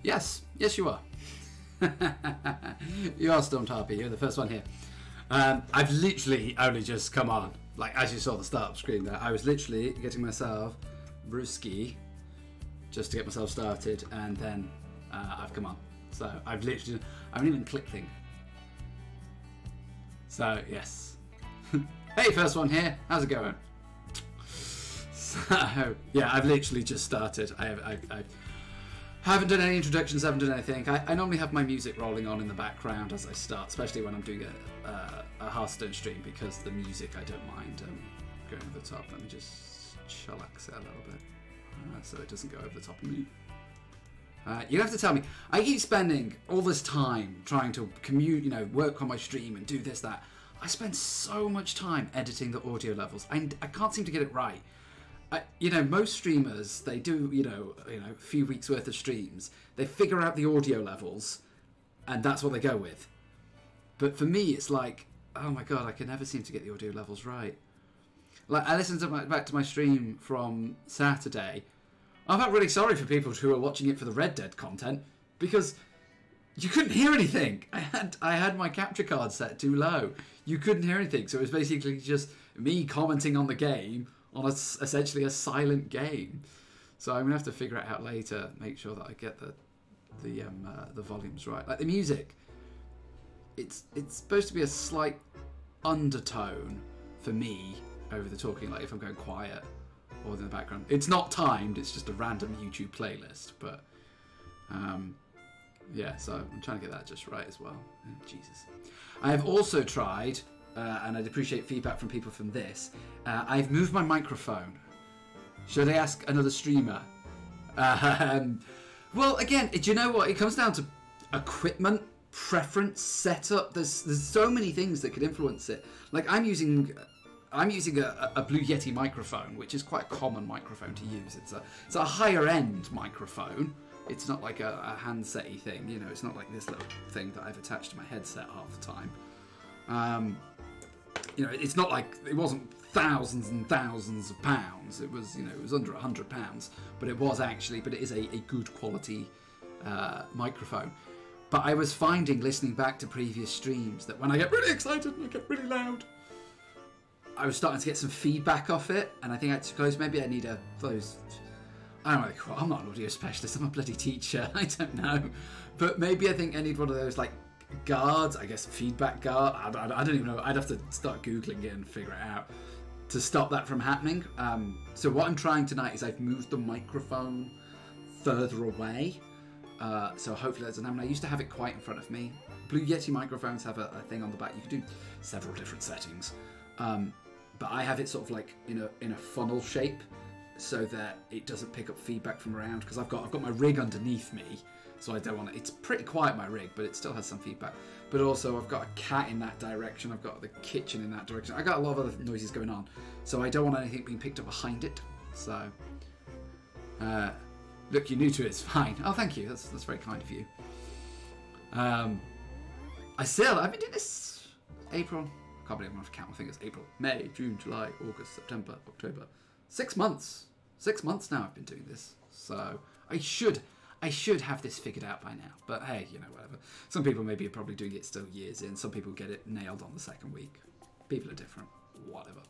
Yes, yes you are. You are Stormed Harpy, you're the first one here. I've literally only just come on. Like, as you saw the start screen there, I was literally getting myself brewski just to get myself started, and then I've come on. So I've literally, I haven't even clicked thing. So, yes. Hey, first one here, how's it going? So, yeah, I've literally just started. I haven't done any introductions, haven't done anything. I normally have my music rolling on in the background as I start, especially when I'm doing a Hearthstone stream, because the music I don't mind going over the top. Let me just chillax it a little bit so it doesn't go over the top of me. You have to tell me. I keep spending all this time trying to commute, work on my stream and do this, that. I spend so much time editing the audio levels. I can't seem to get it right. Most streamers, they do, a few weeks worth of streams. They figure out the audio levels, and that's what they go with. But for me, it's like, oh my god, I can never seem to get the audio levels right. Like, I listened back to my stream from Saturday. I felt really sorry for people who were watching it for the Red Dead content, because you couldn't hear anything. I had my capture card set too low. You couldn't hear anything, so it was basically just me commenting on the game on essentially a silent game. So I'm gonna have to figure it out later. Make sure that I get the volumes right. Like the music, it's supposed to be a slight undertone for me over the talking. Like if I'm going quiet or in the background, it's not timed. It's just a random YouTube playlist. But yeah, so I'm trying to get that just right as well. Oh, Jesus. I have also tried, and I'd appreciate feedback from people from this. I've moved my microphone. Should I ask another streamer? Well, again, do you know what? It comes down to equipment, preference, setup. There's so many things that could influence it. Like I'm using a Blue Yeti microphone, which is quite a common microphone to use. It's a higher end microphone. It's not like a handset-y thing, it's not like this little thing that I've attached to my headset half the time. It's not like, it wasn't thousands and thousands of pounds. It was, it was under £100, but it is a good quality microphone. But I was finding, listening back to previous streams, that when I get really excited and I get really loud, I was starting to get some feedback off it, and I think I suppose maybe I need those. I don't know what they call it. I'm not an audio specialist. I'm a bloody teacher. I don't know, but maybe I think I need one of those like guards. I guess feedback guard. I don't even know. I'd have to start googling it and figure it out to stop that from happening. So what I'm trying tonight is I've moved the microphone further away. So hopefully that doesn't happen. I used to have it quite in front of me. Blue Yeti microphones have a thing on the back. You can do several different settings. But I have it sort of like in a funnel shape, so that it doesn't pick up feedback from around, because I've got my rig underneath me, so I don't want it. It's pretty quiet, my rig, but it still has some feedback. But also I've got a cat in that direction, I've got the kitchen in that direction, I got a lot of other noises going on, so I don't want anything being picked up behind it. So look, you're new to it, it's fine. Oh, thank you, that's very kind of you. I've been doing this April, I can't believe I'm going to count my fingers. April, May, June, July, August, September, October. 6 months. 6 months now I've been doing this. So I should have this figured out by now. But hey, whatever. Some people maybe are probably doing it still years in. Some people get it nailed on the second week. People are different. Whatever.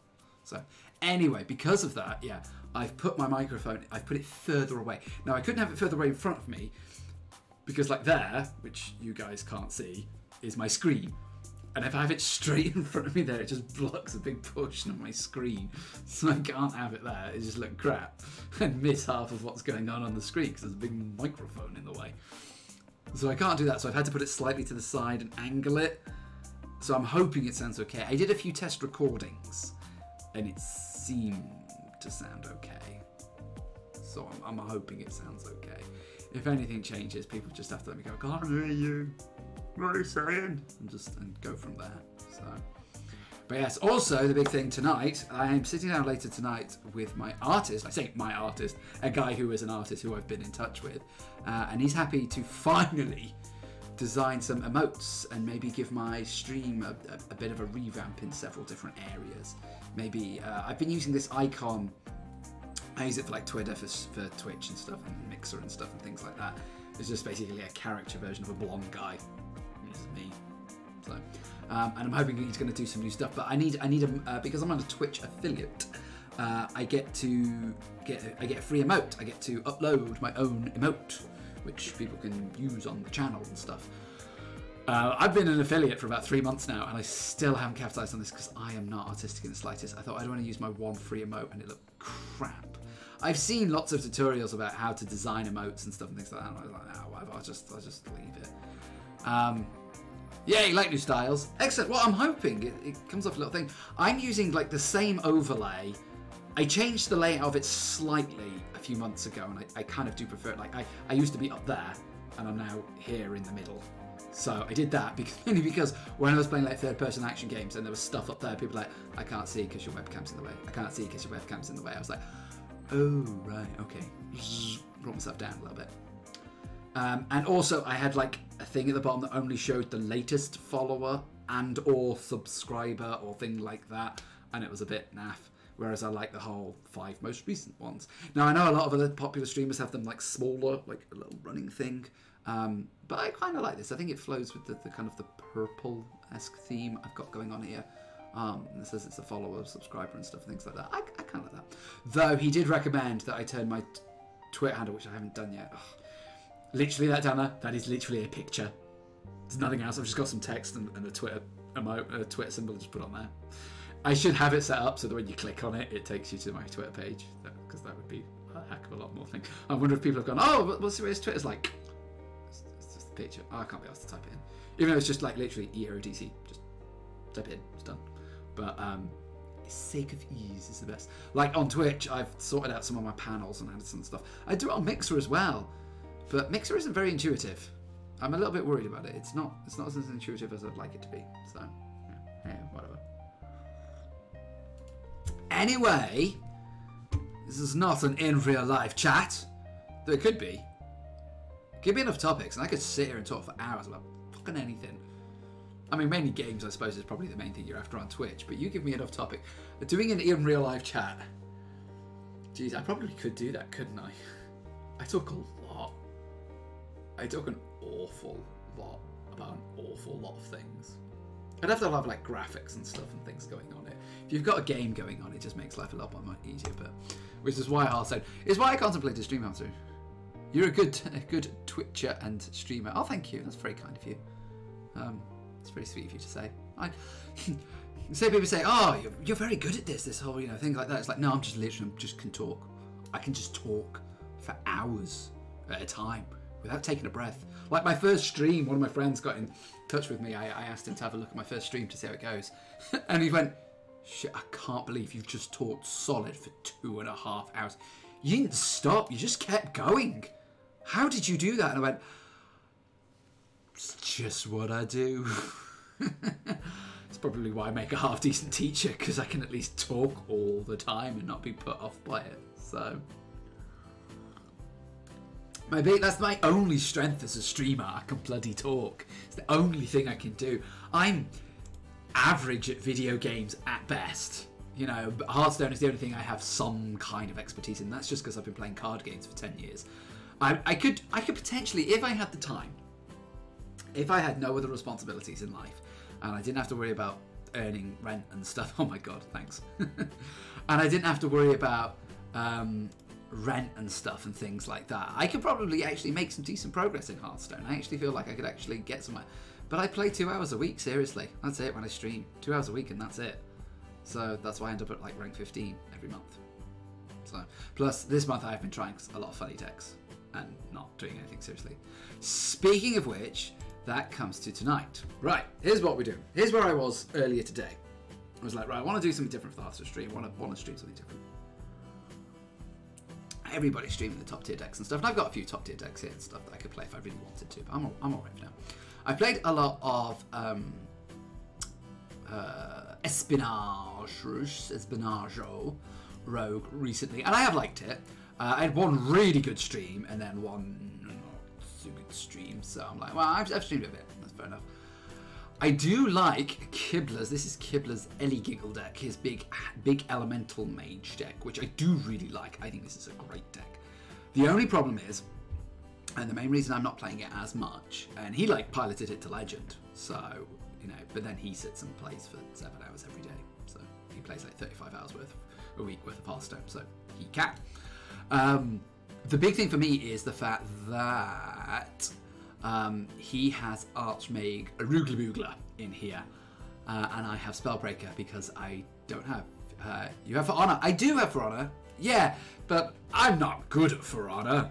So anyway, because of that, yeah, I've put my microphone, I've put it further away. Now I couldn't have it further away in front of me, because like there, which you guys can't see, is my screen. And if I have it straight in front of me there, it just blocks a big portion of my screen. So I can't have it there. It just looks crap. And miss half of what's going on the screen because there's a big microphone in the way. So I can't do that. So I've had to put it slightly to the side and angle it. So I'm hoping it sounds okay. I did a few test recordings and it seemed to sound okay. So I'm hoping it sounds okay. If anything changes, people just have to let me go, I can't hear you. What are you saying? And go from there. So, but yes, also the big thing tonight, I am sitting down later tonight with my artist. I say my artist, a guy who is an artist who I've been in touch with, and he's happy to finally design some emotes and maybe give my stream a bit of a revamp in several different areas. Maybe I've been using this icon. I use it for like Twitter, for Twitch and stuff, and Mixer and stuff and things like that. It's just basically a character version of a blonde guy. This is me. So, and I'm hoping he's going to do some new stuff. But I need a because I'm on a Twitch affiliate. I get a free emote. I get to upload my own emote, which people can use on the channel and stuff. I've been an affiliate for about 3 months now, and I still haven't capitalized on this because I am not artistic in the slightest. I thought I'd want to use my one free emote, and it looked crap. I've seen lots of tutorials about how to design emotes and stuff and things like that. And I was like, nah, whatever. I'll just leave it. Yay, like new styles. Excellent. Well, I'm hoping it comes off a little thing. I'm using like the same overlay. I changed the layout of it slightly a few months ago, and I kind of do prefer it. Like I used to be up there, and I'm now here in the middle. So I did that mainly because when I was playing like third-person action games and there was stuff up there, people were like, I can't see because your webcam's in the way. I can't see because your webcam's in the way. I was like, oh, right, okay. Brought myself down a little bit. And also I had like a thing at the bottom that only showed the latest follower and or subscriber or thing like that. And it was a bit naff. Whereas I like the whole 5 most recent ones. Now I know a lot of other popular streamers have them like smaller, like a little running thing. But I kind of like this. I think it flows with the kind of the purple-esque theme I've got going on here. It says it's a follower, subscriber and stuff, things like that. I kind of like that. Though he did recommend that I turn my Twitter handle, which I haven't done yet. Ugh. Literally that down there, that is literally a picture. There's nothing else. I've just got some text and a Twitter emote, a Twitter symbol just put on there. I should have it set up so that when you click on it, it takes you to my Twitter page. Because that would be a heck of a lot more thing. I wonder if people have gone, oh, what's the way his Twitter's like? It's just a picture. Oh, I can't be asked to type it in. Even though it's just like literally ERODC. Just type it in. It's done. But the sake of ease is the best. Like on Twitch, I've sorted out some of my panels and added some stuff. I do it on Mixer as well. But Mixer isn't very intuitive. I'm a little bit worried about it. It's not as intuitive as I'd like it to be. So, yeah, whatever. Anyway, this is not an in real life chat. Though it could be. Give me enough topics and I could sit here and talk for hours about fucking anything. I mean, mainly games, I suppose, is probably the main thing you're after on Twitch. But you give me enough topic. Doing an in real life chat. Jeez, I probably could do that, couldn't I? I talk a lot. I talk an awful lot about an awful lot of things. I'd have to have like graphics and stuff and things going on it. If you've got a game going on, it just makes life a lot more easier. But which is why Hearthstone is why I contemplated stream Hearthstone. You're a good Twitcher and streamer. Oh, thank you. That's very kind of you. It's very sweet of you to say. People say, oh, you're very good at this whole thing like that. It's like, no, I'm just can talk. I can just talk for hours at a time without taking a breath. Like my first stream, one of my friends got in touch with me. I asked him to have a look at my first stream to see how it goes. And he went, shit, I can't believe you've just talked solid for 2.5 hours. You didn't stop, you just kept going. How did you do that? And I went, it's just what I do. It's probably why I make a half-decent teacher, because I can at least talk all the time and not be put off by it. So maybe that's my only strength as a streamer. I can bloody talk. It's the only thing I can do. I'm average at video games at best. But Hearthstone is the only thing I have some kind of expertise in. That's just because I've been playing card games for 10 years. I could potentially, if I had the time, if I had no other responsibilities in life, and I didn't have to worry about earning rent and stuff. Oh my god, thanks. And I didn't have to worry about rent and stuff and things like that. I could probably actually make some decent progress in Hearthstone. I actually feel like I could actually get somewhere. But I play 2 hours a week, seriously. That's it when I stream. 2 hours a week and that's it. So that's why I end up at like rank 15 every month. So plus this month I've been trying a lot of funny decks and not doing anything seriously. Speaking of which, that comes to tonight. Right, here's what we do. Here's where I was earlier today. I was like, right, I want to do something different for the Hearthstone stream. I want to stream something different. Everybody's streaming the top tier decks and stuff, and I've got a few top tier decks here and stuff that I could play if I really wanted to, but I'm alright for now. I played a lot of Espionage Rogue recently, and I have liked it. I had one really good stream and then one not so good stream, so I'm like, well, I've streamed a bit. That's fair enough. I do like Kibler's. This is Kibler's Ellie Giggle deck, his big elemental mage deck, which I do really like. I think this is a great deck. The only problem is, And the main reason I'm not playing it as much, and he like piloted it to legend, so you know, but then he sits and plays for 7 hours every day, so he plays like 35 hours worth a week worth of Hearthstone, so he can. The big thing for me is the fact that he has Archmage Arugla in here, and I have Spellbreaker because I don't have. You have For Honor. I do have For Honor. Yeah, but I'm not good at For Honor.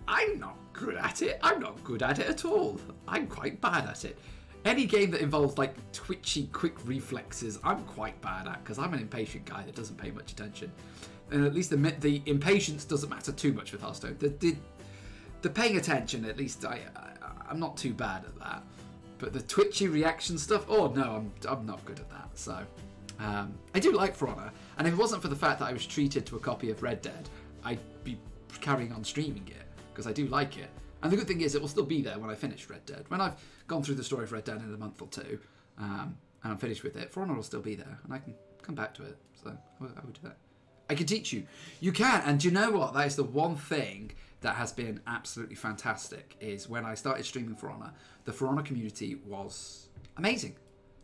I'm not good at it. I'm not good at it at all. I'm quite bad at it. Any game that involves like twitchy, quick reflexes, I'm quite bad at because I'm an impatient guy that doesn't pay much attention. And at least the impatience doesn't matter too much with Hearthstone. The paying attention, at least I'm not too bad at that. But the twitchy reaction stuff, oh no, I'm not good at that. So I do like For Honor, and if it wasn't for the fact that I was treated to a copy of Red Dead, I'd be carrying on streaming it because I do like it. And the good thing is it will still be there when I finish Red Dead. When I've gone through the story of Red Dead in a month or two, and I'm finished with it, For Honor will still be there, and I can come back to it. So I would do that. I can teach you. You can, and do you know what? That is the one thing that has been absolutely fantastic, is when I started streaming For Honor, the For Honor community was amazing.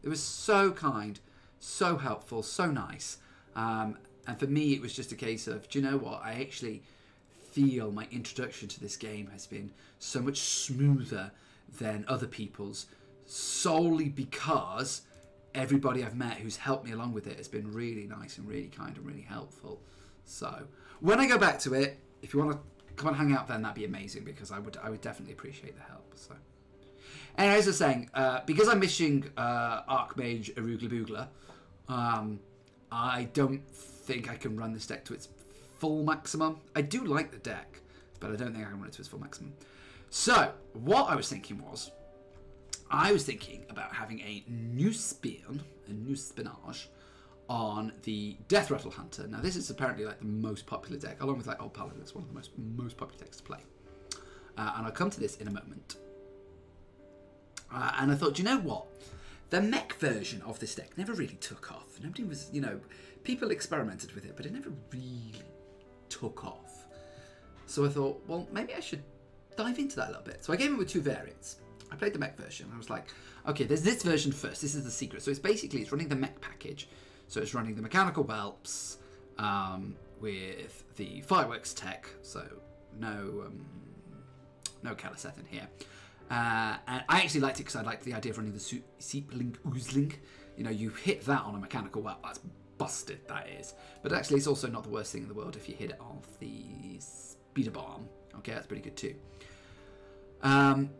It was so kind, so helpful, so nice. And for me, it was just a case of, do you know what? I actually feel my introduction to this game has been so much smoother than other people's, solely because everybody I've met who's helped me along with it has been really nice and really kind and really helpful. So when I go back to it, if you want to come and hang out, then that'd be amazing, because I would definitely appreciate the help. So anyway, as I was saying, because I'm missing Archmage Arugla Boogla, I don't think I can run this deck to its full maximum. I do like the deck, but I don't think I can run it to its full maximum. So what I was thinking was, I was thinking about having a new spinach on the Death Rattle Hunter. Now this is apparently like the most popular deck, along with like Old Paladin. It's one of the most popular decks to play, and I'll come to this in a moment. And I thought, you know what? The mech version of this deck never really took off. Nobody was, you know, people experimented with it, but it never really took off. So I thought, well, maybe I should dive into that a little bit. So I came in with two variants. I played the mech version. I was like, okay, there's this version first. This is the secret. So it's running the mech package. So it's running the mechanical whelps with the fireworks tech. So no Kaliseth in here. And I actually liked it because I liked the idea of running the Seepling Oozling. You know, you hit that on a mechanical whelp, that's busted, that is. But actually, it's also not the worst thing in the world if you hit it off the Speeder Bomb. Okay, that's pretty good too. And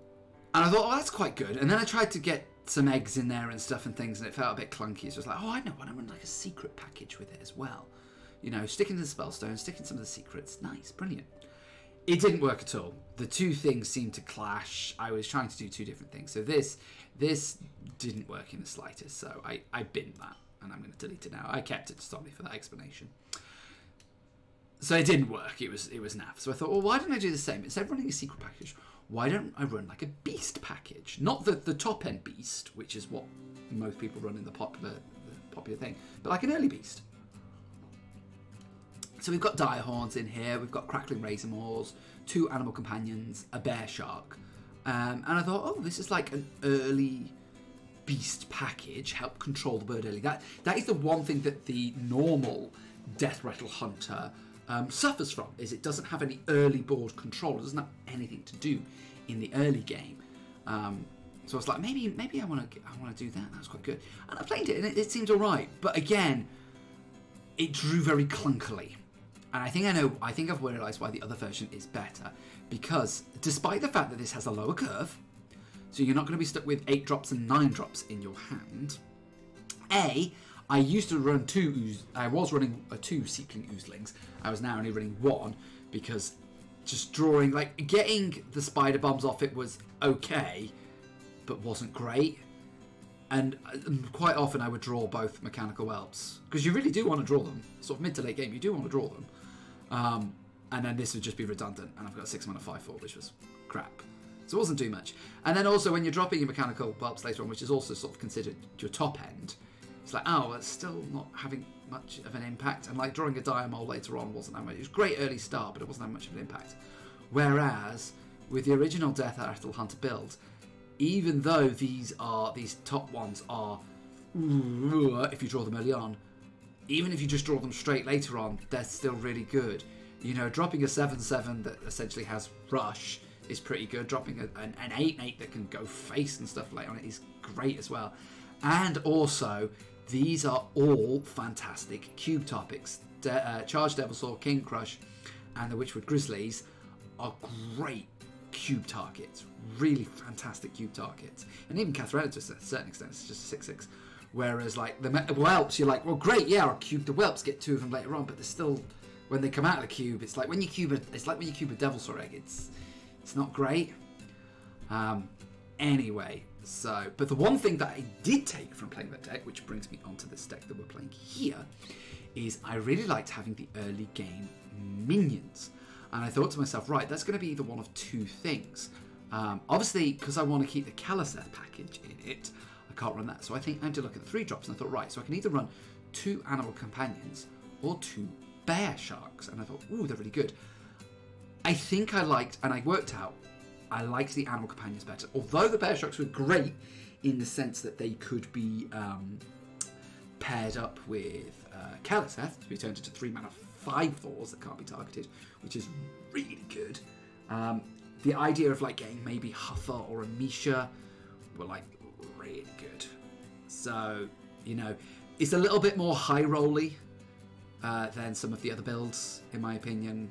I thought, oh, that's quite good. And then I tried to get some eggs in there and stuff and things, and it felt a bit clunky. So I was like, oh, I know, why don't I run like a secret package with it as well? You know, sticking the Spellstone, sticking some of the secrets. Nice, brilliant. It didn't work at all. The two things seemed to clash. I was trying to do two different things. So this didn't work in the slightest. So I binned that, and I'm going to delete it now. I kept it to stop me for that explanation. So it didn't work. It was naff. So I thought, well, why don't I do the same? Instead of running a secret package, why don't I run like a beast package? Not the top end beast, which is what most people run in the popular thing, but like an early beast. So we've got Direhorns in here, we've got Crackling Razormaws, 2 Animal Companions, a Bear Shark. And I thought, oh, this is like an early beast package, help control the bird early. That is the one thing that the normal Death Rattle Hunter suffers from, is it doesn't have any early board control. It doesn't have anything to do in the early game. So I was like, maybe I want to do that. That's quite good. And I played it, and it seemed all right. But again, it drew very clunkily. And I think I've realised why the other version is better. Because despite the fact that this has a lower curve, so you're not going to be stuck with 8 drops and 9 drops in your hand. I used to run I was running 2 Seepling Oozlings. I was now only running 1 because just drawing, like, getting the spider bombs off it was okay, but wasn't great. And quite often I would draw both mechanical whelps, because you really do want to draw them. Sort of mid to late game, you do want to draw them. And then this would just be redundant, and I've got 6 mana 5/4, which was crap. So it wasn't too much. And then also when you're dropping your mechanical whelps later on, which is also sort of considered your top end, it's like, oh, it's still not having much of an impact. And like drawing a Dire Mole later on wasn't that much. It was a great early start, but it wasn't that much of an impact. Whereas with the original Death Rattle Hunter build, even though these top ones are, if you draw them early on, even if you just draw them straight later on, they're still really good. You know, dropping a 7/7 that essentially has Rush is pretty good. Dropping an 8/8 that can go face and stuff like on it is great as well. And also, these are all fantastic cube topics. Charged Devilsaur, King Crush, and the Witchwood Grizzlies are great cube targets. Really fantastic cube targets. And even Catharena to a certain extent, it's just a 6/6. Whereas, like, the Whelps, you're like, well, great, yeah, I'll cube the Whelps, get 2 of them later on, but they're still, when they come out of the cube, it's like when you cube a Devilsaur egg, it's not great. Anyway, so, but the one thing that I did take from playing that deck, which brings me onto this deck that we're playing here, is I really liked having the early game minions. And I thought to myself, right, that's going to be either one of 2 things. Obviously, because I want to keep the Kalaseth package in it, I can't run that. So I think I had to look at the 3 drops, and I thought, right, so I can either run 2 Animal Companions or 2 Bear Sharks. And I thought, ooh, they're really good. I think I liked, and I worked out, I liked the Animal Companions better. Although the Bear Sharks were great in the sense that they could be paired up with Kalaseth to be turned into 3-mana 5/4s that can't be targeted, which is really good. The idea of like getting maybe Huffer or a Misha were like really good. So, you know, it's a little bit more high-rolly than some of the other builds, in my opinion.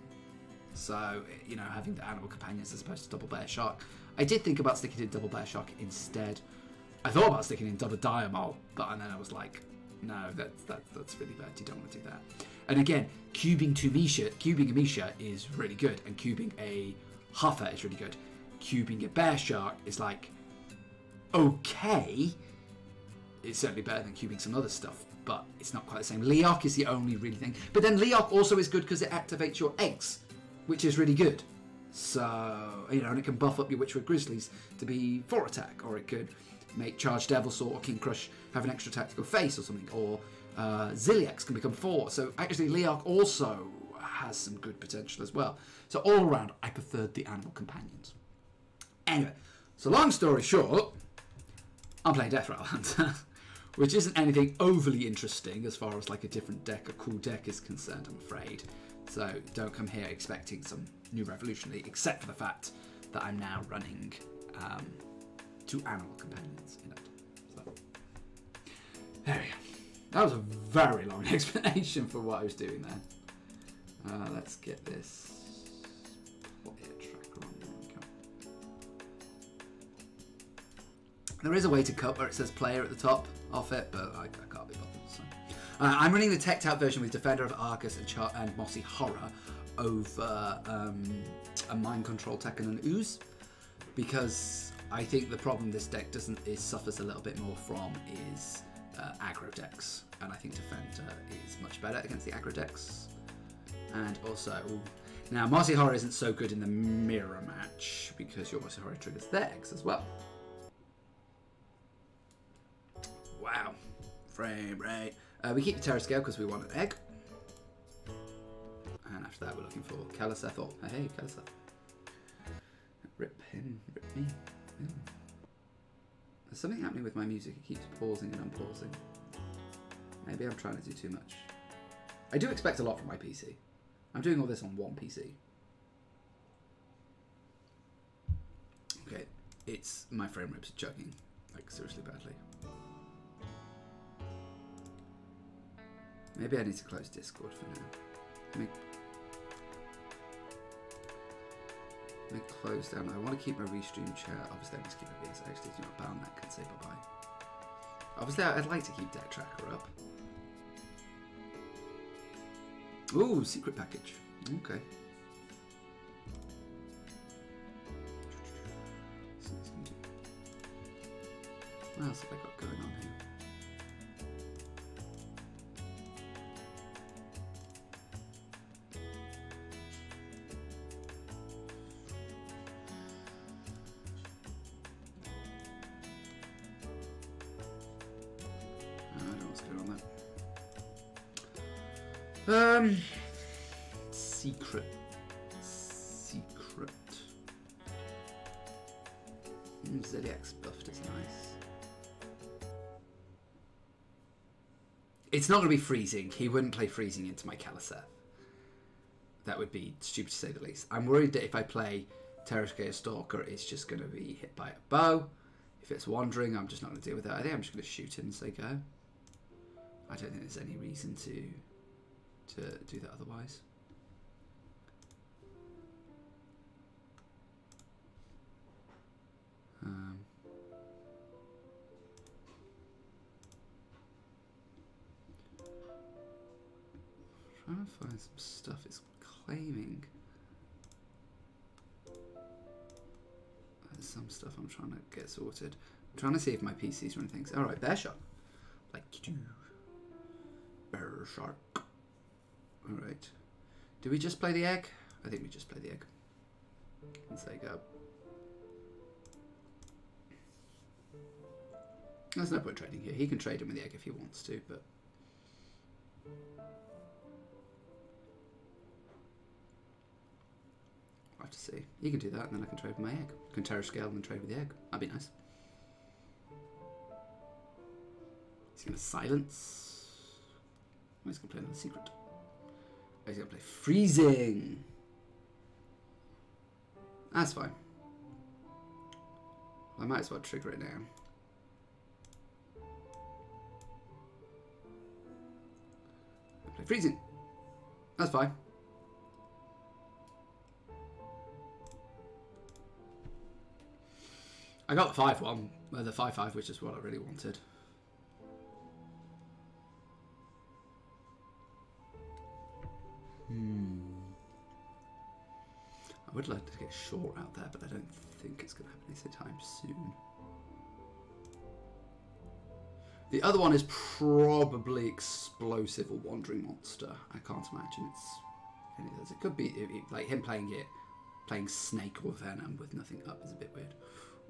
So, you know, having the Animal Companions as opposed to Double Bear Shark. I did think about sticking in Double Bear Shark instead. I thought about sticking in Double Diamol, but then I was like, no, that's really bad. You don't want to do that. And again, cubing a Misha is really good, and cubing a Huffer is really good. Cubing a Bear Shark is like, okay. It's certainly better than cubing some other stuff, but it's not quite the same. Leok is the only really thing. But then Leok also is good because it activates your eggs, which is really good. So, you know, and it can buff up your Witchwood Grizzlies to be 4 attack, or it could make Charged Devilsaur or King Crush have an extra attack to go face or something, or Zilliax can become 4. So actually Leok also has some good potential as well. So all around, I preferred the Animal Companions. Anyway, so long story short, I'm playing Death Rattle Hunter, which isn't anything overly interesting as far as like a different deck, a cool deck is concerned, I'm afraid. So don't come here expecting some new revolutionary, except for the fact that I'm now running 2 Animal Companions in it. So, there we go. That was a very long explanation for what I was doing there. Let's get this player tracker on. There we go. There is a way to cut where it says player at the top off it, but I can't be bothered. So. I'm running the teched out version with Defender of Argus and Mossy Horror over a Mind Control Tekken and Ooze, because I think the problem this deck suffers a little bit more from is aggro decks, and I think Defender is much better against the aggro decks. And also, now Mossy Horror isn't so good in the mirror match because your Mossy Horror triggers their eggs as well. Wow, frame rate. We keep the Terror Scale because we want an egg. And after that we're looking for Kalaseth. Oh, hey, Kalaseth. Rip him, rip me. Yeah. There's something happening with my music. It keeps pausing and unpausing. Maybe I'm trying to do too much. I do expect a lot from my PC. I'm doing all this on one PC. Okay, it's my frame rate's chugging, like seriously badly. Maybe I need to close Discord for now. Let me close down. I want to keep my restream chat. Obviously, I need to keep it BSH. Do not ban that. Can say bye bye. Obviously, I'd like to keep Deck Tracker up. Ooh, secret package. Okay. What else have I got going on here? Secret. Ziliax buffed is nice. It's not going to be freezing. He wouldn't play freezing into my Caliseth. That would be stupid to say the least. I'm worried that if I play Terrascale Stalker, it's just going to be hit by a bow. If it's wandering, I'm just not going to deal with that. I think I'm just going to shoot him and say go. I don't think there's any reason to do that otherwise. Trying to find some stuff it's claiming. There's some stuff I'm trying to get sorted. I'm trying to see if my PC's running things. Alright, Bear Shark. Like you do. Bear Shark. Alright. Do we just play the egg? I think we just play the egg. And say go. There's no point trading here. He can trade him with the egg if he wants to, but... I'll have to see. He can do that, and then I can trade with my egg. I can Terrascale and then trade with the egg. That'd be nice. He's going to silence. Oh, he's going to play another secret. Oh, he's going to play freezing. That's fine. I might as well trigger it now. Play freezing. That's fine. I got the 5-1, the 5-5, which is what I really wanted. I would like to get short out there, but I don't think it's going to happen anytime soon. The other one is probably Explosive or Wandering Monster. I can't imagine it's any of those. It could be like him playing Snake or Venom with nothing up is a bit weird.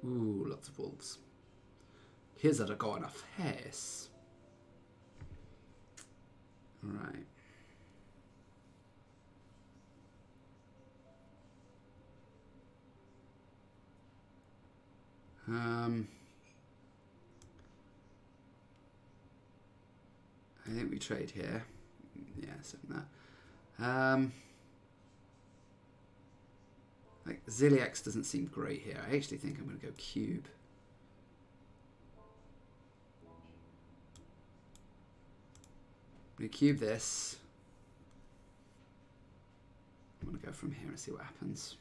Ooh, lots of wolves. Here's that I got enough hairs. Right. I think we trade here. Yeah, something that. Like Ziliax doesn't seem great here. I actually think I'm going to go cube. I'm going to cube this. I'm going to go from here and see what happens.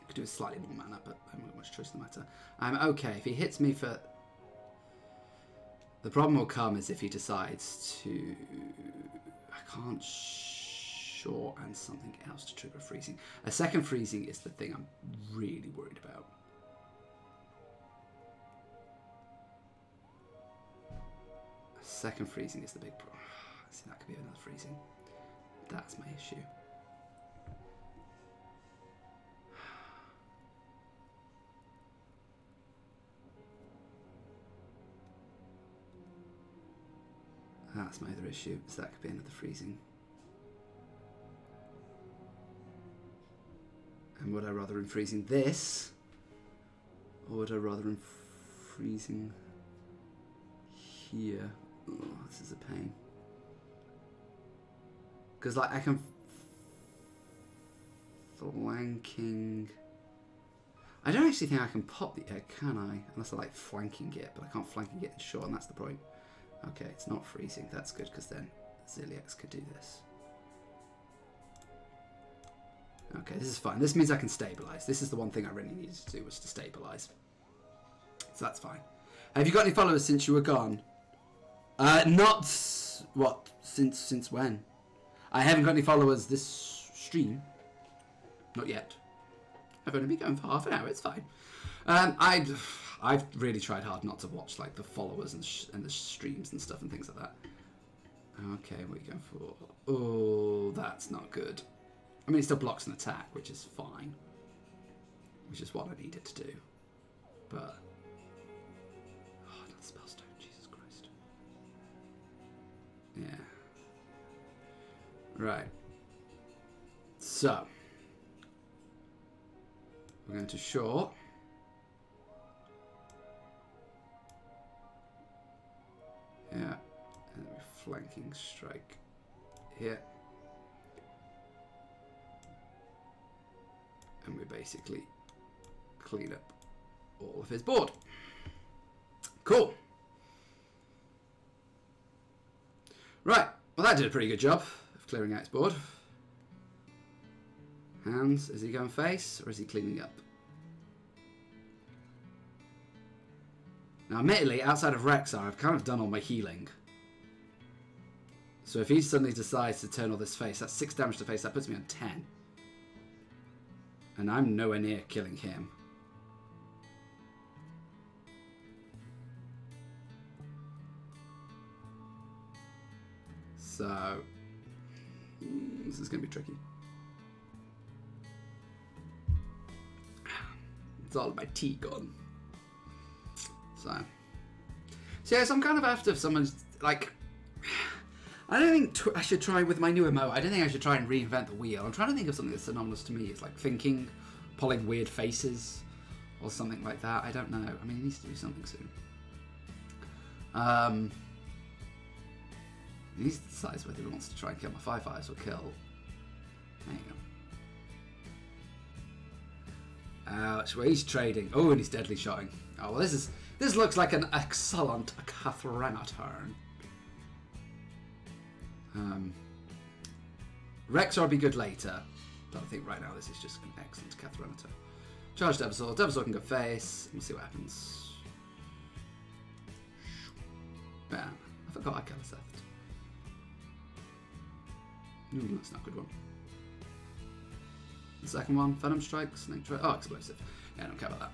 I could do a slightly more mana, but I haven't got much choice in the matter. Okay, if he hits me for... The problem will come is if he decides to... I can't short and something else to trigger freezing. A second freezing is the thing I'm really worried about. A second freezing is the big problem. See, that could be another freezing. That's my issue. That's my other issue, so that could be another freezing. And would I rather him freezing this? Or would I rather him freezing here? Oh, this is a pain. Because like I can flanking... I don't actually think I can pop the egg, can I? Unless I like flanking it, but I can't flanking it in short, and that's the point. Okay, it's not freezing. That's good, because then Ziliax could do this. Okay, this is fine. This means I can stabilize. This is the one thing I really needed to do, was to stabilize. So that's fine. Have you got any followers since you were gone? Not... What? Since when? I haven't got any followers this stream. Not yet. I've only been going for half an hour. It's fine. I've really tried hard not to watch like the followers and the streams and stuff and things like that. Okay, what are you going for? Oh, that's not good. I mean, it still blocks an attack, which is fine. Which is what I needed to do. But... Oh, not Spellstone, Jesus Christ. Yeah. Right. So. We're going to short. flanking strike here. And we basically clean up all of his board. Cool. Right, well that did a pretty good job of clearing out his board. Hands, is he going face or is he cleaning up? Now admittedly, outside of Rexxar, I've kind of done all my healing. So if he suddenly decides to turn all this face, that's 6 damage to face, that puts me on 10. And I'm nowhere near killing him. So, this is going to be tricky. It's all my tea gone. So yeah, so I'm kind of after if someone's like, I don't think I should try with my new emote. I don't think I should try and reinvent the wheel. I'm trying to think of something that's synonymous to me. It's like thinking, pulling weird faces, or something like that. I don't know. I mean, he needs to do something soon. He needs to decide whether he wants to try and kill my firefighters or kill. There you go. Ouch, well, he's trading. Oh, and he's deadly shotting. Oh, well, this looks like an excellent Catharena turn. Rexxar will be good later, but I think right now this is just an excellent Catharena turn. Charge Devasaur. Devasaur can go face. We'll see what happens. Bam. I forgot I killed a Seth. Ooh, that's not a good one. The second one, Venom Strike, Snake Strike. Oh, Explosive. Yeah, I don't care about that.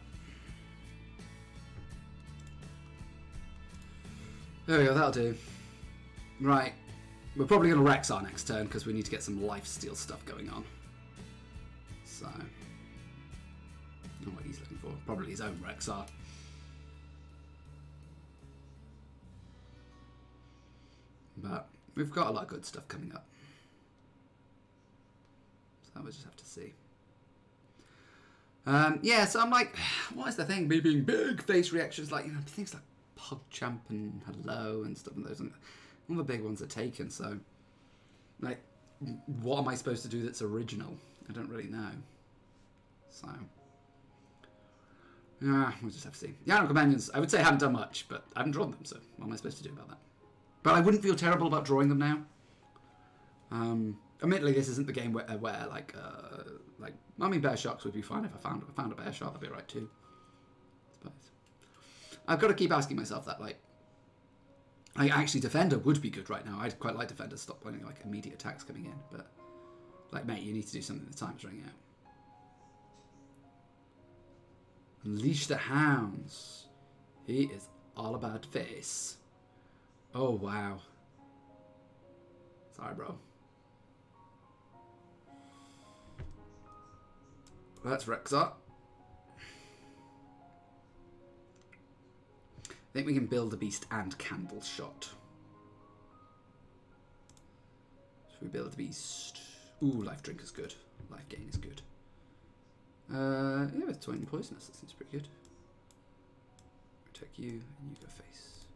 There we go, that'll do. Right. We're probably going to Rexxar next turn because we need to get some lifesteal stuff going on. So. I don't know what he's looking for. Probably his own Rexxar. But we've got a lot of good stuff coming up. So we'll just have to see. Yeah, so I'm like, what is the thing? Me being big face reactions, like, you know, things like PogChamp and Hello and stuff, and those, and all the big ones are taken. So, like, what am I supposed to do that's original? I don't really know. So, yeah, we'll just have to see. Yarrow Companions, I would say I haven't done much, but I haven't drawn them, so what am I supposed to do about that? But I wouldn't feel terrible about drawing them now. Admittedly, this isn't the game where like, I mean, Bear Sharks would be fine if I found a Bear Shark, that'd be right too. I suppose. I've got to keep asking myself that, like actually Defender would be good right now. I'd quite like Defender to stop letting like immediate attacks coming in, but like, mate, you need to do something. The time's running out. Unleash the Hounds. He is all about face. Oh wow. Sorry, bro. That's Rexxar. I think we can build a beast and Candle Shot. So we build a beast. Ooh, Life Drink is good. Life Gain is good. Yeah, with Twin Poisonous, that seems pretty good. Protect you, and you go face.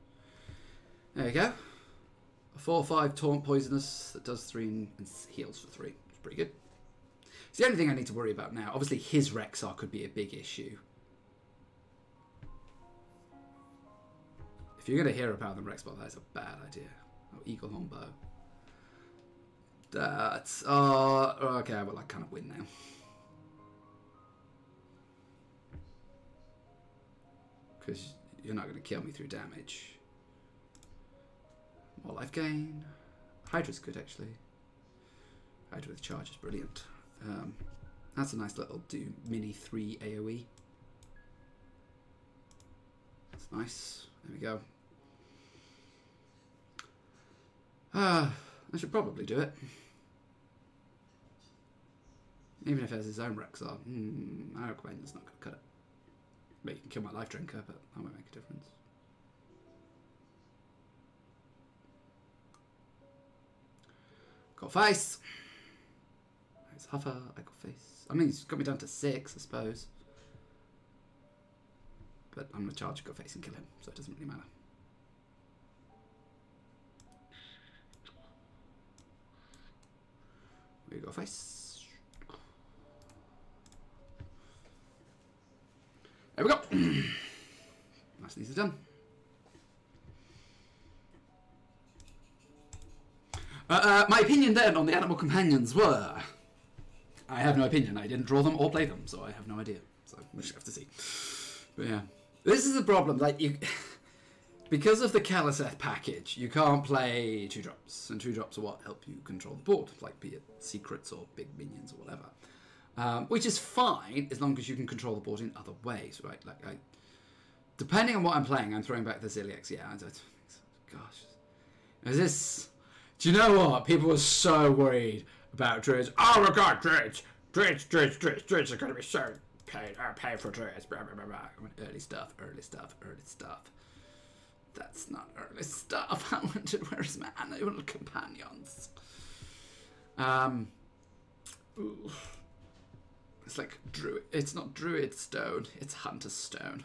There we go. A 4/5 Taunt Poisonous that does 3 and heals for 3. It's pretty good. It's the only thing I need to worry about now. Obviously, his Rexxar could be a big issue. If you're going to Hero Power than Rexxar, that is a bad idea. Oh, Eagle Horn Bow. That's... Oh, okay, well, I kind of win now. Because you're not going to kill me through damage. More life gain. Hydra's good, actually. Hydra with charge is brilliant. That's a nice little mini 3 AoE. That's nice. There we go. I should probably do it. Even if it has his own Rexxar. I recommend it's not going to cut it. But you can kill my Life Drinker, but that won't make a difference. Got face. There's Huffer, I got face. I mean, he's got me down to 6, I suppose. But I'm going to charge, go face and kill him, so it doesn't really matter. face. There we go. Nice and easy done. My opinion then on the animal companions were... I have no opinion. I didn't draw them or play them, so I have no idea. So we just have to see. But yeah. This is the problem. Like, you... Because of the Keleseth package, you can't play 2-drops. And 2-drops are what help you control the board. Like, be it secrets or big minions or whatever. Which is fine, as long as you can control the board in other ways, right? Like, depending on what I'm playing, I'm throwing back the Ziliax. Yeah, gosh. Is this... Do you know what? People were so worried about druids. Oh my god, druids are going to be so paid for druids. Blah, blah, blah, blah. I went, early stuff. That's not early stuff. I wanted, where's my animal companions? It's like druid. It's not druid stone. It's hunter stone.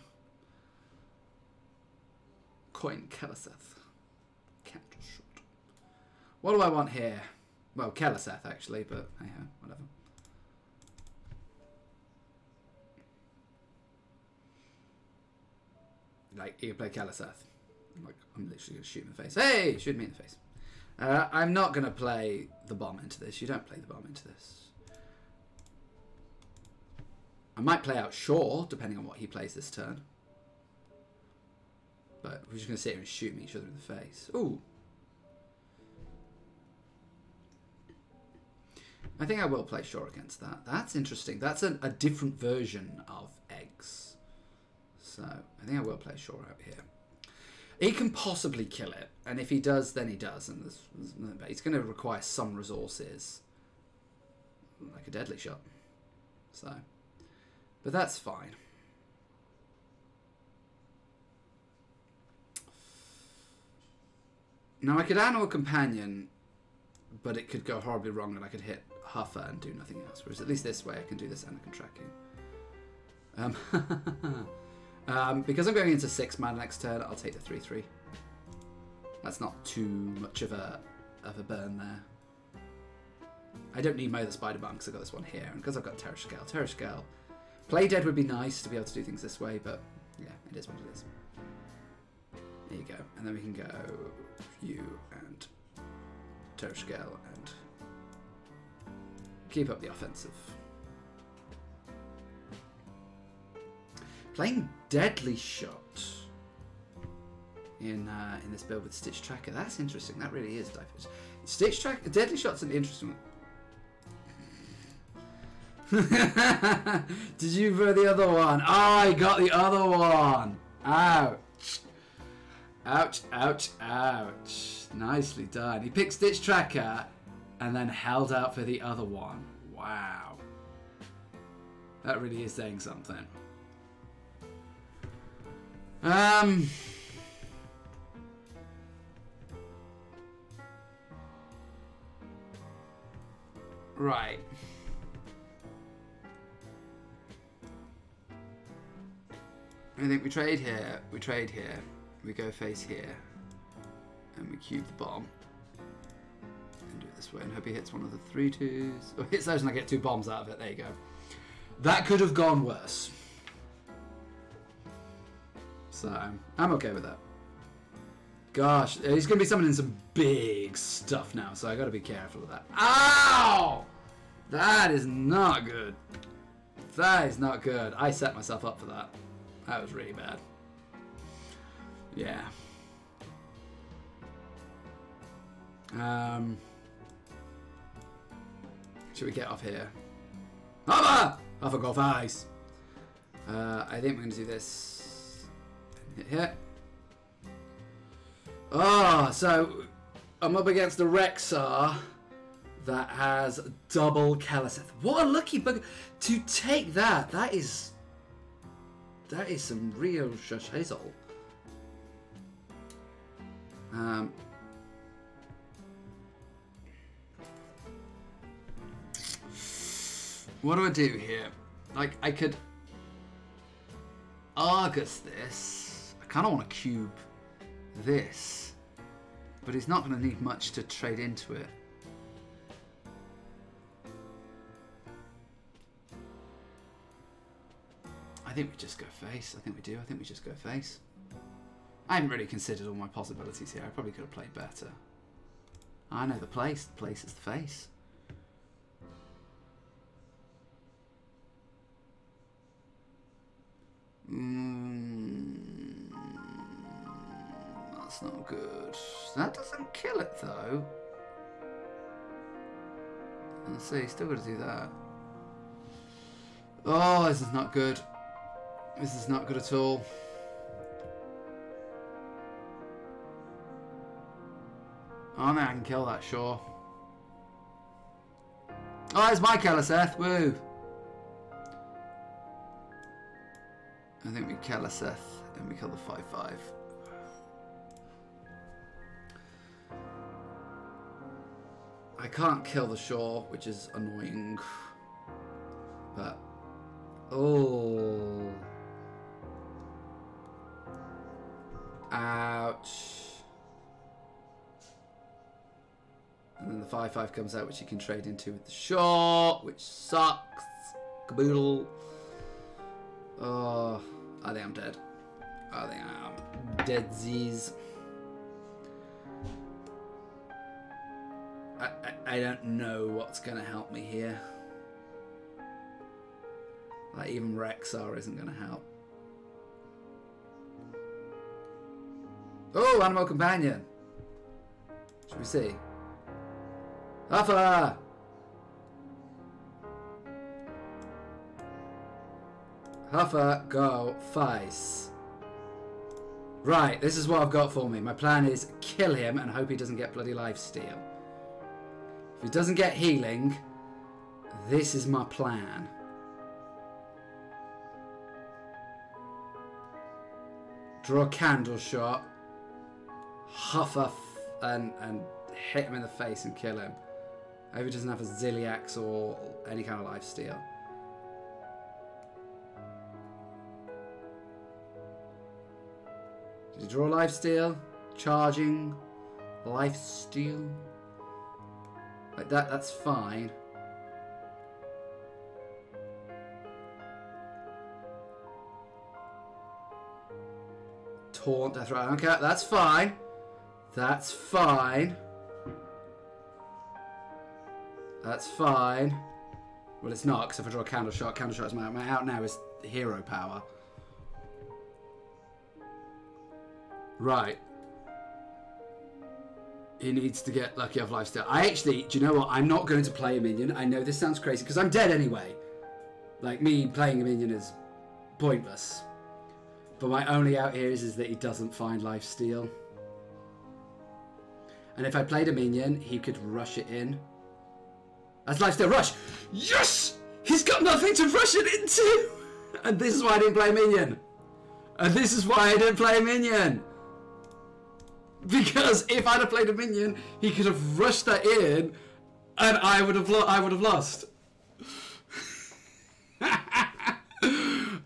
Coin Keleseth. Cantrell shot. What do I want here? Well, Keleseth actually, but hey, whatever. Like, you play Keleseth. Like, I'm literally going to shoot him in the face. Hey! Shoot me in the face. I'm not going to play the bomb into this. You don't play the bomb into this. I might play out Shaw, depending on what he plays this turn. But we're just going to sit here and shoot each other in the face. Ooh. I think I will play Shaw against that. That's interesting. That's a different version of eggs. So, I think I will play Shaw out here. He can possibly kill it. And if he does, then he does. And he's going to require some resources. Like a deadly shot. So, but that's fine. Now, I could animal companion, but it could go horribly wrong and I could hit Huffer and do nothing else. Whereas at least this way I can do this Anakin tracking. Because I'm going into 6 mana next turn, I'll take the 3/3. That's not too much of a burn there. I don't need my other Spider Bomb because I've got this one here. And because I've got Terror Scale. Terror Scale. Play Dead would be nice to be able to do things this way, but yeah, it is what it is. There you go. And then we can go you and Terror Scale and keep up the offensive. Playing Deadly Shot in this build with Stitch Tracker. That's interesting. That really is diverse. Stitch Tracker, Deadly Shot's an interesting one. Did you for the other one? Oh, I got the other one. Ouch. Ouch, ouch, ouch. Nicely done. He picked Stitch Tracker and then held out for the other one. Wow. That really is saying something. Right. I think we trade here, we go face here, and we cube the bomb. And do it this way, and hope he hits one of the 3/2s. Or hits those and I get 2 bombs out of it, there you go. That could have gone worse. So, I'm okay with that. Gosh, he's going to be summoning some big stuff now, so I got to be careful of that. Ow! That is not good. That is not good. I set myself up for that. That was really bad. Yeah. Should we get off here? Huffer! Huffer golf ice. I think we're going to do this. Hit here. Oh, so I'm up against a Rexar that has double Keleseth. What a lucky bug to take that. That is some real shizzle. What do I do here? Like, I could Argus this. I kind of want to cube this, but he's not going to need much to trade into it. I think we just go face. I think we do. I think we just go face. I haven't really considered all my possibilities here. I probably could have played better. I know the place. The place is the face. That's not good. That doesn't kill it though. Let's see, still got to do that. Oh, this is not good. This is not good at all. Oh no, I can kill that, sure. Oh, it's my Keleseth, woo! I think we Keleseth and we kill the 5/5. I can't kill the Shore, which is annoying. But oh, ouch! And then the 5/5 comes out, which you can trade into with the Shore, which sucks. Caboodle. Oh, I think I'm dead. I think I'm deadsies. I don't know what's going to help me here. Like, even Rexar isn't going to help. Oh, Animal Companion. Should we see? Huffer! Huffer, go, face. Right, this is what I've got for me. My plan is kill him and hope he doesn't get bloody lifesteal. If he doesn't get healing, this is my plan. Draw a candle shot, Huffer and hit him in the face and kill him. I hope he doesn't have a Ziliax or any kind of lifesteal. Did he draw lifesteal? Charging? Lifesteal? Like that's fine. Taunt, Death Rattle. Okay, that's fine. That's fine. That's fine. Well, it's not, because if I draw a Candle Shot is my out now is hero power. Right. He needs to get lucky off lifesteal. I actually, do you know what? I'm not going to play a minion. I know this sounds crazy, because I'm dead anyway. Like, me playing a minion is pointless. But my only out here is that he doesn't find lifesteal. And if I played a minion, he could rush it in. That's lifesteal rush! Yes! He's got nothing to rush it into! And this is why I didn't play a minion. And this is why I didn't play a minion. Because if I'd have played a minion, he could have rushed that in, and I would have lost.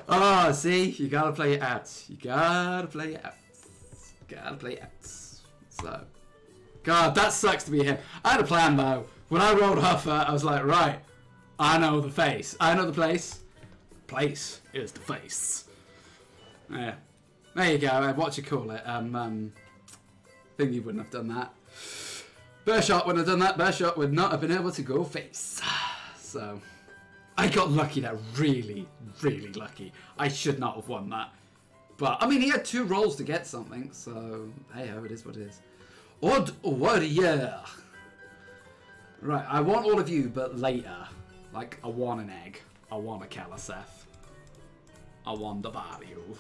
Oh, see, you gotta play it out. You gotta play it out. Gotta play it out. So, God, that sucks to be him. I had a plan though. When I rolled Huffer, I was like, right, I know the face. I know the place. Place is the face. Yeah, there you go. What you call it? Thingy wouldn't have done that. Bearshot wouldn't have done that. Bearshot would not have been able to go face. So, I got lucky there. Really, really lucky. I should not have won that. But, I mean, he had 2 rolls to get something. So, hey-ho, it is what it is. Odd warrior. Right, I want all of you, but later. Like, I want an egg. I want a Keleseth. I want the Vario.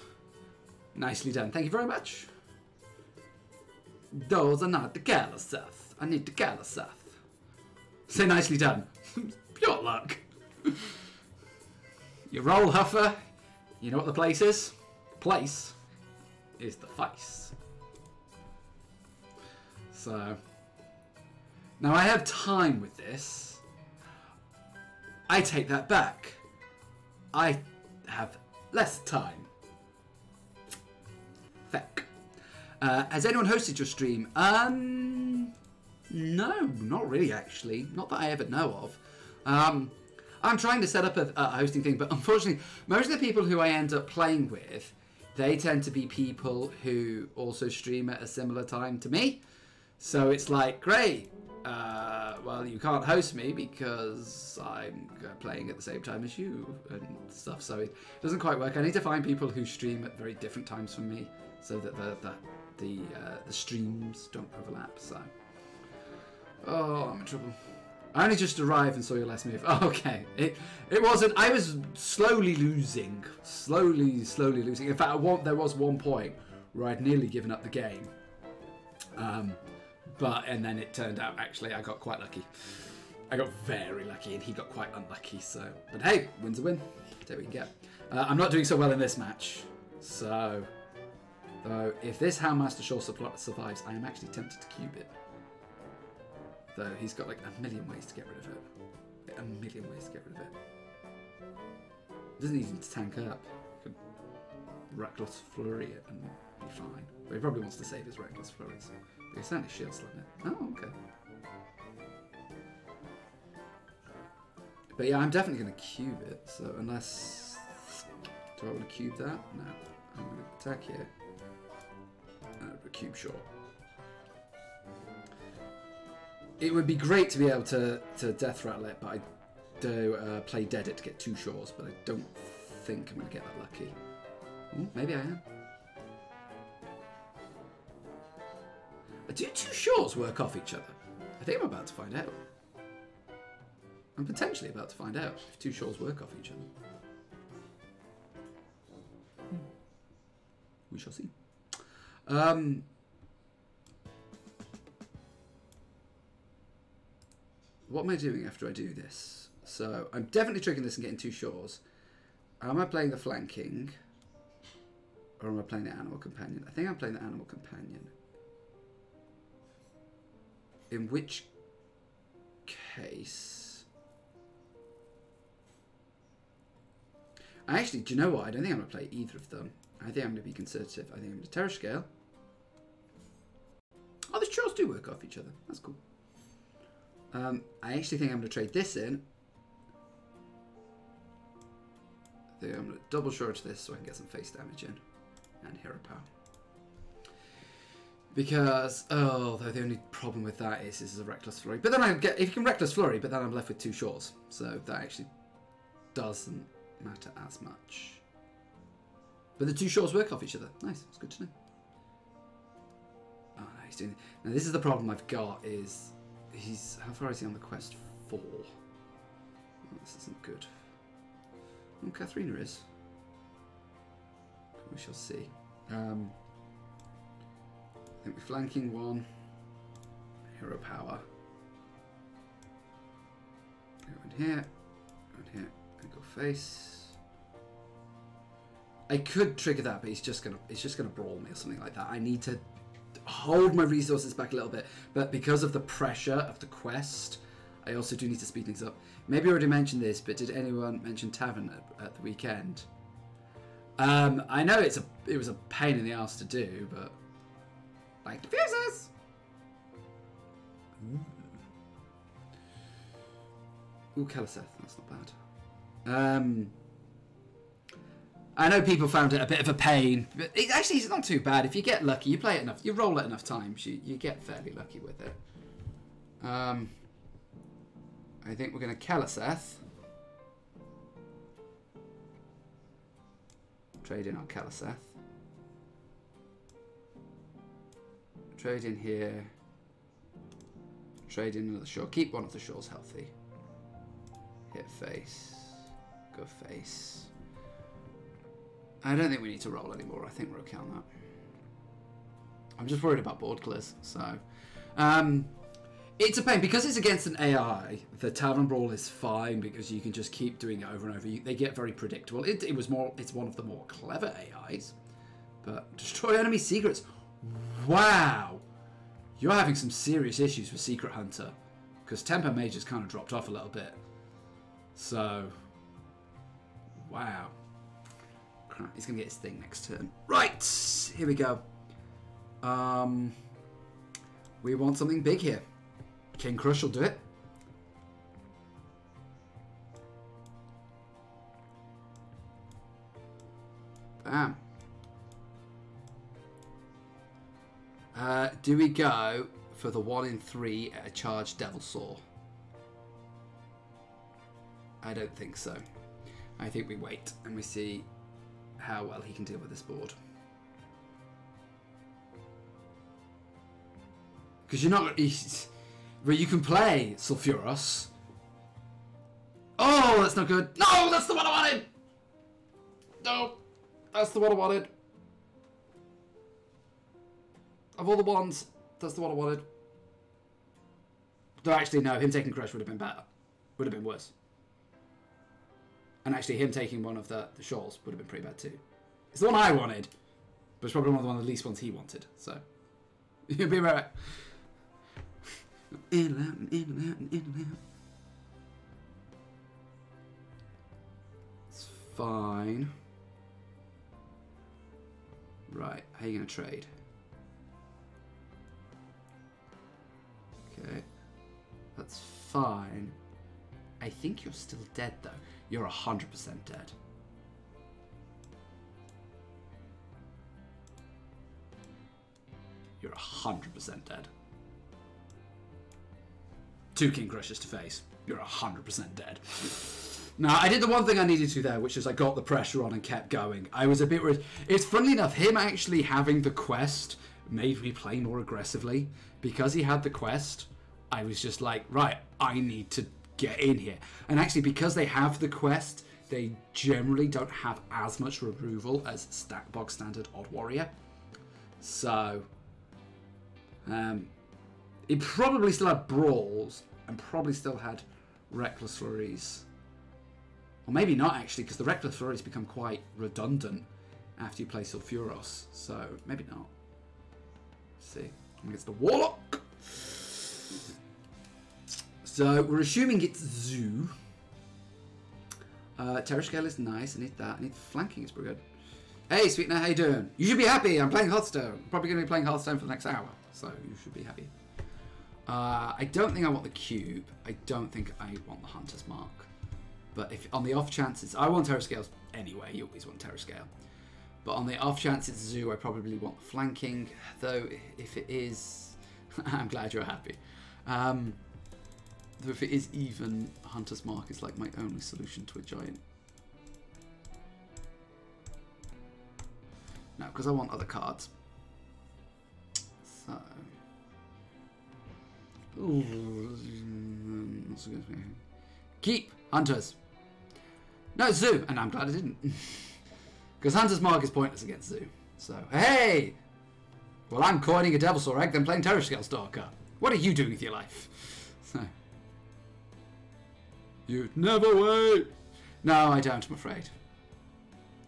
Nicely done. Thank you very much. Those are not the Keleseth. I need the Keleseth. Say nicely done. Pure luck. You roll, Huffer. You know what the place is? The place is the face. So, now I have time with this. I take that back. I have less time. Feck. Has anyone hosted your stream? No, not really actually. Not that I ever know of. I'm trying to set up a hosting thing, but unfortunately, most of the people who I end up playing with, they tend to be people who also stream at a similar time to me. So it's like, great, well, you can't host me because I'm playing at the same time as you and stuff. So it doesn't quite work. I need to find people who stream at very different times from me so that the streams don't overlap. So, oh, I'm in trouble. I only just arrived and saw your last move. Oh, okay. It wasn't. I was slowly losing. Slowly losing. In fact, there was one point where I'd nearly given up the game. And then it turned out, actually, I got quite lucky. I got very lucky, and he got quite unlucky. So, but hey, win's a win. There we go. I'm not doing so well in this match. So, though, if this Houndmaster Shaw survives, I am actually tempted to cube it. Though he's got like a million ways to get rid of it. A million ways to get rid of it. Doesn't even need to tank up. He could Reckless Flurry it and be fine. But he probably wants to save his Reckless Flurries. But he certainly shield slam it. Oh, okay. But yeah, I'm definitely going to cube it. So unless... Do I want to cube that? No. I'm going to attack here. Cube short. It would be great to be able to death rattle it, but I do play Dead It to get 2 shores, but I don't think I'm going to get that lucky. Ooh, maybe I am. Do 2 shores work off each other? I think I'm about to find out. I'm potentially about to find out if 2 shores work off each other. We shall see. What am I doing after I do this? So I'm definitely triggering this and getting 2 shores. Am I playing the flanking? Or am I playing the animal companion? I think I'm playing the animal companion. In which case... Actually, do you know what? I don't think I'm going to play either of them. I think I'm going to be conservative. I think I'm going to Terror Scale. Oh, the shores do work off each other. That's cool. I actually think I'm going to trade this in. I think I'm going to double charge this so I can get some face damage in. And hero power. Because, oh, the only problem with that is this is a Reckless Flurry. But then I get, if you can Reckless Flurry, but then I'm left with 2 shores. So that actually doesn't matter as much. But the 2 shores work off each other. Nice, that's good to know. Oh, no, he's doing it. Now, this is the problem I've got is... He's... How far is he on the quest? 4. Oh, this isn't good. Oh, Katharina is. We shall see. I think we're flanking 1. Hero power. Go in here. Go in here. And go face. I could trigger that, but it's just gonna brawl me or something like that. I need to hold my resources back a little bit, but because of the pressure of the quest, I also do need to speed things up. Maybe I already mentioned this, but did anyone mention Tavern at the weekend? I know it was a pain in the ass to do, but like diffusers. Ooh, Keleseth, that's not bad. I know people found it a bit of a pain, but actually it's not too bad. If you get lucky, you play it enough, you roll it enough times, you get fairly lucky with it. I think we're going to Keleseth. Trade in on Keleseth. Trade in here. Trade in another shore. Keep one of the shores healthy. Hit face. Go face. I don't think we need to roll anymore. I think we're okay on that. I'm just worried about board clears. So, it's a pain because it's against an AI. The Tavern Brawl is fine because you can just keep doing it over and over. They get very predictable. It's one of the more clever AIs. But destroy enemy secrets. Wow, you're having some serious issues with Secret Hunter because Tempo Mage has kind of dropped off a little bit. So, wow. He's going to get his thing next turn. Right, here we go. We want something big here. King Crush will do it. Bam. Do we go for the 1 in 3 at a charged Devilsaur? I don't think so. I think we wait and we see how well he can deal with this board. Because you're not... Well, you can play Sulfuros. Oh, that's not good. No, that's the one I wanted! No, that's the one I wanted. Of all the ones, that's the one I wanted. Though actually, no, him taking Crush would have been better. Would have been worse. And actually, him taking one of the Shoals would have been pretty bad too. It's the one I wanted, but it's probably one of the least ones he wanted. So, you'll be right back. In and out, and in and out, and in and out. It's fine. Right, how are you going to trade? Okay, that's fine. I think you're still dead though. You're 100% dead. You're 100% dead. 2 King Crushers to face. You're 100% dead. Now, I did the one thing I needed to there, which is I got the pressure on and kept going. I was a bit worried. It's funnily enough, him actually having the quest made me play more aggressively. Because he had the quest, I was just like, right, I need to get in here. And actually, because they have the quest, they generally don't have as much removal as box standard Odd Warrior. So, he probably still had Brawls and probably still had Reckless Flurries. Or maybe not actually, because the Reckless Flurries become quite redundant after you play Sulfuros. So, maybe not. Let's see. Against the Warlock. So, we're assuming it's Zoo. Terror Scale is nice. I need that. I need flanking is pretty good. Hey, Sweetener, how you doing? You should be happy. I'm playing Hearthstone. I'm probably going to be playing Hearthstone for the next hour. So, you should be happy. I don't think I want the Cube. I don't think I want the Hunter's Mark. But if on the off chances... I want Terror Scales anyway. You always want Terror Scale. But on the off chance it's Zoo, I probably want the flanking. Though, if it is... I'm glad you're happy. Though if it is even, Hunter's Mark is like my only solution to a giant. No, because I want other cards. So... Ooh, not so good. Keep Hunters. No, Zoo. And I'm glad I didn't. Because Hunter's Mark is pointless against Zoo. So, hey! Well, I'm coining a Devilsaur Egg, then playing Terror Scale Stalker. What are you doing with your life? So, you'd never wait. No, I don't, I'm afraid.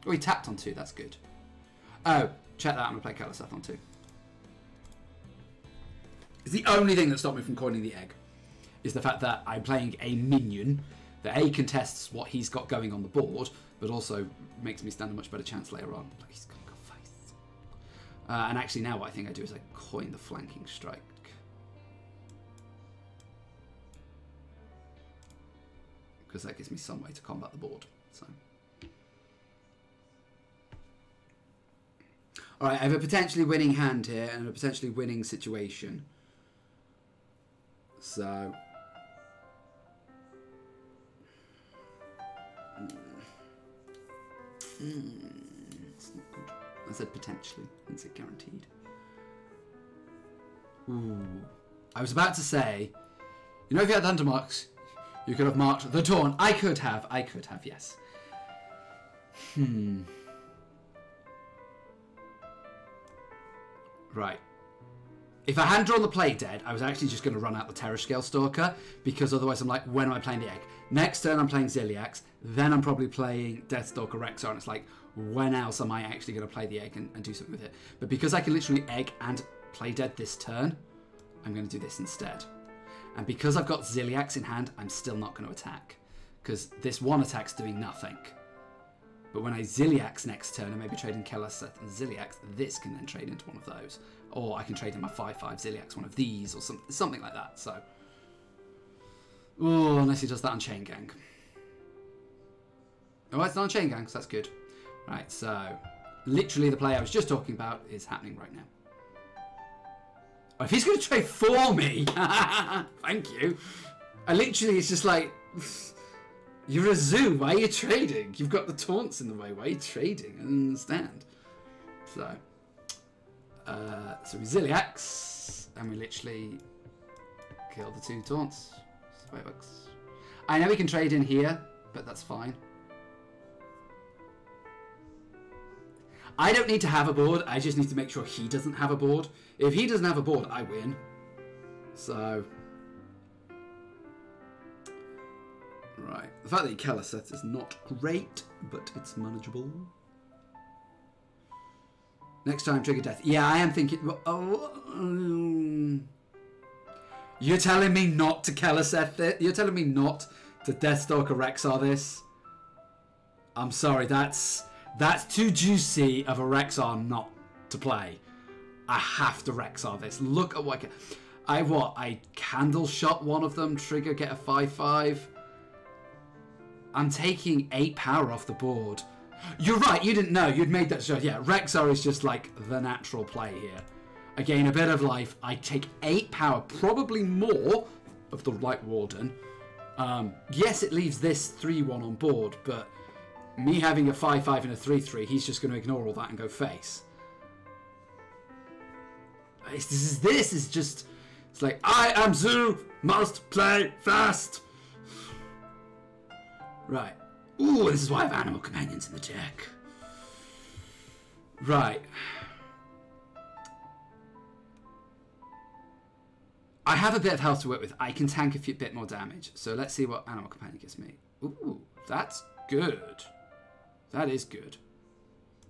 Oh, he tapped on 2, that's good. Oh, check that, I'm going to play Kalaseth on 2. It's the only thing that stopped me from coining the egg. Is the fact that I'm playing a minion that A, contests what he's got going on the board, but also makes me stand a much better chance later on. He's going to go face. And actually now what I think I do is I coin the flanking strike. Because that gives me some way to combat the board. So. Alright, I have a potentially winning hand here and a potentially winning situation. So... it's not good. I said potentially, I didn't say guaranteed. Ooh. I was about to say, you know, if you had Hunter Marks, you could have marked the Taunt. I could have, yes. Right. If I hadn't drawn the Play Dead, I was actually just going to run out the Terror Scale Stalker, because otherwise I'm like, when am I playing the egg? Next turn I'm playing Ziliax, then I'm probably playing Deathstalker Rexar, and it's like, when else am I actually going to play the egg and do something with it? But because I can literally egg and Play Dead this turn, I'm going to do this instead. And because I've got Ziliax in hand, I'm still not going to attack, because this one attack's doing nothing. But when I Ziliax next turn, and maybe trade in Kalaseth and Ziliax, this can then trade into one of those. Or I can trade in my 5/5 Ziliax, one of these, or something like that. So, oh, unless he does that on Chain Gang. Oh, it's not on Chain Gang, so that's good. Right, so literally the play I was just talking about is happening right now. Oh, if he's going to trade for me, thank you. It's just like, you're a zoo. Why are you trading? You've got the taunts in the way. Why are you trading? I don't understand. So we Ziliax, and we literally kill the 2 taunts. That's the way it works. I know we can trade in here, but that's fine. I don't need to have a board. I just need to make sure he doesn't have a board. If he doesn't have a board, I win. So, right. The fact that he Keleseth is not great, but it's manageable. Next time, trigger death. Yeah, I am thinking... You're telling me not to Keleseth it? You're telling me not to Deathstalker Rexar this? I'm sorry, that's too juicy of a Rexar not to play. I have to Rexar this. Look at what I candle shot one of them, trigger, get a 5/5. I'm taking 8 power off the board. You're right, you didn't know. You'd made that shot. Yeah, Rexar is just like the natural play here. Again, a bit of life. I take 8 power, probably more of the Light Warden. Yes, it leaves this 3/1 on board, but me having a 5/5 and a 3/3, he's just going to ignore all that and go face. This is just... It's like, I am Zoo, must play fast. Right. Ooh, this is why I have Animal Companions in the deck. Right. I have a bit of health to work with. I can tank a bit more damage. So let's see what Animal Companion gives me. Ooh, that's good. That is good.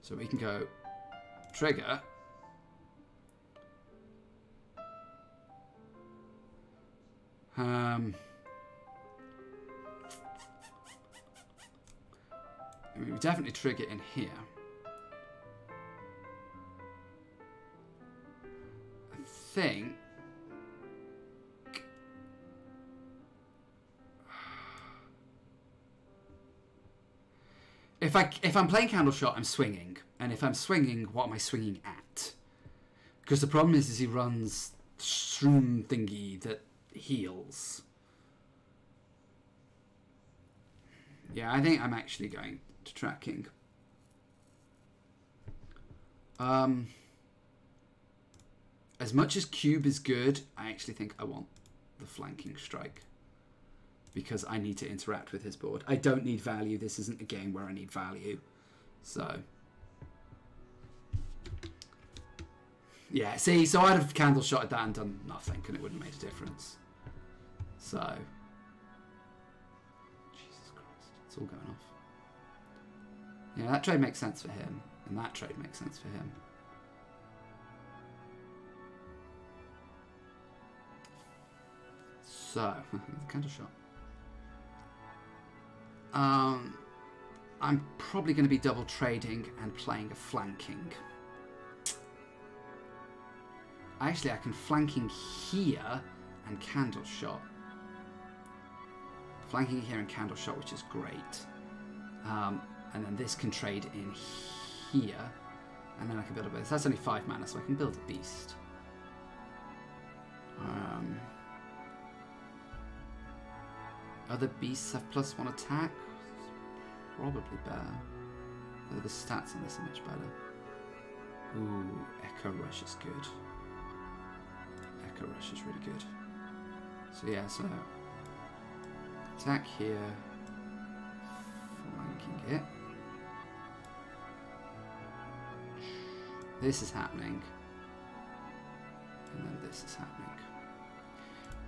So we can go trigger. I mean, we definitely trigger in here. I think. If I'm playing Candle Shot, I'm swinging, and if I'm swinging, what am I swinging at? Because the problem is he runs Shroom thingy that heals. Yeah, I think I'm actually going to tracking. As much as Cube is good, I actually think I want the flanking strike. Because I need to interact with his board. I don't need value. This isn't a game where I need value. So. Yeah, see, so I'd have Candle Shotted that and done nothing, and it wouldn't have made a difference. So. Jesus Christ, it's all going off. Yeah, that trade makes sense for him, and that trade makes sense for him. So, Candle Shot. I'm probably going to be double trading and playing a flanking. Actually, I can flanking here and Candle Shot. Flanking here and Candle Shot, which is great. And then this can trade in here. And then I can build a base. That's only 5 mana, so I can build a beast. Other beasts have +1 attack? Probably better. Whether the stats on this are much better. Ooh, Echo Rush is good. Echo Rush is really good. So yeah, so attack here, flanking it. This is happening. And then this is happening.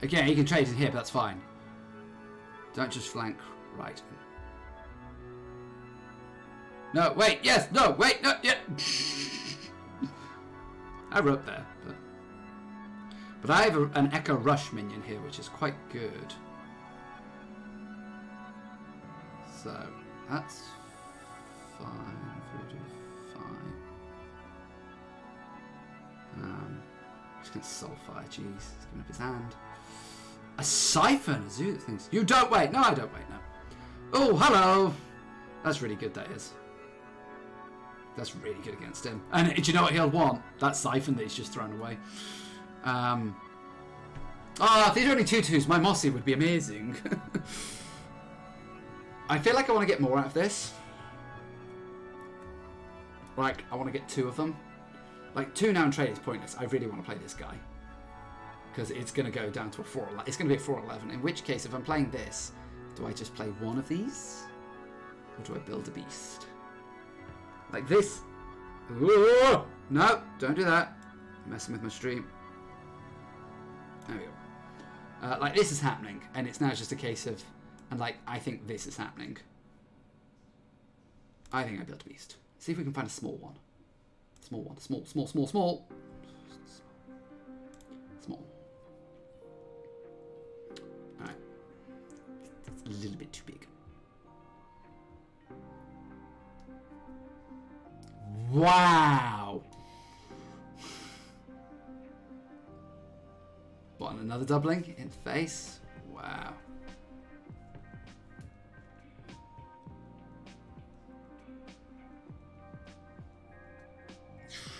Again, you can trade in here, but that's fine. Don't just flank right. No, wait, yes, no, wait, no, yeah. I wrote there, but I have an Echo Rush minion here, which is quite good. So that's fine, fine. Just gonna Soulfire, jeez, he's giving up his hand. A Siphon, a zoo that thinks you don't wait. No, I don't wait. No. Oh, hello. That's really good. That is. That's really good against him. And do you know what he'll want? That Siphon that he's just thrown away. If these are only 2/2s, my Mossy would be amazing. I feel like I want to get more out of this. Like, I want to get 2 of them. Like, 2 now and trade is pointless. I really want to play this guy. Because it's going to go down to a 4-11. It's going to be a 4-11. In which case, if I'm playing this, do I just play one of these? Or do I build a beast? Like this. Ooh! No, don't do that. I'm messing with my stream. There we go. Like, this is happening. And it's now just a case of... And, like, I think this is happening. I think I built a beast. See if we can find a small one. Small one. Small. Small. Alright. It's a little bit too big. Wow! What, and another doubling in face? Wow.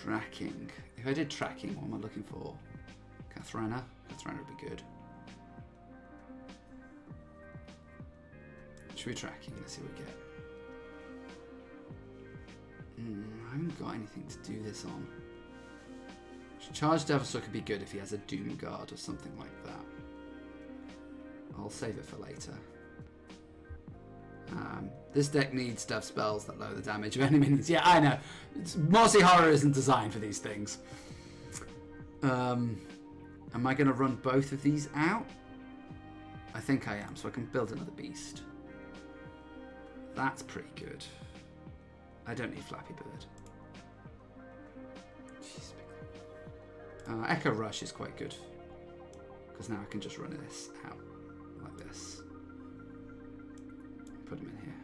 Tracking. If I did tracking, what am I looking for? Kathrana? Kathrana would be good. Should we tracking? Let's see what we get. I haven't got anything to do this on. Charge Devastator could be good if he has a Doom Guard or something like that. I'll save it for later. This deck needs Dev spells that lower the damage of any minions. Yeah, I know. Mossy Horror isn't designed for these things. Am I going to run both of these out? I think I am, so I can build another beast. That's pretty good. I don't need Flappy Bird. Echo Rush is quite good. Because now I can just run this out like this. Put him in here.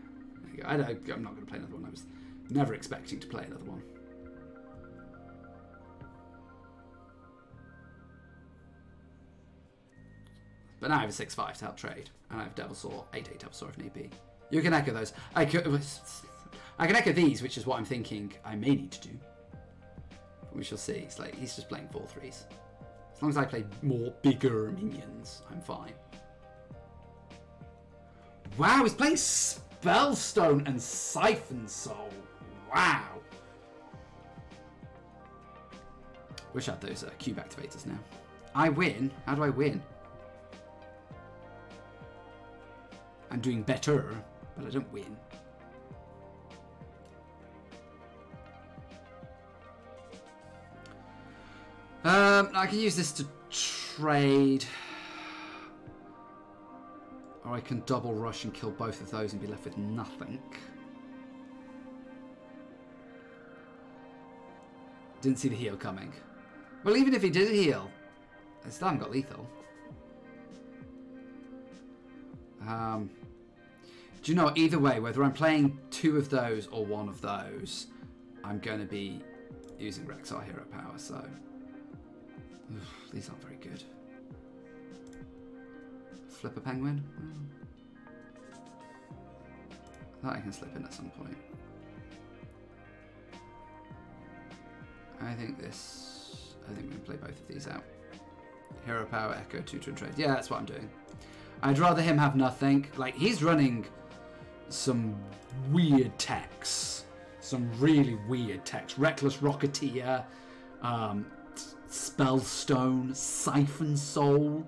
There you go. I'm not going to play another one. I was never expecting to play another one. But now I have a 6/5 to help trade. And I have Devilsaur, 8/8 Devilsaur if need be. You can echo those. I can echo these, which is what I'm thinking I may need to do. We shall see. It's like he's just playing 4/3s. As long as I play more bigger minions, I'm fine. Wow, he's playing Spellstone and Siphon Soul. Wow. Wish I had those cube activators now. I win. How do I win? I'm doing better, but I don't win. I can use this to trade. Or I can double rush and kill both of those and be left with nothing. Didn't see the heal coming. Well, even if he did heal, I still haven't got lethal. Do you know, either way, whether I'm playing 2 of those or 1 of those, I'm going to be using Rexar Hero Power, so... these aren't very good. Flip a penguin? I thought I can slip in at some point. I think we can play both of these out. Hero Power, Echo, Tutor and Trade. Yeah, that's what I'm doing. I'd rather him have nothing. Like, he's running some weird techs. Some really weird techs. Reckless Rocketeer, Spellstone, Siphon Soul.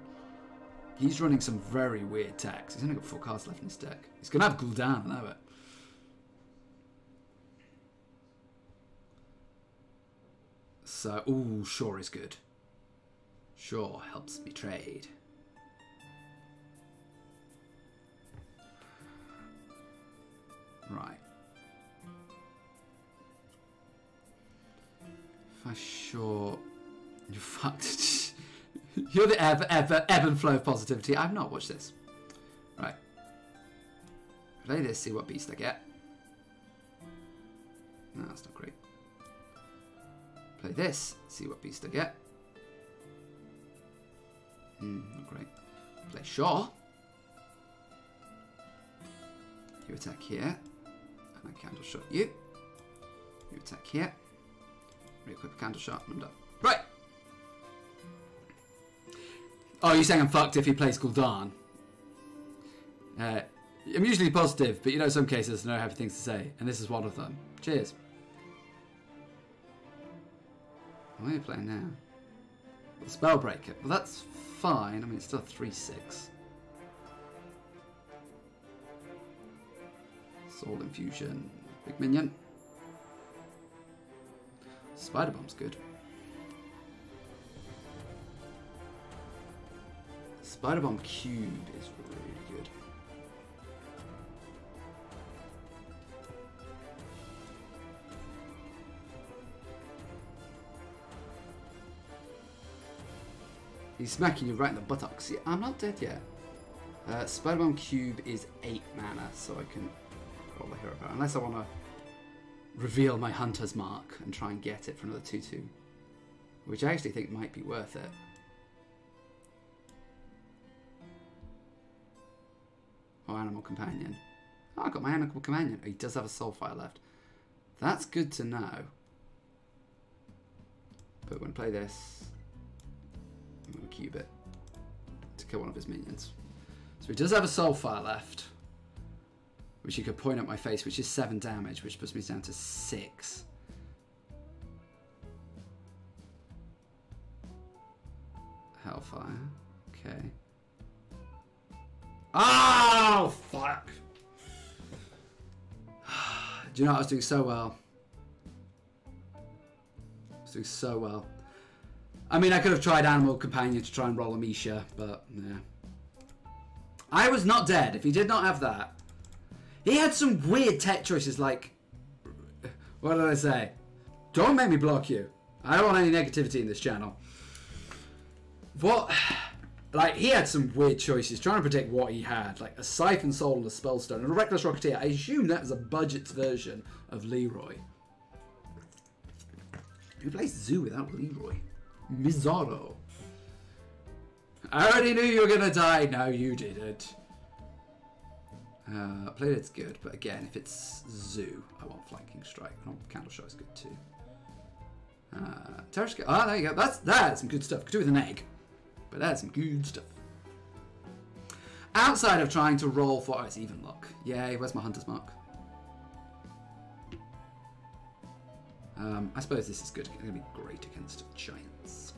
He's running some very weird techs. He's only got 4 cards left in his deck. He's going to have Gul'dan, I know it. So, ooh, Sure is good. Sure helps me trade. Right. If I Sure... You're fucked. You're the ebb and flow of positivity. I've not watched this. Right. Play this, see what beast I get. No, that's not great. Play this, see what beast I get. Not great. Play Shaw. You attack here. And I candle shot you. You attack here. Re-equip a candle shot and I'm done. Right! Oh, you're saying I'm fucked if he plays Gul'dan? I'm usually positive, but you know some cases I know I have things to say, and this is one of them. Cheers. What are you playing now? Spellbreaker. Well, that's fine. I mean, it's still 3/6. Soul Infusion. Big minion. Spider Bomb's good. Spider Bomb Cube is really good. He's smacking you right in the buttocks. Yeah, I'm not dead yet. Spider Bomb Cube is 8 mana, so I can roll a hero power. Unless I want to reveal my Hunter's Mark and try and get it for another 2/2. Which I actually think might be worth it. Oh, Animal Companion. Oh, I got my Animal Companion. Oh, he does have a Soulfire left. That's good to know. But when I play this, I'm going to cube it to kill one of his minions. So he does have a Soulfire left, which he could point at my face, which is 7 damage, which puts me down to 6. Hellfire. Okay. Oh, fuck! Do you know what? I was doing so well. I was doing so well. I mean, I could have tried Animal Companion to try and roll a Misha, but yeah. I was not dead if he did not have that. He had some weird tech choices like... What did I say? Don't make me block you. I don't want any negativity in this channel. What... Like, he had some weird choices, trying to protect what he had. Like, a Siphon Soul and a Spellstone. And a Reckless Rocketeer. I assume that was a budget version of Leroy. Who plays Zoo without Leroy? Mizarro. I already knew you were going to die. No, you didn't. Playdead's good, but again, if it's Zoo, I want Flanking Strike. Oh, Candle Shot is good too. Terror Scale. Oh, there you go. That's some good stuff. Could do with an egg. But that's some good stuff. Outside of trying to roll for... Oh, it's even luck. Yay, where's my Hunter's Mark? I suppose this is good. It's going to be great against giants.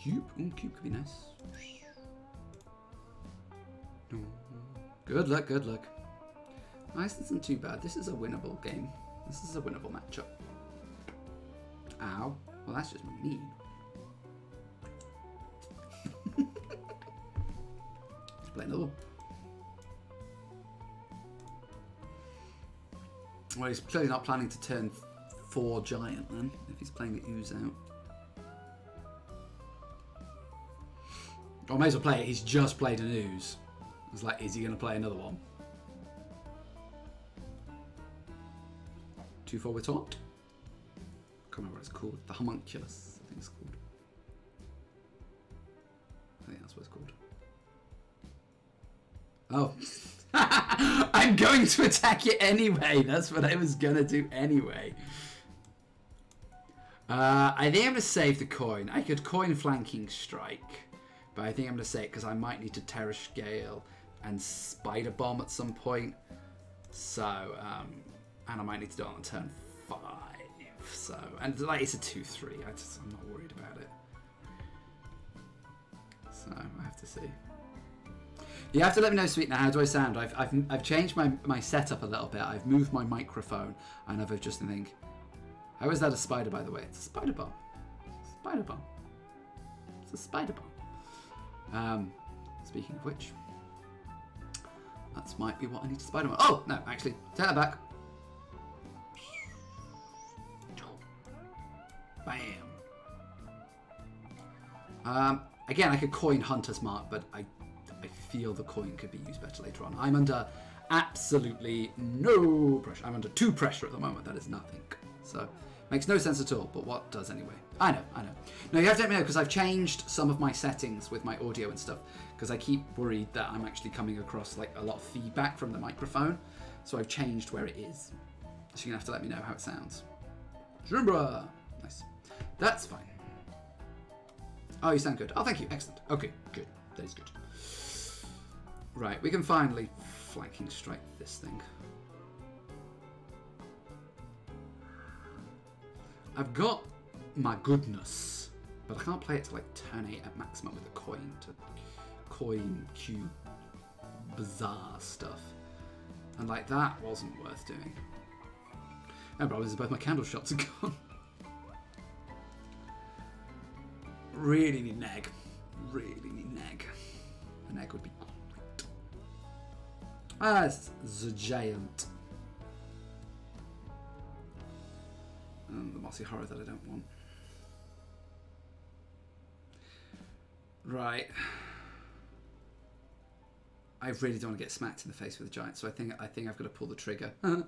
Cube? Ooh, cube could be nice. Good luck, good luck. Nice, isn't too bad. This is a winnable game. This is a winnable matchup. Ow. Well, that's just mean. Let's play another one. Well, he's clearly not planning to turn 4 giant then, if he's playing the Ooze out. Or may as well play it. He's just played an Ooze. It's like, is he going to play another one? 2/4 with taunt. Can't remember what it's called. The Homunculus, I think it's called. I think that's what it's called. Oh. I'm going to attack it anyway. That's what I was going to do anyway. I think I'm going to save the coin. I could coin Flanking Strike. But I think I'm going to save it because I might need to Terror Scale and Spider Bomb at some point. So, and I might need to do it on turn 5. So, and like it's a 2/3. I'm not worried about it. So I have to see. You have to let me know, Sweet. Now, how do I sound? I've changed my setup a little bit. I've moved my microphone, and I've just think, how is that a spider? By the way, it's a spider bomb. Spider bomb. It's a spider bomb. Speaking of which, that might be what I need to spider bomb. Oh no, actually, take that back. Bam. Again, I could coin Hunter's Mark, but I feel the coin could be used better later on. I'm under absolutely no pressure. I'm under 2 pressure at the moment. That is nothing. So, makes no sense at all, but what does anyway? I know. No, you have to let me know, because I've changed some of my settings with my audio and stuff, because I keep worried that I'm actually coming across like a lot of feedback from the microphone. So I've changed where it is. So you're going to have to let me know how it sounds. Zumbra! Nice. That's fine. Oh, you sound good. Oh, thank you. Excellent. Okay, good. That is good. Right, we can finally flanking strike this thing. I've got my goodness, but I can't play it to like turn 8 at maximum with a coin to coin cube bizarre stuff. And like that wasn't worth doing. No problem, is both my candle shots are gone. Really need an egg. Really need an egg. An egg would be great. Ah, it's the giant. And the mossy horror that I don't want. Right. I really don't want to get smacked in the face with a giant, so I think I've got to pull the trigger on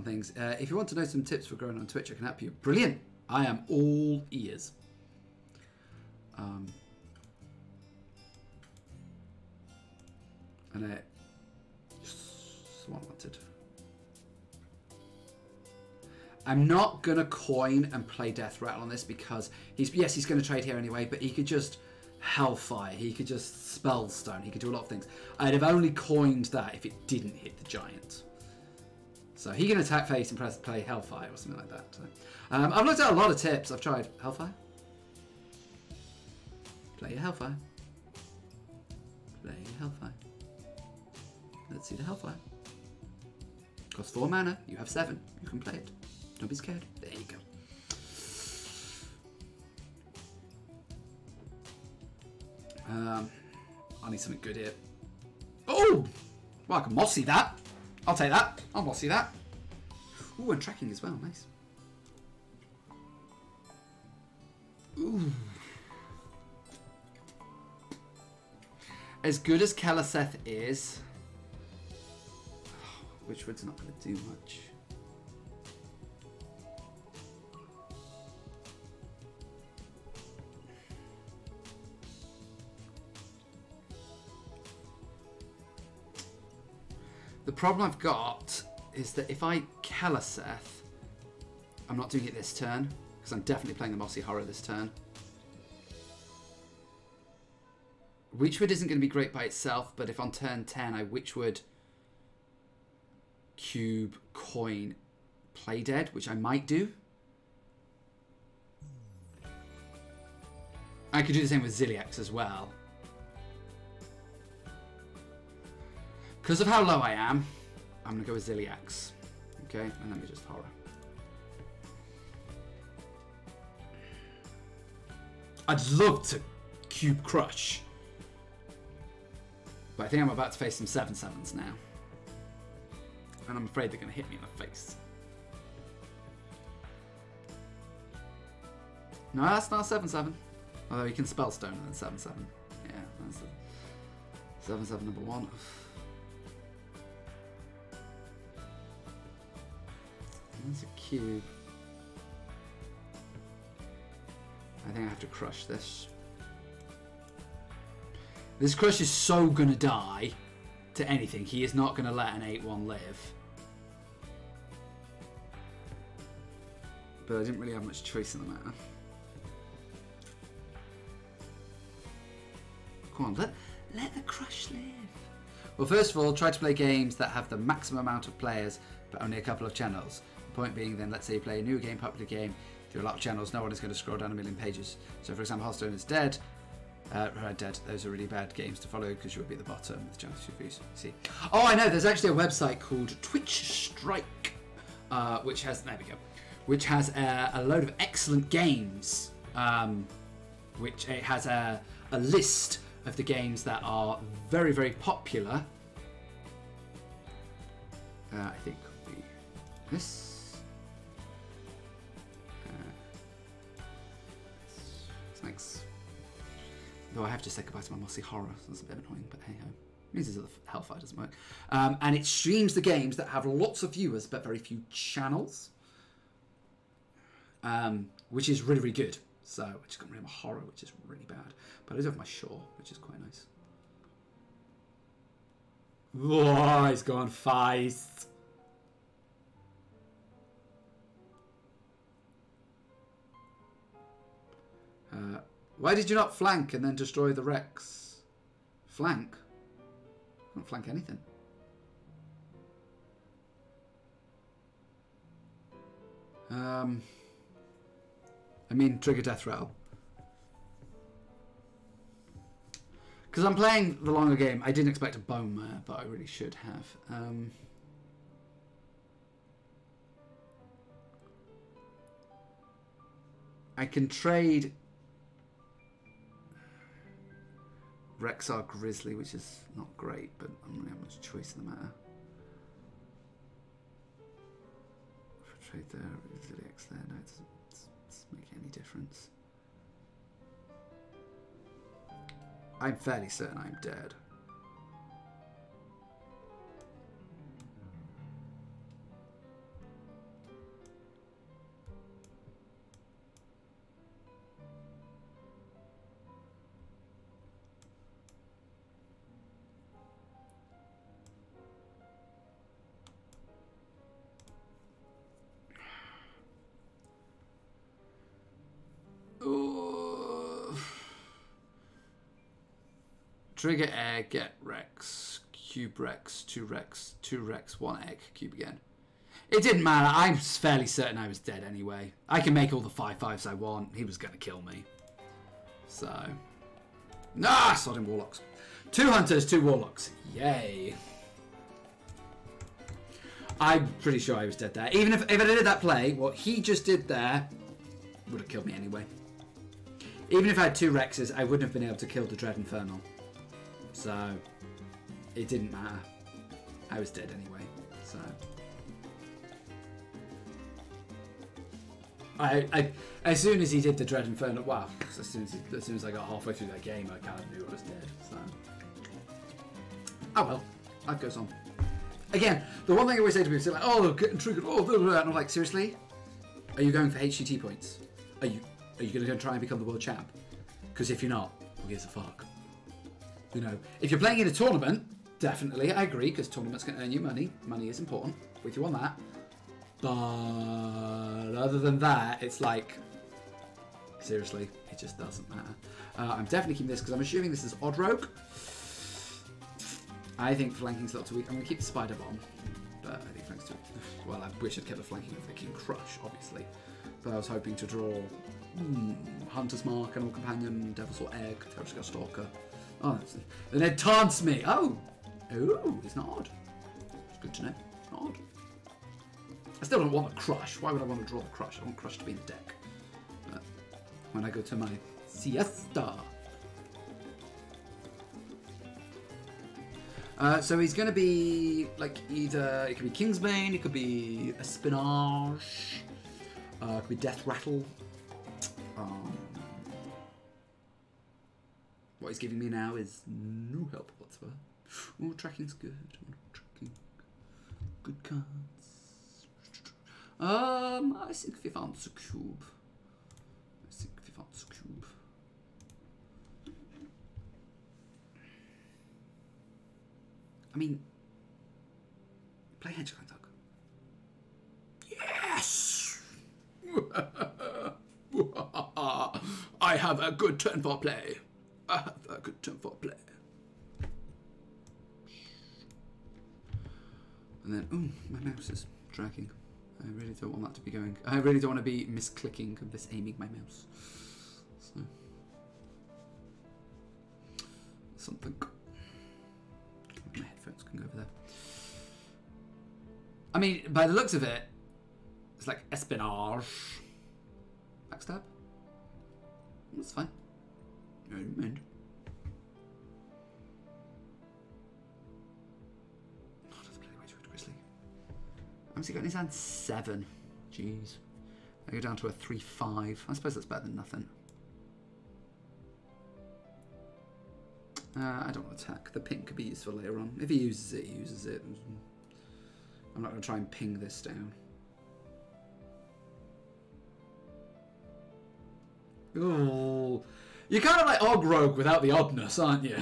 things. If you want to know some tips for growing on Twitch, I can help you. Brilliant! I am all ears. And I just wanted. I'm not gonna coin and play Death Rattle on this because he's gonna trade here anyway, but he could just Hellfire, he could just Spellstone, he could do a lot of things. I'd have only coined that if it didn't hit the giant. So he can attack face and play Hellfire or something like that. So, I've looked at a lot of tips. I've tried Hellfire. Play your Hellfire. Play your Hellfire. Let's see the Hellfire. Costs 4 mana. You have 7. You can play it. Don't be scared. There you go. I need something good here. Oh! Well, I can mossy that. I'll take that. I'll mossy that. Ooh, and tracking as well. Nice. Ooh. As good as Keleseth is, Witchwood's not going to do much. The problem I've got is that if I Keleseth, I'm not doing it this turn, because I'm definitely playing the Mossy Horror this turn. Witchwood isn't going to be great by itself, but if on turn 10 I Witchwood, Cube, Coin, Play Dead, which I might do. I could do the same with Ziliax as well. Because of how low I am, I'm going to go with Ziliax. Okay, and let me just horror. I'd love to Cube Crush. But I think I'm about to face some 7/7s now. And I'm afraid they're going to hit me in the face. No, that's not 7/7. Although you can Spellstone and then 7/7. Yeah, that's the 7/7 number 1. That's a cube. I think I have to crush this. This crush is so gonna die to anything. He is not gonna let an 8/1 live. But I didn't really have much choice in the matter. Come on, let the crush live. Well, first of all, try to play games that have the maximum amount of players, but only a couple of channels. The point being, then, let's say you play a new game, popular game, through a lot of channels, no one is going to scroll down 1,000,000 pages. So, for example, Hearthstone is dead. Red Dead, those are really bad games to follow because you'll be at the bottom with championship views. See? Oh, I know, there's actually a website called Twitch Strike, which has, there we go, which has a load of excellent games, which it has a list of the games that are very, very popular. I think could be this. Thanks. Though I have to say goodbye to my Mossy Horror, so that's a bit annoying, but hey ho. It means that the Hellfire doesn't work. And it streams the games that have lots of viewers but very few channels. which is really, really good. So I just got rid of my horror, which is really bad. But I do have my Shaw, which is quite nice. Whoa, he's gone Feist. Why did you not flank and then destroy the Rex? Flank? I don't flank anything. I mean, trigger death rattle. Because I'm playing the longer game, I didn't expect a bone there, but I really should have. I can trade Rexar Grizzly, which is not great, but I don't really have much choice in the matter. If I trade there, Zodiacs there, no, it doesn't make any difference. I'm fairly certain I'm dead. Trigger egg, get Rex, cube Rex, 2 Rex, 2 Rex, 1 egg, cube again. It didn't matter. I'm fairly certain I was dead anyway. I can make all the 5/5s I want. He was going to kill me. So. Nah, sodding Warlocks. 2 Hunters, 2 Warlocks. Yay. I'm pretty sure I was dead there. Even if I did that play, what he just did there would have killed me anyway. Even if I had 2 Rexes, I wouldn't have been able to kill the Dread Infernal. So, it didn't matter. I was dead anyway, so. As soon as he did the Dread Infernal, wow, as soon as I got halfway through that game, I kind of knew I was dead, so. Oh well, life goes on. Again, the one thing I always say to people is like, oh, getting triggered, oh, blah, blah, blah. And I'm like, seriously? Are you going for HCT points? Are you going to go and try and become the world champ? Because if you're not, who gives a fuck? You know, if you're playing in a tournament, definitely, I agree, because tournaments can earn you money. Money is important. With you on that. But other than that, it's like, seriously, it just doesn't matter. I'm definitely keeping this because I'm assuming this is Odd Rogue. I think flanking's a little too weak. I'm going to keep the Spider Bomb, but I think flanking's too weak. Well, I wish I'd kept the flanking of the King Crush, obviously. But I was hoping to draw Hunter's Mark, Animal Companion, Devil's Or Egg, Terrascar Stalker. Oh, then it taunts me. Oh, it's not odd. It's good to know. It's not odd. I still don't want the Crush. Why would I want to draw the Crush? I want Crush to be in the deck. But when I go to my siesta. So he's going to be like either, it could be Kingsbane, it could be Espionage, it could be Death Rattle. What he's giving me now is no help whatsoever. Oh, tracking's good. Tracking. Good cards. I think Vivant's Cube. I mean, play Hedgehog Dog. Yes! I have a good turn for play. And then, my mouse is dragging. I really don't want that to be going. I really don't want to be misclicking of this aiming my mouse. So, something. My headphones can go over there. I mean, by the looks of it, it's like Espionage. Backstab? That's fine. No, mind. Oh, that's bloody way too Grizzly. How much he got in his hand? 7. Jeez. I go down to a 3/5. I suppose that's better than nothing. I don't want to attack. The ping could be useful later on. If he uses it, he uses it. I'm not going to try and ping this down. Ooh. You're kind of like Og Rogue without the oddness, aren't you?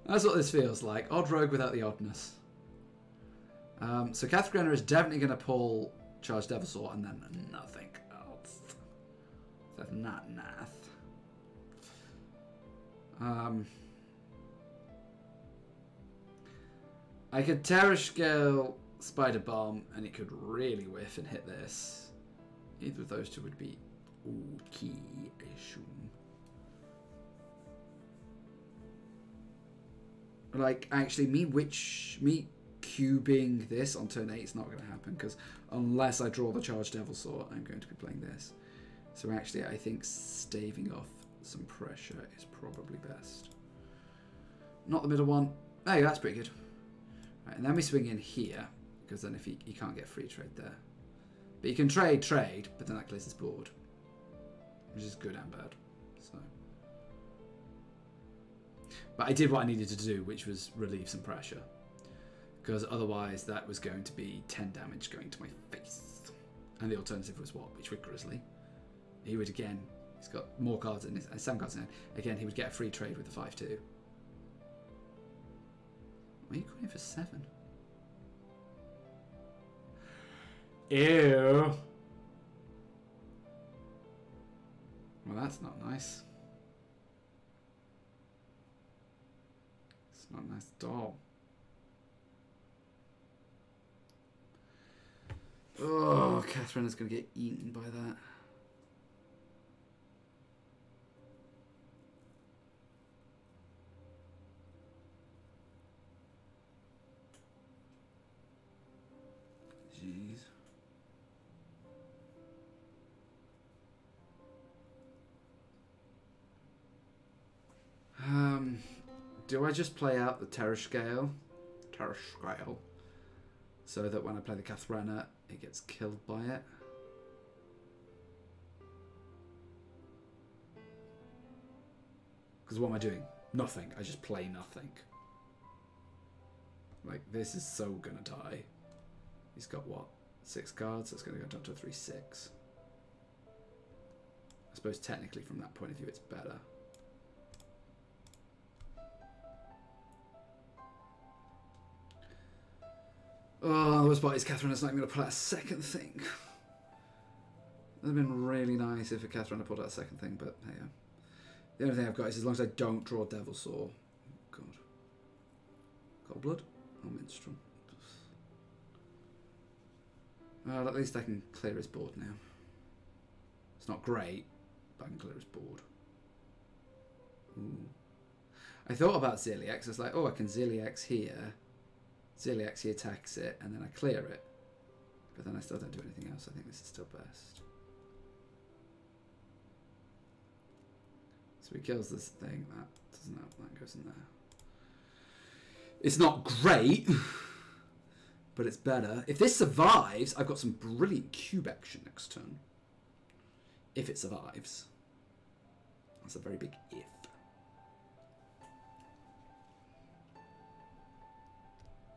That's what this feels like. Odd Rogue without the oddness. So Kathrena is definitely going to pull Charged Devilsaur and then nothing else. That's not nice. I could Terror Scale Spider Bomb and it could really whiff and hit this. Either of those two would be okay, I assume. Like, actually, me cubing this on turn 8 is not going to happen, because unless I draw the Charged Devilsaur, I'm going to be playing this. So actually, I think staving off some pressure is probably best. Not the middle one. Hey, that's pretty good. Right, and then we swing in here, because then if he can't get free trade there. But you can trade, but then that clears his board. Which is good and bad. So. But I did what I needed to do, which was relieve some pressure. Because otherwise that was going to be 10 damage going to my face. And the alternative was what? Witchwick Grizzly. He would again, he's got more cards in his, 7 cards in hand. Again, he would get a free trade with the 5-2. Why are you going for 7? Ew. Well, that's not nice. It's not nice at all. Oh, Catherine is going to get eaten by that. Jeez. Do I just play out the Terror Scale? So that when I play the Kathrena, it gets killed by it? Because what am I doing? Nothing. I just play nothing. Like, this is so gonna die. He's got what? 6 cards? That's gonna go down to a 3/6. I suppose technically from that point of view it's better. Oh, the worst part is Kathrena's not even going to pull out a second thing. It would have been really nice if a Kathrena pulled out a second thing, but hey, yeah. The only thing I've got is as long as I don't draw Devilsaur. Oh, God. Cold Blood? Or Minstrel? Well, at least I can clear his board now. It's not great, but I can clear his board. Ooh. I thought about Ziliax. I was like, oh, I can Ziliax here. Ziliax, he attacks it, and then I clear it. But then I still don't do anything else. I think this is still best. So he kills this thing. That doesn't have, that goes in there. It's not great, but it's better. If this survives, I've got some brilliant cube action next turn. If it survives. That's a very big if.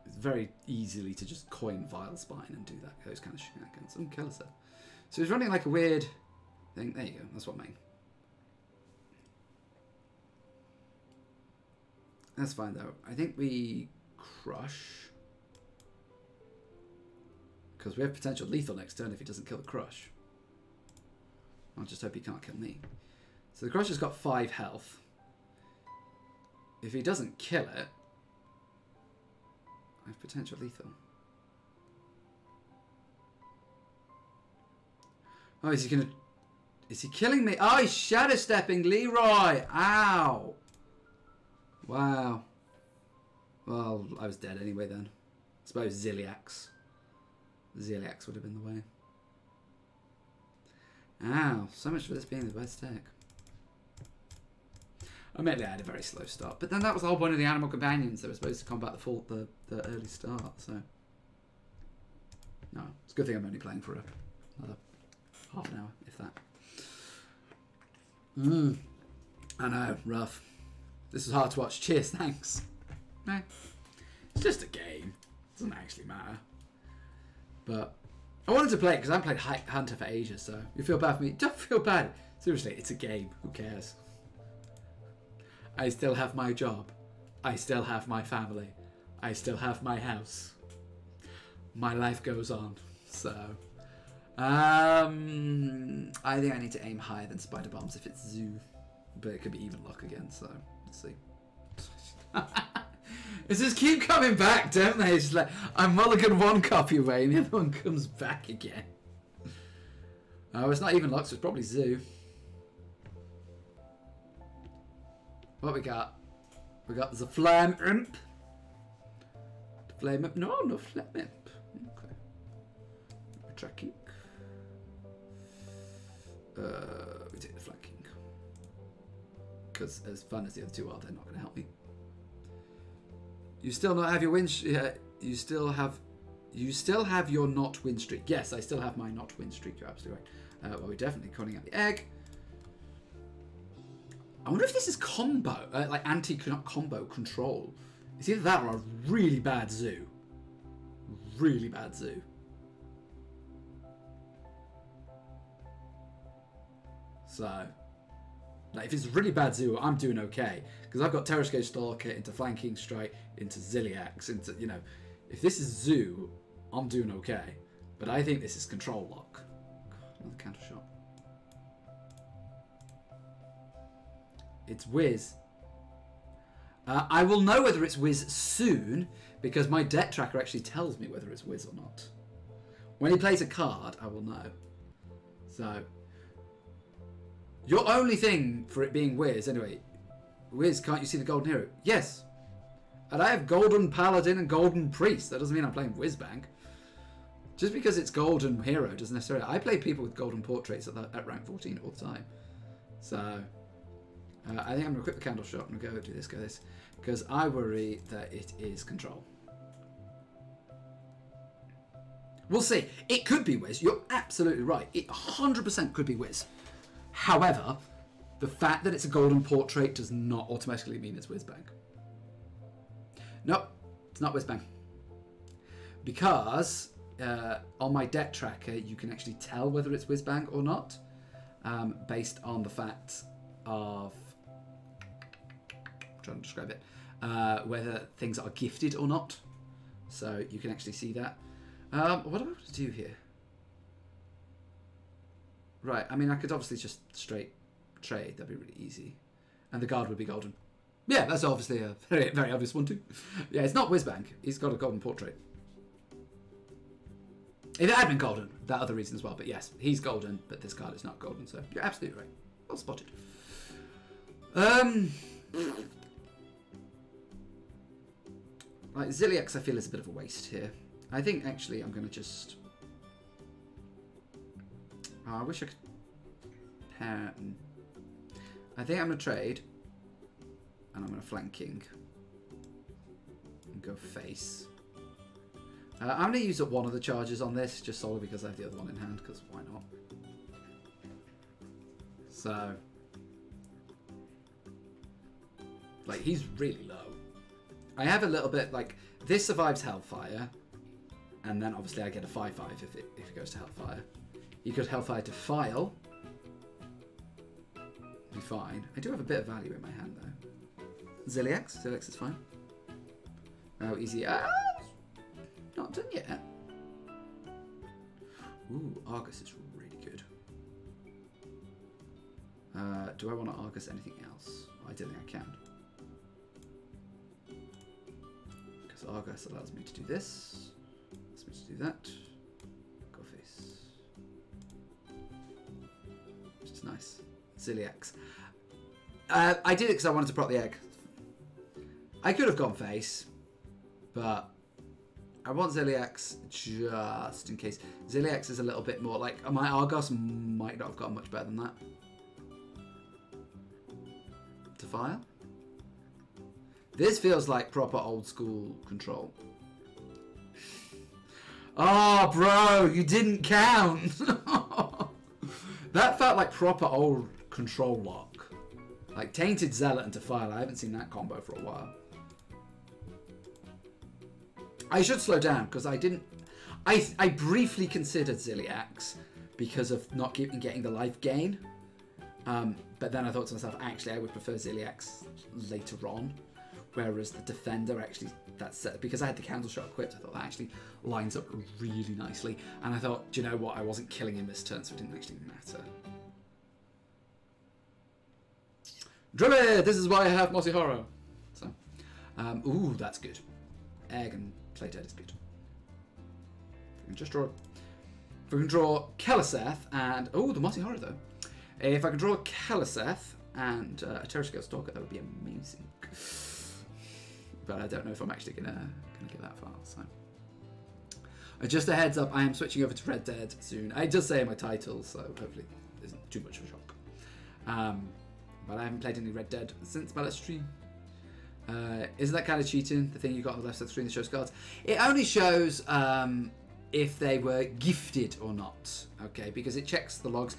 It's very easily to just coin Vile Spine and do that, those kind of shenanigans. Oh, Kelliser. So he's running like a weird thing. There you go. That's what I mean. That's fine though. I think we crush. Because we have potential lethal next turn if he doesn't kill the crush. I'll just hope he can't kill me. So the crush has got 5 health. If he doesn't kill it, I have potential lethal. Oh, is he gonna... Is he killing me? Oh, he's shadow stepping Leroy! Ow! Wow. Well, I was dead anyway then. I suppose Ziliax. Ziliax would have been the way. Ow. So much for this being the best deck. Admittedly, I had a very slow start, but then that was the whole point of the Animal Companions. They were supposed to combat the early start, so... No, it's a good thing I'm only playing for another half an hour, if that. I know, rough. This is hard to watch. Cheers, thanks. It's just a game. It doesn't actually matter. But I wanted to play it because I haven't played Hunter for ages, so you feel bad for me. Don't feel bad. Seriously, it's a game. Who cares? I still have my job. I still have my family. I still have my house. My life goes on. So, I think I need to aim higher than Spider Bombs if it's Zoo. But it could be even luck again, so let's see. It's just keep coming back, don't they? It's just like, I mulligan one copy away and the other one comes back again. Oh, it's not even Lux, it's probably Zoo. What we got? We got the Flame Imp. Flame Imp? No, no Flame Imp. Okay. Tracking. We take the flanking. Because as fun as the other two are, they're not going to help me. You still not have your win. You still have your not win streak. Yes, I still have my not win streak. You're absolutely right. Well, we're definitely calling out the egg. I wonder if this is combo, like anti-combo control. It's either that or a really bad zoo. Really bad zoo. So, like, if it's a really bad zoo, I'm doing okay. Because I've got Terrascage Stalker into Flanking Strike, into Ziliax, into, you know, if this is zoo, I'm doing okay. But I think this is control lock. Another counter shot. It's Wiz. I will know whether it's Wiz soon, because my deck tracker actually tells me whether it's Wiz or not. When he plays a card, I will know. So, your only thing for it being Wiz, anyway, Wiz, can't you see the Golden Hero? Yes. And I have Golden Paladin and Golden Priest. That doesn't mean I'm playing Wizbang. Just because it's Golden Hero doesn't necessarily... I play people with Golden Portraits at rank 14 all the time. So, I think I'm going to equip the Candle Shot and go do this, because I worry that it is control. We'll see. It could be Wiz. You're absolutely right. It 100% could be Wiz. However, the fact that it's a Golden Portrait does not automatically mean it's Wizbang. Nope, it's not Wizbang. Because on my deck tracker, you can actually tell whether it's Wizbang or not, based on the fact of... I'm trying to describe it. Whether things are gifted or not. So you can actually see that. What do I want to do here? Right, I mean, I could obviously just straight trade. That'd be really easy. And the guard would be golden. Yeah, that's obviously a very, very obvious one too. Yeah, it's not Wizbang. He's got a golden portrait. If it had been golden, that other reason as well. But yes, he's golden, but this card is not golden. So you're absolutely right. Well spotted. Like Ziliax, I feel is a bit of a waste here. I think actually I'm going to just... Oh, I wish I could... I think I'm going to trade. And I'm going to flanking. And go face. I'm going to use up one of the charges on this, just solely because I have the other one in hand, because why not? So... Like, he's really low. I have a little bit, like, this survives Hellfire. And then obviously I get a 5/5 if it goes to Hellfire. He could Hellfire to File. Be fine. I do have a bit of value in my hand though. Ziliax. Ziliax is fine. Oh, easy. Not done yet. Ooh, Argus is really good. Do I want to Argus anything else? I don't think I can. Because Argus allows me to do this. Allows me to do that. Go face. Which is nice. Ziliax. I did it because I wanted to prop the egg. I could have gone face, but I want Ziliax just in case. Ziliax is a little bit more like my Argos might not have gotten much better than that. To fire. This feels like proper old school control. Oh, bro, you didn't count. That felt like proper old control lock. Like Tainted Zealot and Defile. I haven't seen that combo for a while. I should slow down because I didn't... I briefly considered Ziliax because of not getting the life gain. But then I thought to myself, actually, I would prefer Ziliax later on. Whereas the Defender, actually, because I had the Candle Shot equipped, I thought that actually lines up really nicely. And I thought, do you know what? I wasn't killing him this turn, so it didn't actually matter. Druid! This is why I have Mossy Horror. So, ooh, that's good. Egg and Play Dead is good. We can just draw. If we can draw Keleseth and the Mossy Horror though. If I could draw Keleseth and a Terrascale Stalker, that would be amazing. But I don't know if I'm actually gonna get that far. So, just a heads up, I am switching over to Red Dead soon. I just say in my title, so hopefully it isn't too much of a shock. But I haven't played any Red Dead since my last stream. Isn't that kind of cheating? The thing you got on the left side of the screen that shows cards. It only shows if they were gifted or not. Okay, because it checks the logs.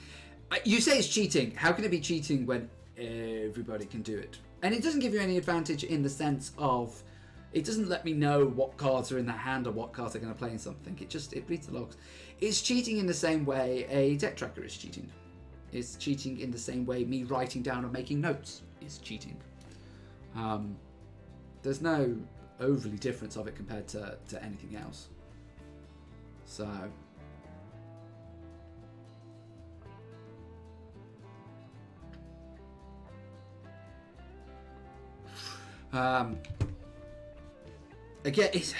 You say it's cheating. How can it be cheating when everybody can do it? And it doesn't give you any advantage in the sense of it doesn't let me know what cards are in that hand or what cards are going to play in something. It reads the logs. It's cheating in the same way a deck tracker is cheating. It's cheating in the same way me writing down or making notes is cheating. There's no overly difference of it compared to anything else. So. Again, it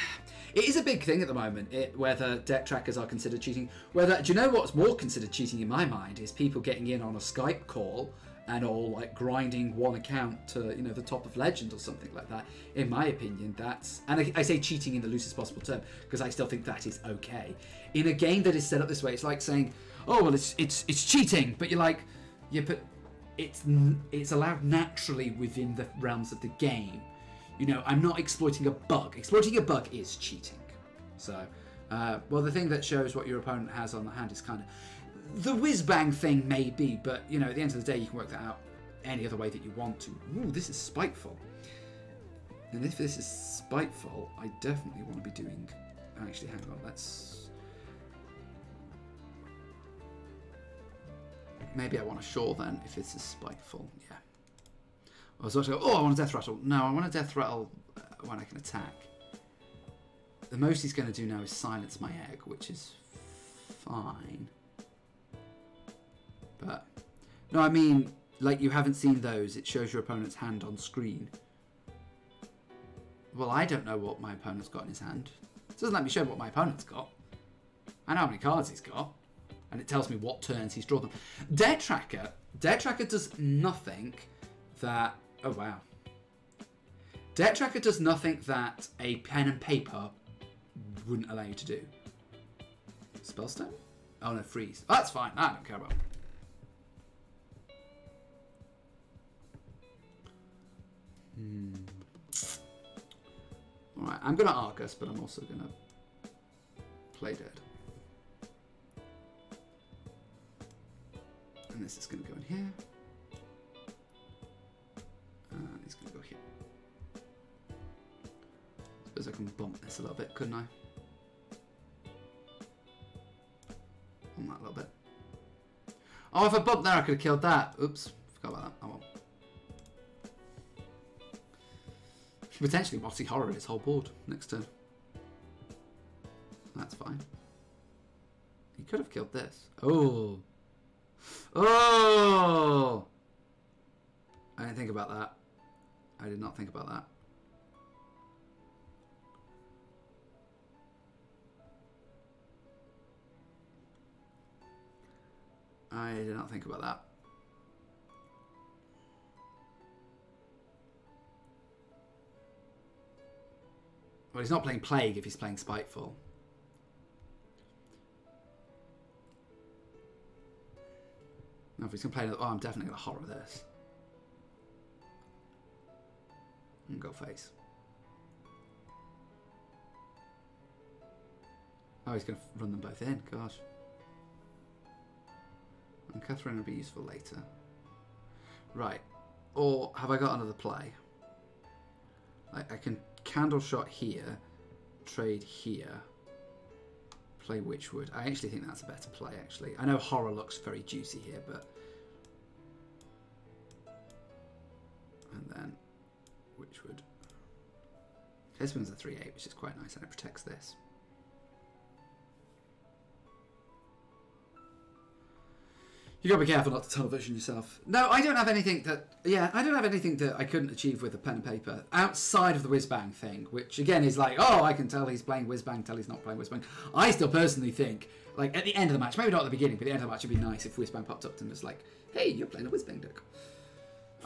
is a big thing at the moment, whether deck trackers are considered cheating. Do you know what's more considered cheating in my mind is people getting in on a Skype call and all like grinding one account to the top of Legend or something like that. In my opinion, that's, and I say cheating in the loosest possible term because I still think that is okay. In a game that is set up this way, it's like saying, oh well, it's cheating, but you're like, yeah, but it's allowed naturally within the realms of the game. I'm not exploiting a bug. Exploiting a bug is cheating. So, well, the thing that shows what your opponent has on the hand is kind of the whiz-bang thing, maybe, but at the end of the day, you can work that out any other way that you want to. Ooh, this is spiteful. And if this is spiteful, I definitely want to be doing. Actually, hang on. Maybe I want a Shore then, if this is spiteful. Yeah. I was about to go, I want a Death Rattle. No, I want a Death Rattle when I can attack. The most he's going to do now is silence my egg, which is fine. But, no, I mean, like you haven't seen those. It shows your opponent's hand on screen. Well, I don't know what my opponent's got in his hand. It doesn't let me show what my opponent's got. I know how many cards he's got. And it tells me what turns he's drawn them. Deck Tracker does nothing that... Oh, wow. Deck Tracker does nothing that a pen and paper wouldn't allow you to do. Spellstone? Oh, no, freeze. Oh, that's fine. I don't care about. Alright, I'm going to Argus, but I'm also going to Play Dead. And this is going to go in here. And he's going to go here. Suppose I can bump this a little bit, couldn't I? On that little bit. Oh, if I bumped there, I could have killed that. Oops. Forgot about that. I won't. Potentially Mossy Horror his whole board next turn. That's fine. He could have killed this. Oh. Oh! I didn't think about that. I did not think about that. I did not think about that. Well, he's not playing Plague if he's playing Spiteful. No, if he's going to play another... Oh, I'm definitely going to horror this. And go face. Oh, he's going to run them both in. Gosh. And Catherine will be useful later. Right. Or have I got another play? I can Candle Shot here. Trade here. play Witchwood. I actually think that's a better play, actually. I know Horror looks very juicy here, but... And then Witchwood. This one's a 3/8, which is quite nice, and it protects this. You gotta be careful not to tunnel vision yourself. No, I don't have anything that... Yeah, I don't have anything that I couldn't achieve with a pen and paper outside of the whiz-bang thing, which again is like, oh, I can tell he's playing whiz-bang, tell he's not playing whiz-bang. I still personally think, like, at the end of the match, maybe not at the beginning, but at the end of the match it'd be nice if whiz-bang popped up and was like, hey, you're playing a whiz-bang deck.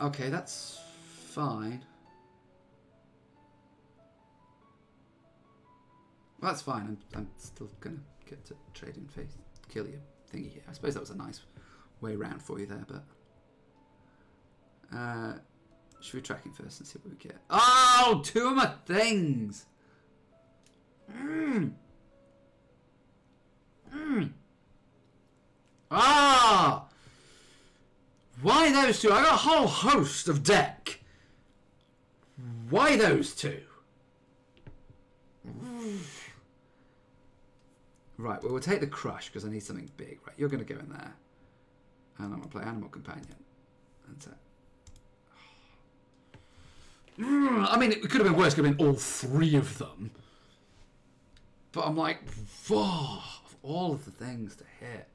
Okay, that's fine. Well, that's fine. I'm still gonna get to trade in face, kill you thingy here. I suppose that was a nice way round for you there, but should we track him first and see what we get? Oh, 2 of my things. Ah, why those 2? I got a whole host of deck. Why those 2? Right, well, we'll take the Crush because I need something big. Right, you're going to go in there. And I'm going to play Animal Companion. And so... I mean, it could have been worse. It could have been all 3 of them. But I'm like, whoa, of all of the things to hit.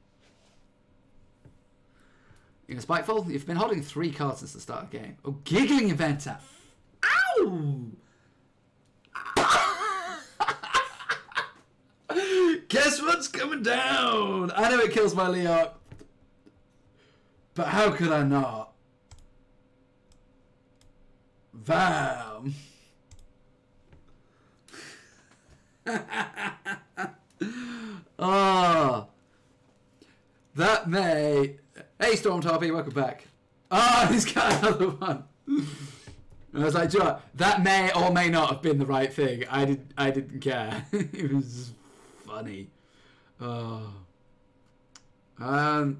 You know, Spiteful, you've been holding 3 cards since the start of the game. Oh, Giggling Inventor. Ow! Guess what's coming down? I know it kills my Leok. But how could I not? Bam! Oh, that may... Hey, Storm Tarpy, welcome back. Oh, he's got another one. I was like, Joe, that may or may not have been the right thing. I didn't care. It was funny. Oh. Are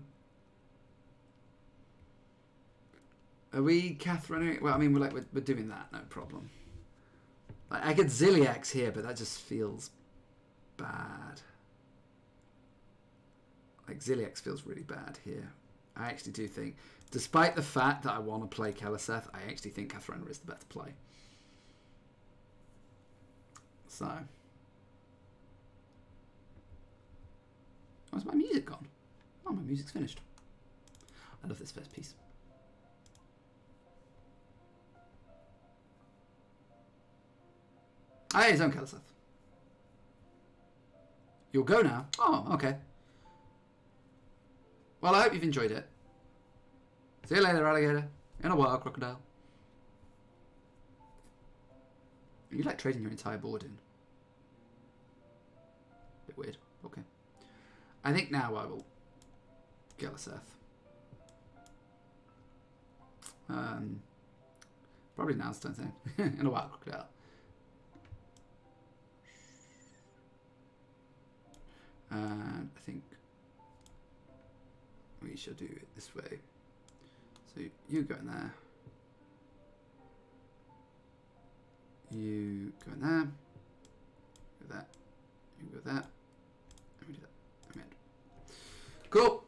we Catherine? Well, I mean, we're doing that, no problem. Like, I get Ziliax here, but that just feels bad. Like, Ziliax feels really bad here. I actually do think, despite the fact that I want to play Keleseth, I actually think Catherine is the better play. So. Where's my music gone? Oh, my music's finished. I love this first piece. Hey, his own Keleseth. You'll go now? Oh, okay. Well, I hope you've enjoyed it. See you later, alligator. In a while, crocodile. You like trading your entire board in. Bit weird. Okay. I think now I will Keleseth. Probably now's the time. In a while, crocodile. And I think we shall do it this way. So you go in there. You go in there. Go that. You go that. And we do that. I'm in. Cool.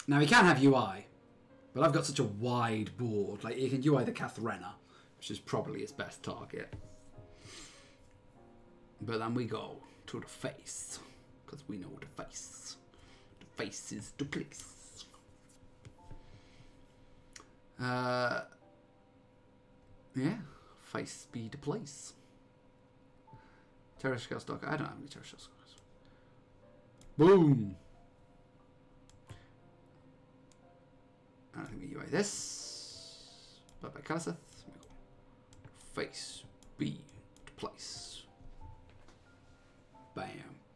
Now you can have UI, but I've got such a wide board. Like you can UI the Cathrena, which is probably its best target. But then we go to the face, because we know the face. The face is the place. Yeah, face be the place. Terra Scale Stalker. I don't have any Terra Scale Stalkers. Boom! And I think we UI this. Bye bye, Keleseth. Face be the place. Bam,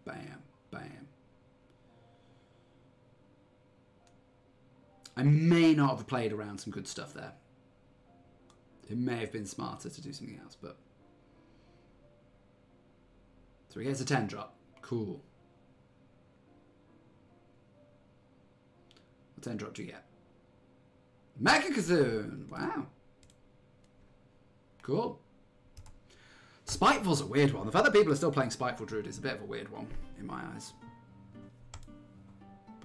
bam, bam. I may not have played around some good stuff there. It may have been smarter to do something else, but... So he gets a 10 drop. Cool. What 10 drop do you get? Mecha Kazoon! Wow. Cool. Spiteful's a weird one. The fact that people are still playing Spiteful Druid is a bit of a weird one in my eyes.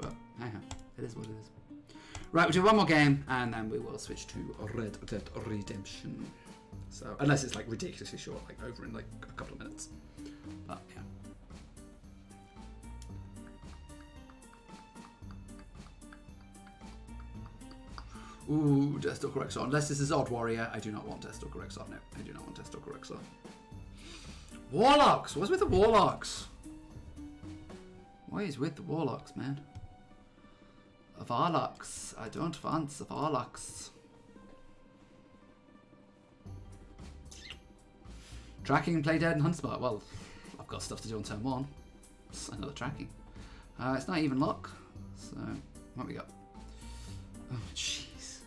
But, hey, it is what it is. Right, we'll do one more game, and then we will switch to Red Dead Redemption. So, unless it's like ridiculously short, like over in like a couple of minutes. But, yeah. Ooh, Deathstalker Exar. Unless this is Odd Warrior, I do not want Deathstalker Exar. No, I do not want Deathstalker Exar. Warlocks! What's with the Warlocks? What is with the Warlocks, man? Varlocks. I don't want the Varlocks. Tracking, Play Dead, and Huntsmart. Well, I've got stuff to do on turn 1. It's another tracking. It's not even luck. So, what we got? Oh, jeez.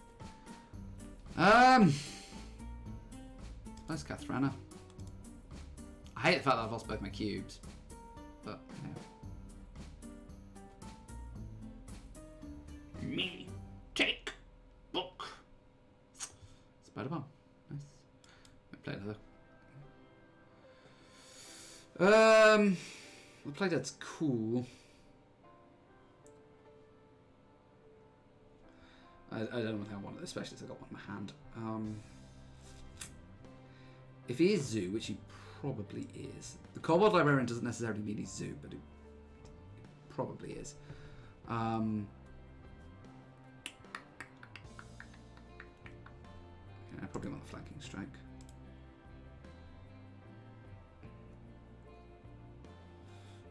Where's Kathrana? I hate the fact that I've lost both my cubes. But, yeah. Me. Take. Book. Spider-Bomb. Nice. We play another. The Play Dead's cool. I don't know if I want it, especially since I got one in my hand. If he is Zoo, which he probably is, the Kobold Librarian doesn't necessarily mean he's Zoo, but it probably is. Yeah, I probably want the Flanking Strike.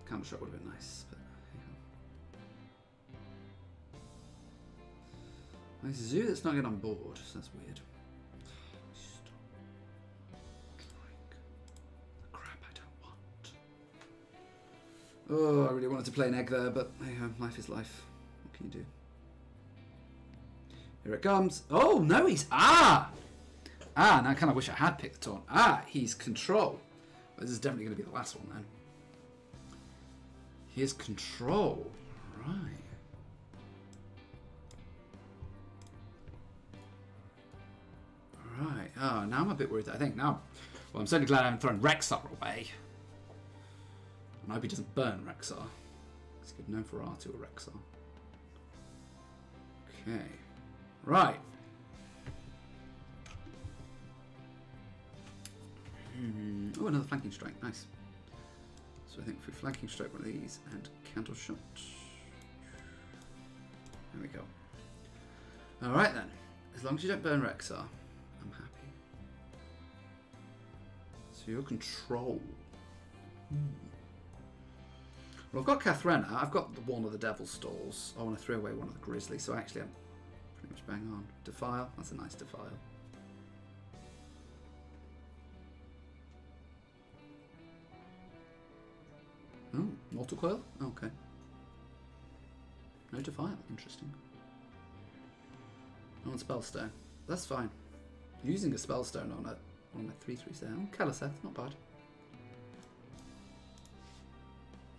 Counter Shot would have been nice, but yeah. There's a Zoo that's not getting on board, so that's weird. Stop. Drink. The crap I don't want. Oh, I really wanted to play an egg there, but hey, life is life. What can you do? Here it comes. Oh, no, he's... Ah! Ah, and I kind of wish I had picked the taunt. Ah, he's Control. This is definitely going to be the last one, then. He is Control. Right. Right. Oh, now I'm a bit worried. I think now... Well, I'm certainly glad I haven't thrown Rexxar away. And I hope he doesn't burn Rexxar. It's good known for R2 or Rexxar. Okay. Right. Oh, another Flanking Strike. Nice. So I think if we Flanking Strike one of these and Counter Shot. There we go. Alright then. As long as you don't burn Rexxar, I'm happy. So your Control. Well, I've got Kathrena. I've got one of the Devil's Stalls. I want to throw away one of the Grizzly, so actually I'm pretty much bang on. Defile. That's a nice Defile. Oh, Mortal Coil? Oh, okay. No Defile. Interesting. I want Spellstone. That's fine. Using a Spellstone on a 3/3 there. Oh, Kaliseth, not bad.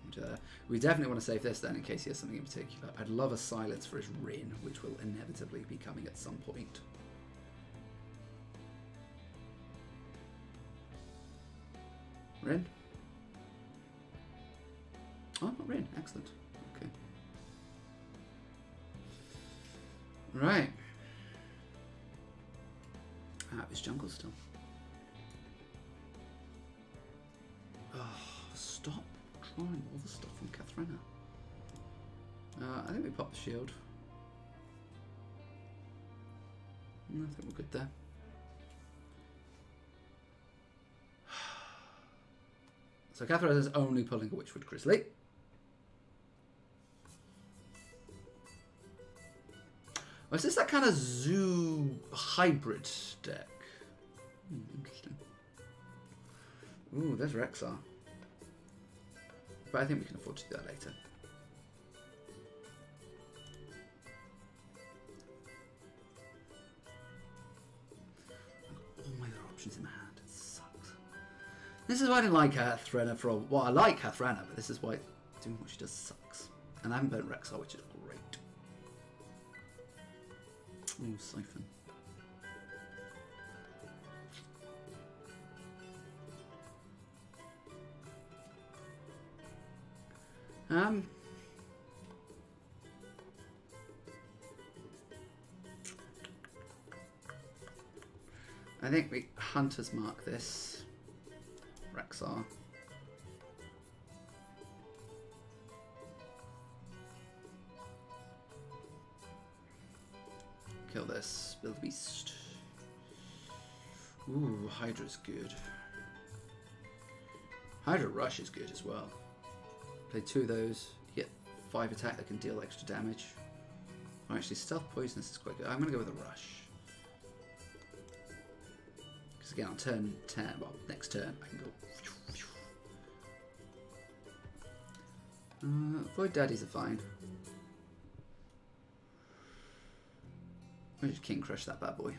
And, we definitely want to save this then in case he has something in particular. I'd love a Silence for his Rin, which will inevitably be coming at some point. Rin? Oh, not Rin. Excellent. Okay. Right. It's jungle still. Oh, stop trying all the stuff from Kathrena. I think we pop the shield. I think we're good there. So Kathrena is only pulling a Witchwood Grizzly. Oh, is this that kind of zoo hybrid deck? Interesting. Ooh, there's Rexxar. But I think we can afford to do that later. All my other options in my hand. It sucks. This is why I didn't like Kathrena for a while. Well, I like Kathrena, but this is why doing what she does sucks. And I haven't burnt Rexxar, which is great. Ooh, Siphon. I think we Hunter's Mark this. Rexar. Kill this. Build Beast. Ooh, Hydra's good. Hydra Rush is good as well. Play 2 of those. You get 5 attack that can deal extra damage. Oh, actually, Stealth Poisonous is quite good. I'm going to go with a Rush. Because again, on turn 10, well, next turn, I can go... Void Daddies are fine. I'll just King Crush that bad boy.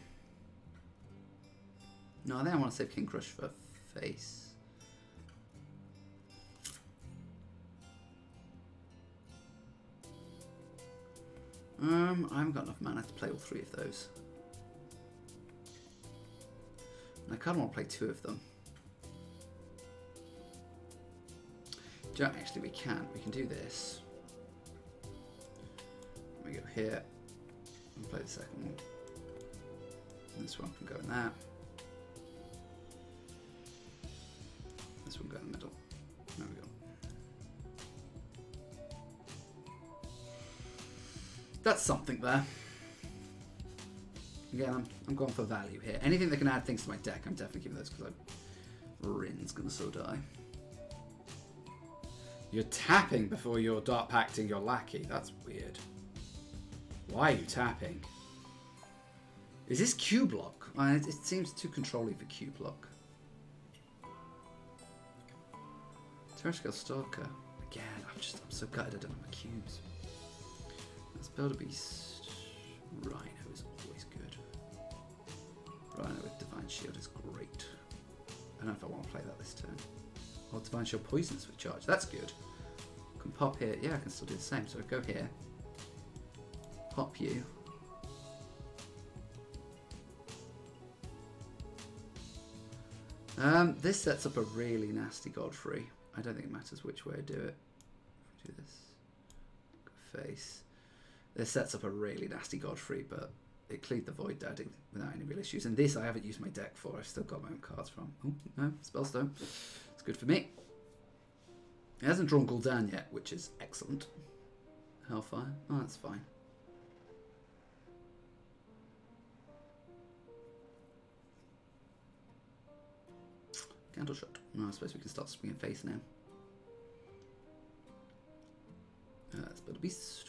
No, I think I want to save King Crush for face. I haven't got enough mana to play all 3 of those. And I kind of want to play 2 of them. Actually, we can. We can do this. We go here and play the second one. And this one can go in that. This one go in the middle. There we go. That's something there. Again, I'm going for value here. Anything that can add things to my deck, I'm definitely giving those because Rin's gonna so die. You're tapping before you're Dark Pacting your Lackey. That's weird. Why are you tapping? Is this Q block? It seems too controlling for Q block. Terrestrial Stalker. Again, I'm so gutted I don't have my cubes. Let's build a beast. Rhino is always good. Rhino with Divine Shield is great. I don't know if I want to play that this turn. Or Divine Shield Poisonous with charge. That's good. I can pop here. Yeah, I can still do the same. So I go here. Pop you. This sets up a really nasty Godfrey. I don't think it matters which way I do it. Do this. Go face. This sets up a really nasty Godfrey, but it cleared the Void Dadding without any real issues. And this I haven't used my deck for. I've still got my own cards from. Oh, no. Spellstone. It's good for me. It hasn't drawn Gul'dan yet, which is excellent. Hellfire. Oh, that's fine. Candle Shot. No, I suppose we can start swinging face now. Let's build a beast.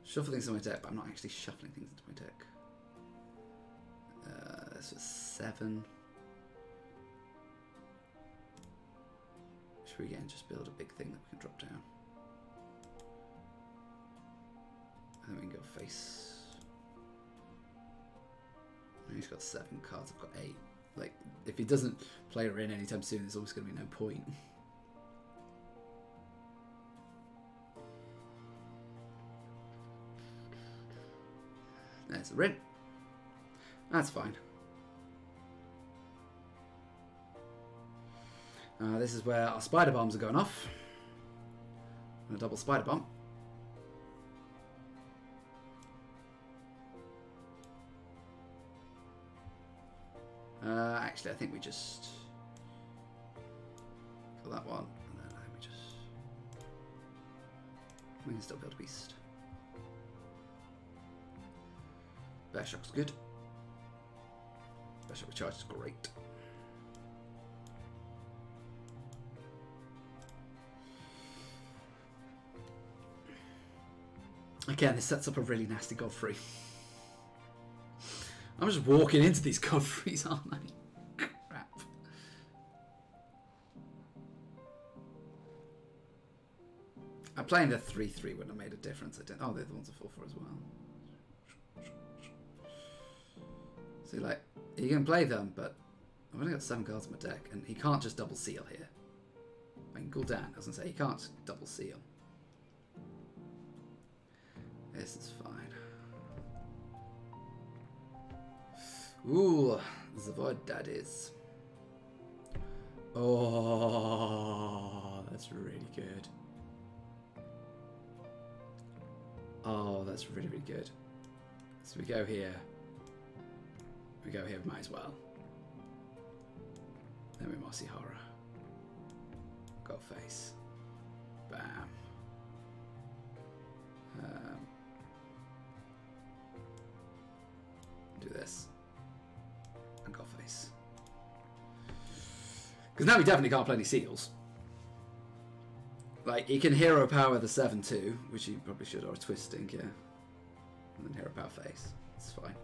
Shuffle things into my deck, but I'm not actually shuffling things into my deck. This was 7. Should we again just build a big thing that we can drop down? And then we can go face. He's got 7 cards, I've got 8. Like, if he doesn't play her in anytime soon, there's always going to be no point. There's a Rin. That's fine. This is where our spider bombs are going off. And a double spider bomb. Actually, I think we just kill that one, and then we can still build a beast. Bear Shock's good. Bear Shock with charge is great. Again, this sets up a really nasty Godfrey. I'm just walking into these Godfreys, aren't I? Crap. I'm playing the 3-3 when I made a difference. I didn't. Oh, the other ones are 4-4 as well. So, like, you can play them, but I've only got 7 cards in my deck, and he can't just double seal here. I mean, Gul'dan doesn't say he can't double seal. This is fine. Ooh, the Void Daddies. Oh, that's that's really good. Oh, that's really, really good. So we go here. We go here, we might as well. Then we Mossy Horror. Got face. Bam. Do this. And got face. Because now we definitely can't play any seals. Like, he can hero power the 7-2, which he probably should, or a twisting, yeah. And then hero power face. It's fine.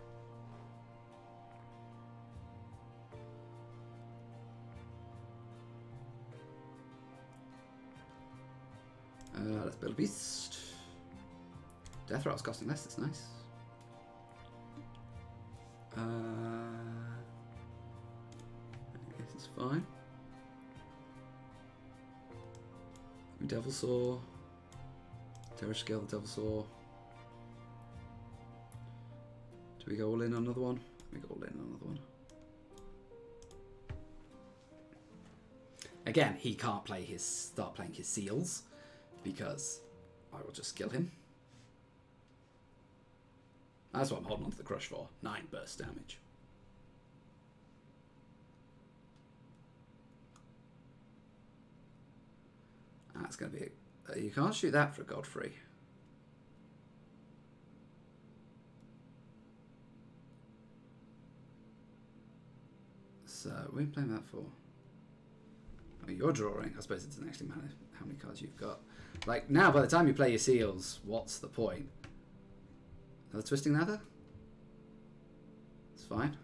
Let's build a beast. Death Rattle's costing less, it's nice. This is fine. Devil Saw. Terror Scale, the Devil Saw. Do we go all in on another one? We go all in on another one. Again, he can't play start playing his seals because I will just kill him. That's what I'm holding on to the crush for. 9 burst damage. That's going to be... you can't shoot that for a Godfrey. So, what are you playing that for? Oh, you're drawing. I suppose it doesn't actually matter how many cards you've got. Like, now, by the time you play your seals, what's the point? Another Twisting Nether? It's fine.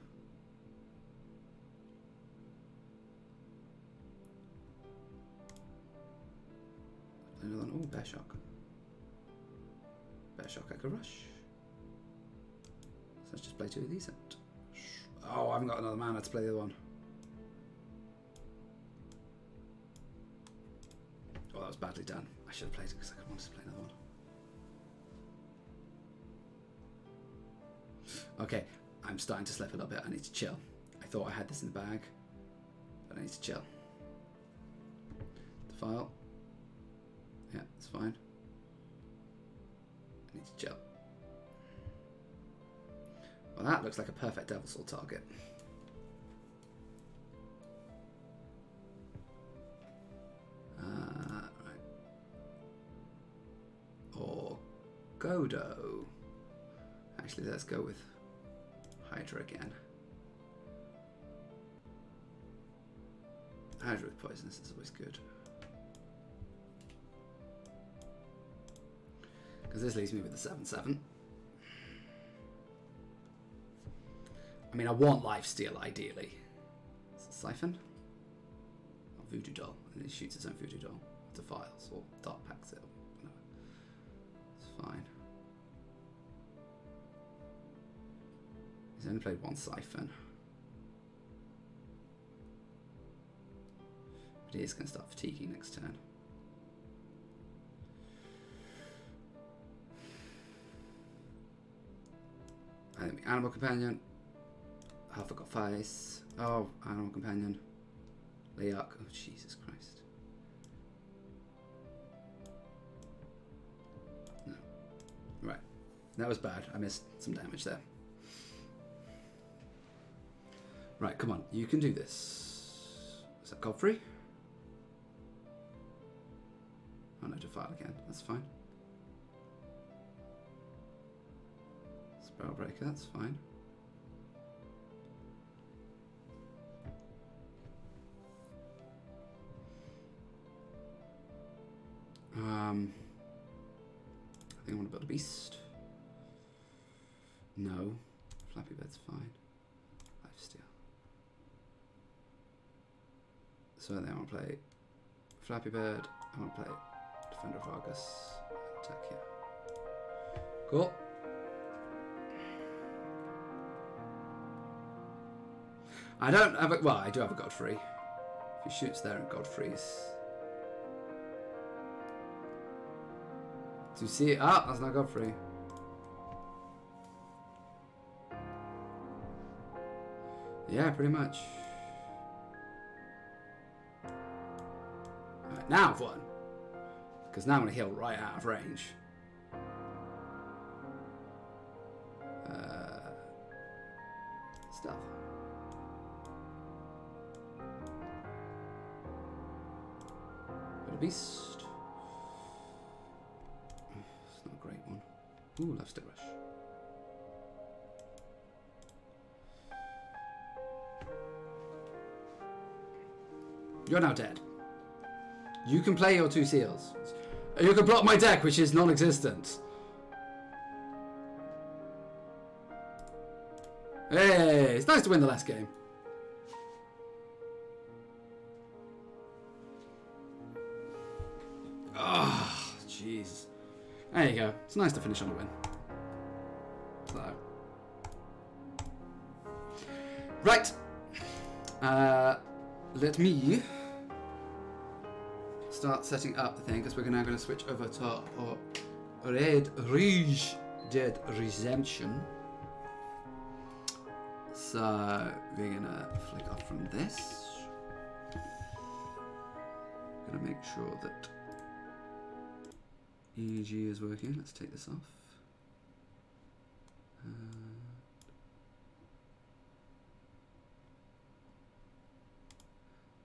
Another one. Oh, Bear Shock. Bear Shock, I could rush. So let's just play 2 of these out. Oh, I haven't got another mana to play the other one. Oh, that was badly done. I should have played it because I wanted to play another one. Okay, I'm starting to slip a little bit. I need to chill. I thought I had this in the bag, but I need to chill. Defile. Yeah, it's fine. I need to chill. Well, that looks like a perfect Devil Saw target. Right. Or Godo. Actually, let's go with Hydra again. Hydra with poisonous is always good. Because this leaves me with the 7-7. I mean, I want Lifesteal, ideally. Siphon? Or Voodoo Doll. And it shoots its own Voodoo Doll. Defiles, or Dark Packs it. No. It's fine. He's only played 1 Siphon. But he is going to start fatiguing next turn. I think Animal Companion. Half got face. Oh, Animal Companion. Leok. Oh, Jesus Christ. No. Right. That was bad. I missed some damage there. Right, come on. You can do this. Is that Godfrey? Oh no, Defile again. That's fine. Spellbreaker, that's fine. I think I want to build a beast. No. Flappy Bird's fine. Lifesteal. So then I want to play Flappy Bird. I want to play Defender of Argus. Attack here. Cool. I don't have a... Well, I do have a Godfrey. If he shoots there and Godfrey's... Do you see it? Ah, that's not Godfrey. Yeah, pretty much. Alright, now for one. Because now I'm going to heal right out of range. Stuff. Bit of beast. It's not a great one. Ooh, love stick rush. You're now dead. You can play your 2 seals. You can block my deck, which is non-existent. Hey, it's nice to win the last game. Oh, jeez. There you go. It's nice to finish on a win. So. Right. Let me start setting up the thing, because we're now going to switch over to Red Rouge Dead Redemption. So we're going to flick off from this. Going to make sure that EEG is working. Let's take this off.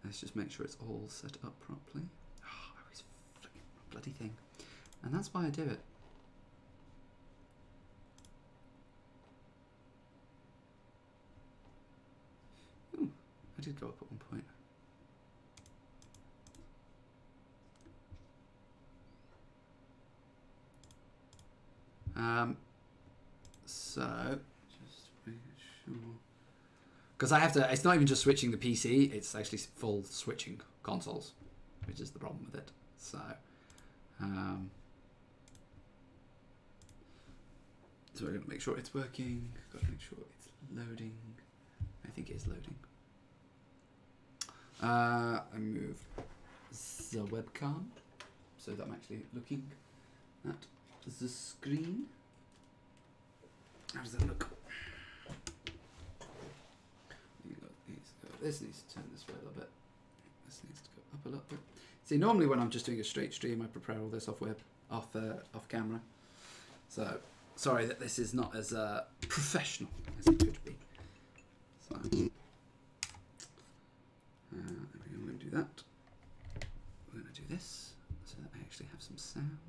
Let's just make sure it's all set up properly. Oh, I always flick the bloody thing. And that's why I do it. Ooh, I did go up at one point. So, just make sure. Because I have to, it's not even just switching the PC, it's actually full switching consoles, which is the problem with it. So, so we're going to make sure it's working, got to make sure it's loading. I think it is loading. I move the webcam so that I'm actually looking at the screen. How does that look? This needs to turn this way a little bit. This needs to go up a little bit. See, normally when I'm just doing a straight stream, I prepare all this off camera. So, sorry that this is not as professional as it could be. So, we're going to do that. We're going to do this so that I actually have some sound.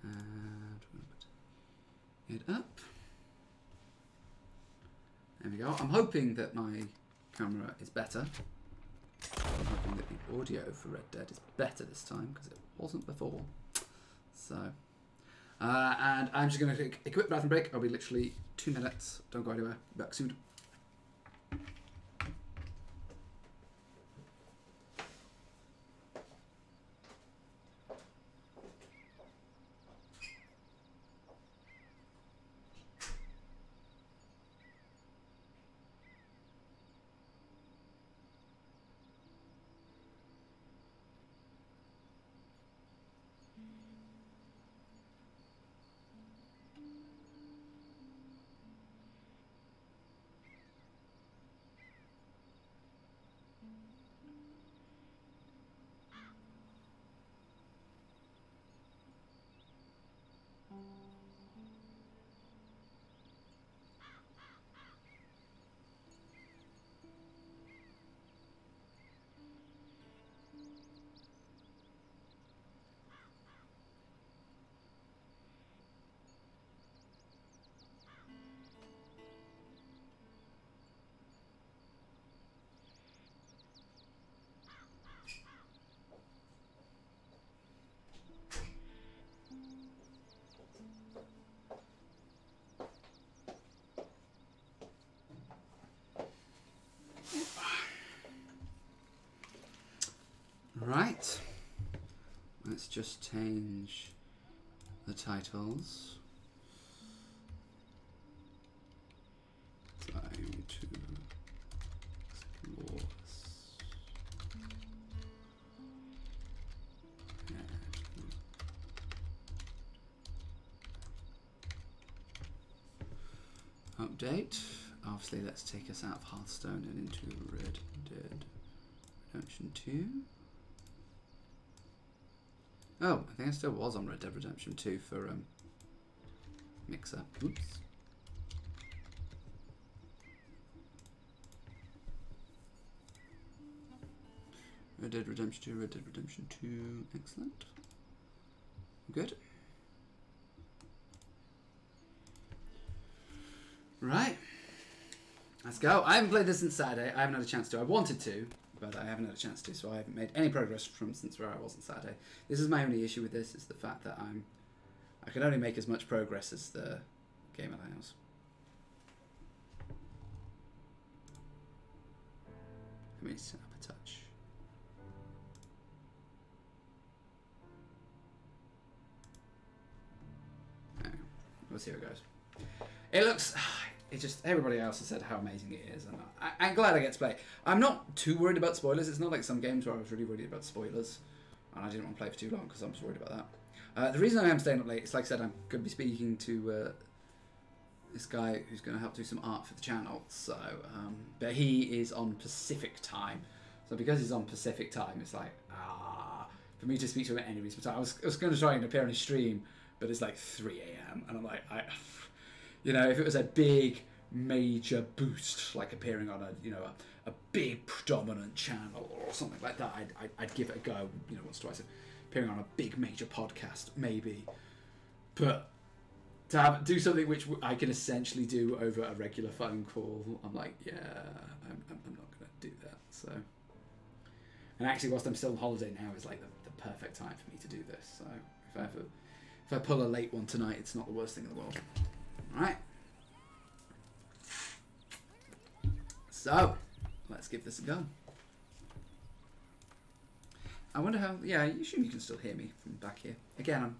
And we're going to put it up. There we go. I'm hoping that my camera is better. I'm hoping that the audio for Red Dead is better this time, because it wasn't before. So, and I'm just going to take a quick bathroom break. I'll be literally 2 minutes. Don't go anywhere. Back soon. Right, let's just change the titles. Time to explore. Update. Obviously, let's take us out of Hearthstone and into Red Dead Redemption 2. Oh, I think I still was on Red Dead Redemption 2 for Mixer. Oops. Red Dead Redemption 2, Red Dead Redemption 2. Excellent. Good. Right. Let's go. I haven't played this since Saturday. I haven't had a chance to. I wanted to, but I haven't had a chance to, so I haven't made any progress from since where I was on Saturday. This is my only issue with this, is the fact that I can only make as much progress as the game allows. Let me set up a touch. There we go. We'll see how it goes. It looks... It just... Everybody else has said how amazing it is, and I'm glad I get to play it. I'm not too worried about spoilers. It's not like some games where I was really worried about spoilers, and I didn't want to play for too long because I was worried about that. The reason I am staying up late is, like I said, I'm going to be speaking to this guy who's going to help do some art for the channel. So, but he is on Pacific time. So because he's on Pacific time, it's like, for me to speak to him at any reasonable time. I was going to try and appear on his stream, but it's like 3 AM, and I'm like, you know, if it was a big major boost, like appearing on a big predominant channel or something like that, I'd give it a go, you know, once or twice. Appearing on a big major podcast, maybe, but to do something which I can essentially do over a regular phone call, I'm like, yeah, I'm not going to do that. So, and actually, whilst I'm still on holiday now, is like the perfect time for me to do this. So, if I pull a late one tonight, it's not the worst thing in the world. All right. So, let's give this a go. I wonder how... Yeah, I assume you can still hear me from back here. Again, I'm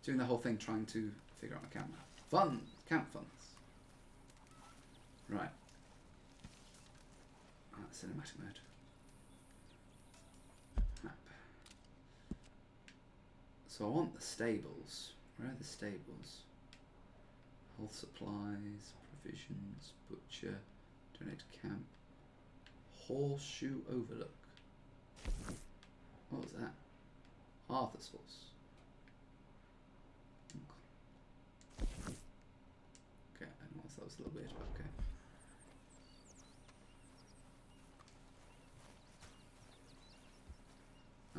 doing the whole thing trying to figure out my camera. Fun! Count funds. Right. Cinematic mode. Map. So I want the stables. Where are the stables? Health supplies, provisions, butcher, donate to camp. Horseshoe Overlook. What was that? Arthur's horse. Okay, I know that was a little weird, but okay.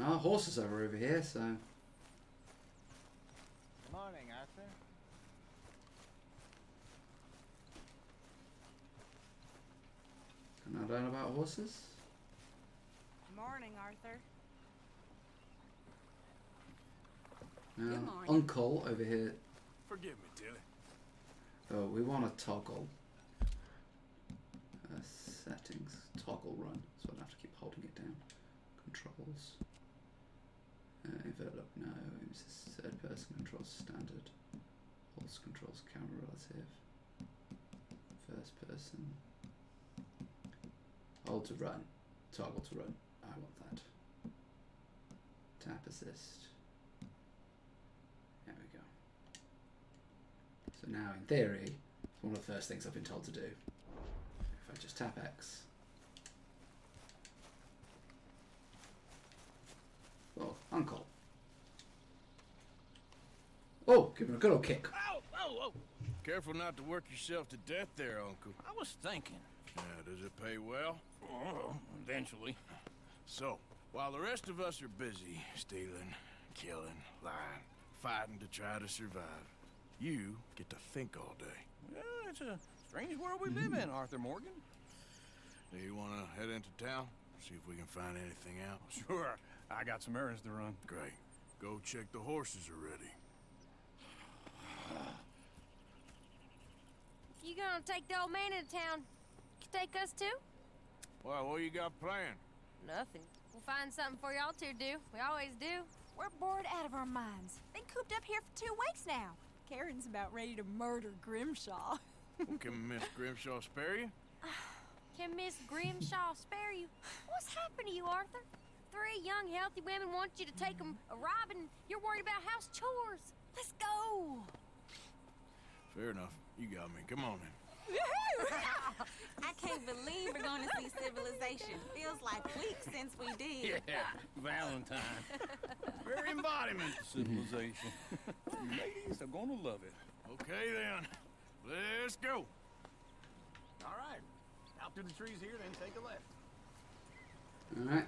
Ah, horses are over here, so. Morning, Arthur. Can I learn about horses? Morning, Arthur. Uncle over here. Forgive me, Tilly. Oh, we want a toggle. Settings. Toggle run. So I'd have to keep holding it down. Controls. Invert look, no. It's third person controls standard. Horse controls camera relative. First person. Hold to run. Toggle to run. I want that. Tap assist. There we go. So now, in theory, it's one of the first things I've been told to do. If I just tap X. Oh, Uncle. Oh, give him a good old kick. Ow! Whoa, whoa! Careful not to work yourself to death there, Uncle. I was thinking. Yeah, does it pay well? Oh, eventually. So, while the rest of us are busy stealing, killing, lying, fighting to try to survive, you get to think all day. Well, it's a strange world we live in, Arthur Morgan. Do you want to head into town? See if we can find anything out? Sure. I got some errands to run. Great. Go check the horses are ready. You gonna take the old man into town? You take us too? Well, what you got planned? Nothing. We'll find something for y'all two to do. We always do. We're bored out of our minds. Been cooped up here for 2 weeks now. Karen's about ready to murder Grimshaw. Well, can Miss Grimshaw spare you? Can Miss Grimshaw spare you? What's happened to you, Arthur? 3 young, healthy women want you to take them a robbing. You're worried about house chores. Let's go. Fair enough. You got me. Come on then. I can't believe we're going to see civilization. Feels like weeks since we did. Yeah, Valentine. Very involved. embodiment of civilization. Ladies are gonna love it. Okay then, let's go. All right. Out through the trees here, then take a left. Alright.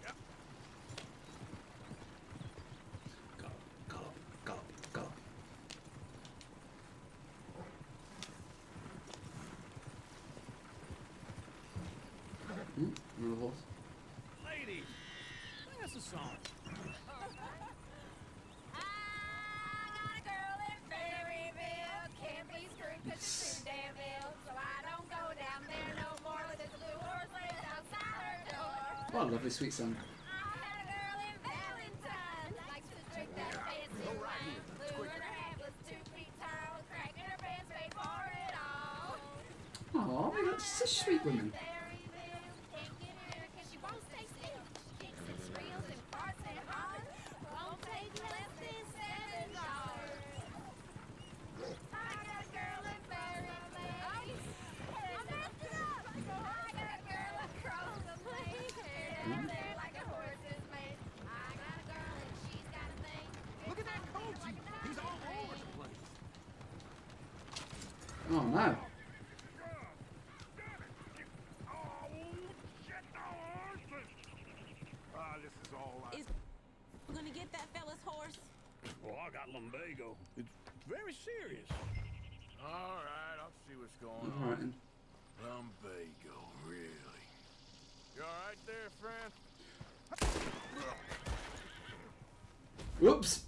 Yep. Go. Another horse. Ladies, sing us a song. I got a girl in Berryville. Can't be screwed 'cause it's too damn ill. So I don't go down there no more. There's a blue horse laying outside her door. What a lovely sweet song. I had a girl in Valentine. Likes to drink that fancy wine. Blue and her hat was 2 feet tall. Cracking her pants, paid for it all. Oh, that's such sweet women. Berryville. Can't get her 'cause she won't stay still. She kicks and squeals and farts and hollers. Won't take less than $7. I got a girl in Berryville. I'm messed up. I got a girl across the place. Down there like a horse's mate. I got a girl and she's got a thing. Look at that coach. He's all over the place. Oh no. This is all I... Is gonna get that fella's horse? Well, I got lumbago. It's very serious. All right, I'll see what's going Alright on. then. Lumbago, really? You all right there, friend? Whoops.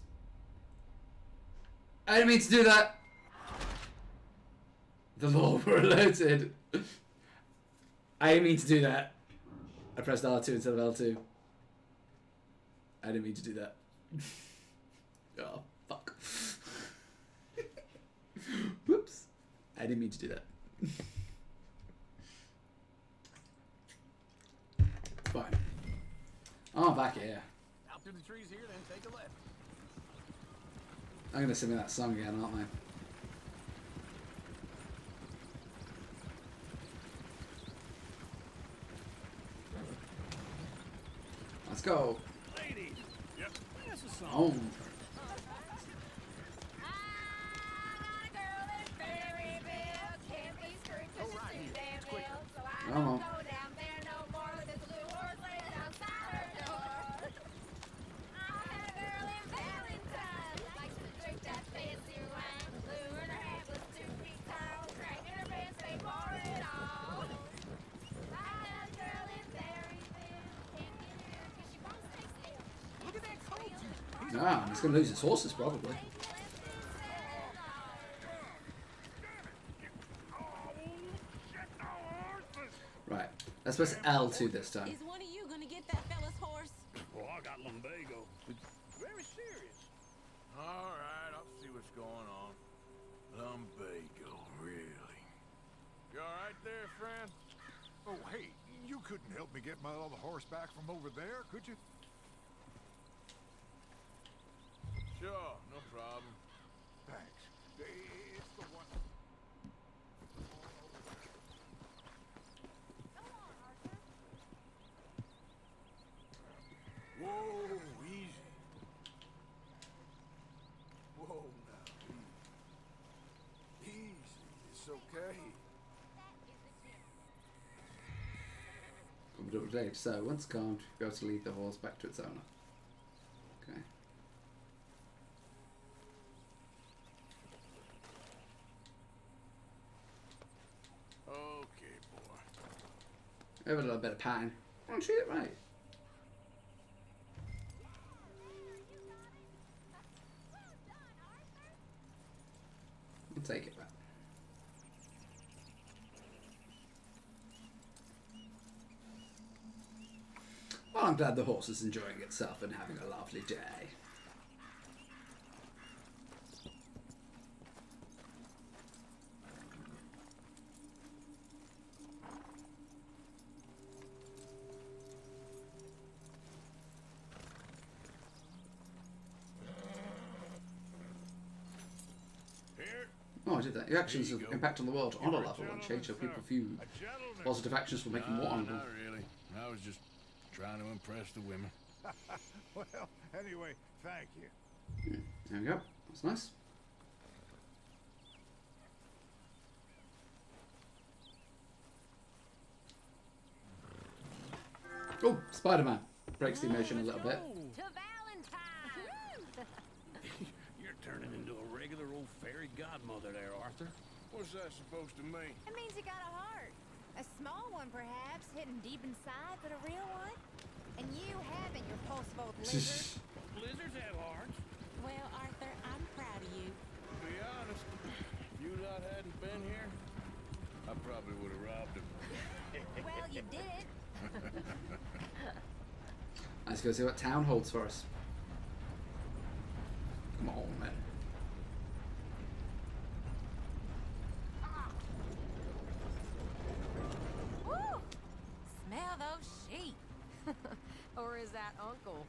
I didn't mean to do that. The law were alerted. I didn't mean to do that. I pressed R2 instead of L2. I didn't mean to do that. Oh, fuck. Whoops. I didn't mean to do that. Fine. Oh, back here. Out through the trees here, then take a left. I'm gonna sing that song again, aren't I? Let's go. Ladies, Yep. sing us a song. Oh. I got a girl in Berryville. Can't be screwed 'cause she's too damn ill. So I Come don't on. go down there no more. There's a blue horse laying outside her door. I had a girl in Valentine. Likes to drink that fancy wine. Blue and her hat was 2 feet tall. Cracking her pants, paid for it all. I had a girl in Berryville. Can't get her 'cause she won't stay still. Look at that coach. Ah, he's gonna lose his horses probably. Right. Let's press L2 this time. Is one of you gonna get that fella's horse? Well, I got lumbago. It's very serious. All right, I'll see what's going on. Lumbago, really? You all right there, friend? Oh, hey, you couldn't help me get my other horse back from over there, could you? Sure, no problem. Thanks. It's the one... Whoa, easy. Whoa, now, easy. Easy, it's okay. Update. So once calmed, go to lead the horse back to its owner. Okay. Okay, boy. Have a little bit of pain. Oh, treat it right. I'll take it back. Well, I'm glad the horse is enjoying itself and having a lovely day. Here. Oh, Oh, I did that. Your actions have impact on the world on a level and change how people view positive actions will make you more honorable. Not really. I was just trying to impress the women. Well, anyway, thank you. There we go. That's nice. Oh, Spider-Man. Breaks the emotion a little bit. To Valentine! You're turning into a regular old fairy godmother there, Arthur. What's that supposed to mean? It means you got a heart. A small one, perhaps, hidden deep inside, but a real one. And you haven't, your pulsive old lizard. Blizzards have hearts. Well, Arthur, I'm proud of you. To be honest, if you lot hadn't been here, I probably would have robbed him. Well, you did it. Let's go see what town holds for us. Come on, man. Woo! Smell those sheep. Or is that Uncle?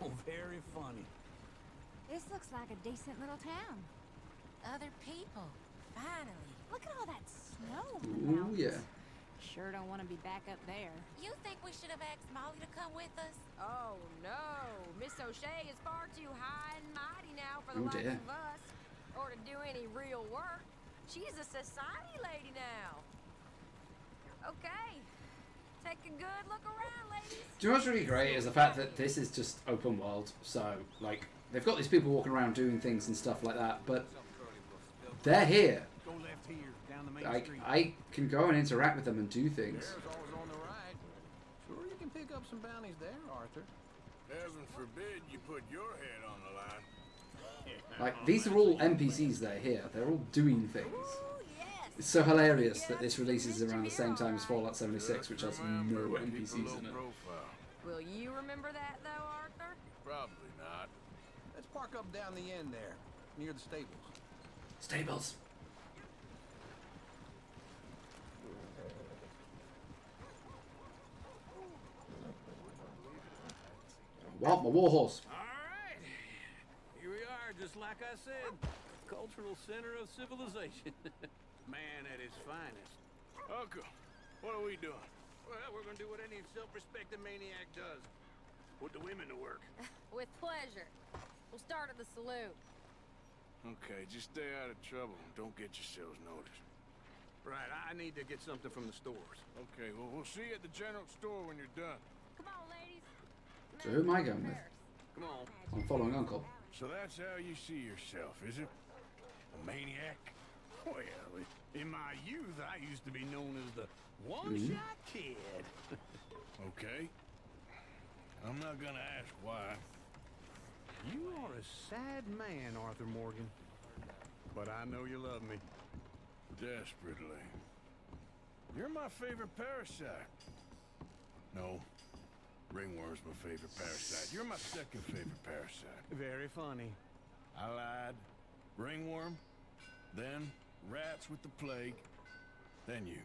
Oh, very funny. This looks like a decent little town. Other people. Finally. Look at all that snow. in the Ooh, mountains. yeah. Sure don't want to be back up there. You think we should have asked Molly to come with us? Oh no, Miss O'Shea is far too high and mighty now for the Oh, likes dear. of us, or to do any real work. She's a society lady now. Okay, take a good look around, ladies. Do you know what's really great is the fact that this is just open world. So, like, they've got these people walking around doing things and stuff like that, but they're here. Go left here, down the main Like, street. I can go and interact with them and do things. There's always on the right. Sure, you can pick up some bounties there, Arthur. Heaven forbid you put your head on the line. Like, these are all NPCs that are here. They're all doing things. Ooh, yes. It's so hilarious that this releases around the same time as Fallout 76, which has no Remember when NPCs people in low it. profile. Will you remember that though, Arthur? Probably not. Let's park up down the end there, near the stables. Stables. Want my warhorse. All right. Here we are, just like I said. Cultural center of civilization. Man at his finest. Uncle, what are we doing? Well, we're gonna do what any self-respecting maniac does. Put the women to work. With pleasure. We'll start at the saloon. Okay, just stay out of trouble and don't get yourselves noticed. Right, I need to get something from the stores. Okay, well, we'll see you at the general store when you're done. Come on, ladies. So who am I going with? Come on. I'm following Uncle. So that's how you see yourself, is it? A maniac? Well, in my youth, I used to be known as the one-shot kid. Okay. I'm not gonna ask why. You are a sad man, Arthur Morgan. But I know you love me. Desperately. You're my favorite parasite. No. Ringworm's my favorite parasite. You're my second favorite parasite. Very funny. I lied. Ringworm. Then rats with the plague. Then you.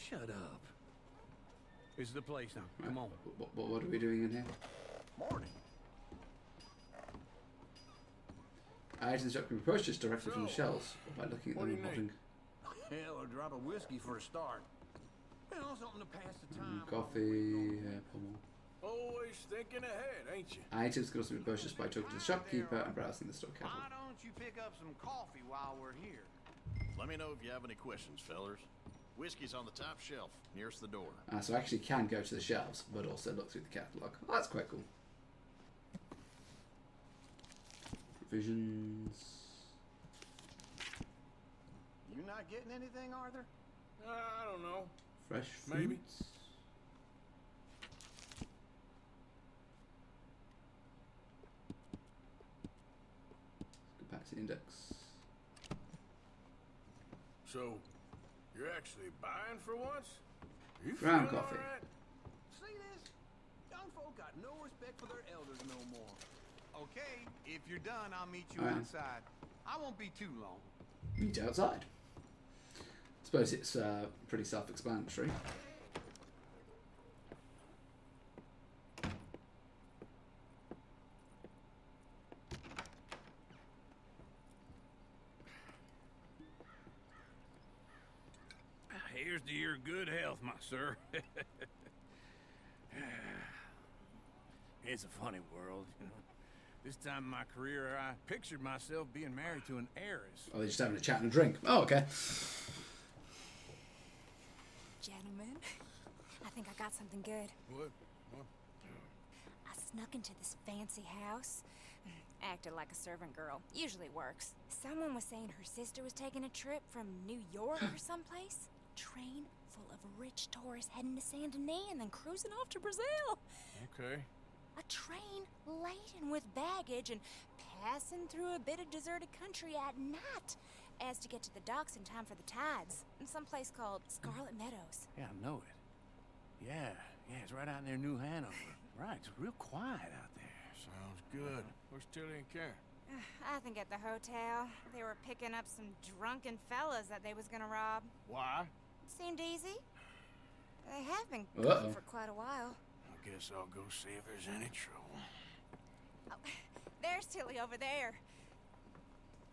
Shut up. This is the place now. Come on. What are we doing in here? Morning. Items that can be purchased directly from the shelves or by looking at What them do and you need? holding Hell, a drop of whiskey for a start. You know, something to pass the time. coffee, pommel. Always thinking ahead, ain't you? Items can also be purchased by talking to the shopkeeper and browsing the store catalog. Why don't you pick up some coffee while we're here? Let me know if you have any questions, fellers. Whiskey's on the top shelf, nearest the door. So I actually can go to the shelves, but also look through the catalog. Oh, that's quite cool. Provisions. You not getting anything, Arthur? I don't know. Fresh Maybe. fruits. Go back to the index. So, you're actually buying for once? You Ground feeling coffee. all right? See this? Young folk got no respect for their elders no more. Okay, if you're done, I'll meet you Alright. outside. I won't be too long. Meet outside. Suppose it's pretty self-explanatory. Here's to your good health, my sir. It's a funny world, you know. This time in my career, I pictured myself being married to an heiress. Oh, they're just having a chat and a drink. Oh, okay. Gentlemen, I think I got something good. What? I snuck into this fancy house. Acted like a servant girl. Usually works. Someone was saying her sister was taking a trip from New York or someplace. Train full of rich tourists heading to Saint Denis and then cruising off to Brazil. Okay. A train laden with baggage and passing through a bit of deserted country at night as to get to the docks in time for the tides in some place called Scarlet Meadows. Yeah, I know it. Yeah, it's right out near New Hanover. Right, it's real quiet out there. Sounds good. Where's Tilly and Karen? I think at the hotel. They were picking up some drunken fellas that they was gonna rob. Why? Seemed easy. They have been Uh-oh. gone for quite a while. I guess I'll go see if there's any trouble. Oh, there's Tilly over there.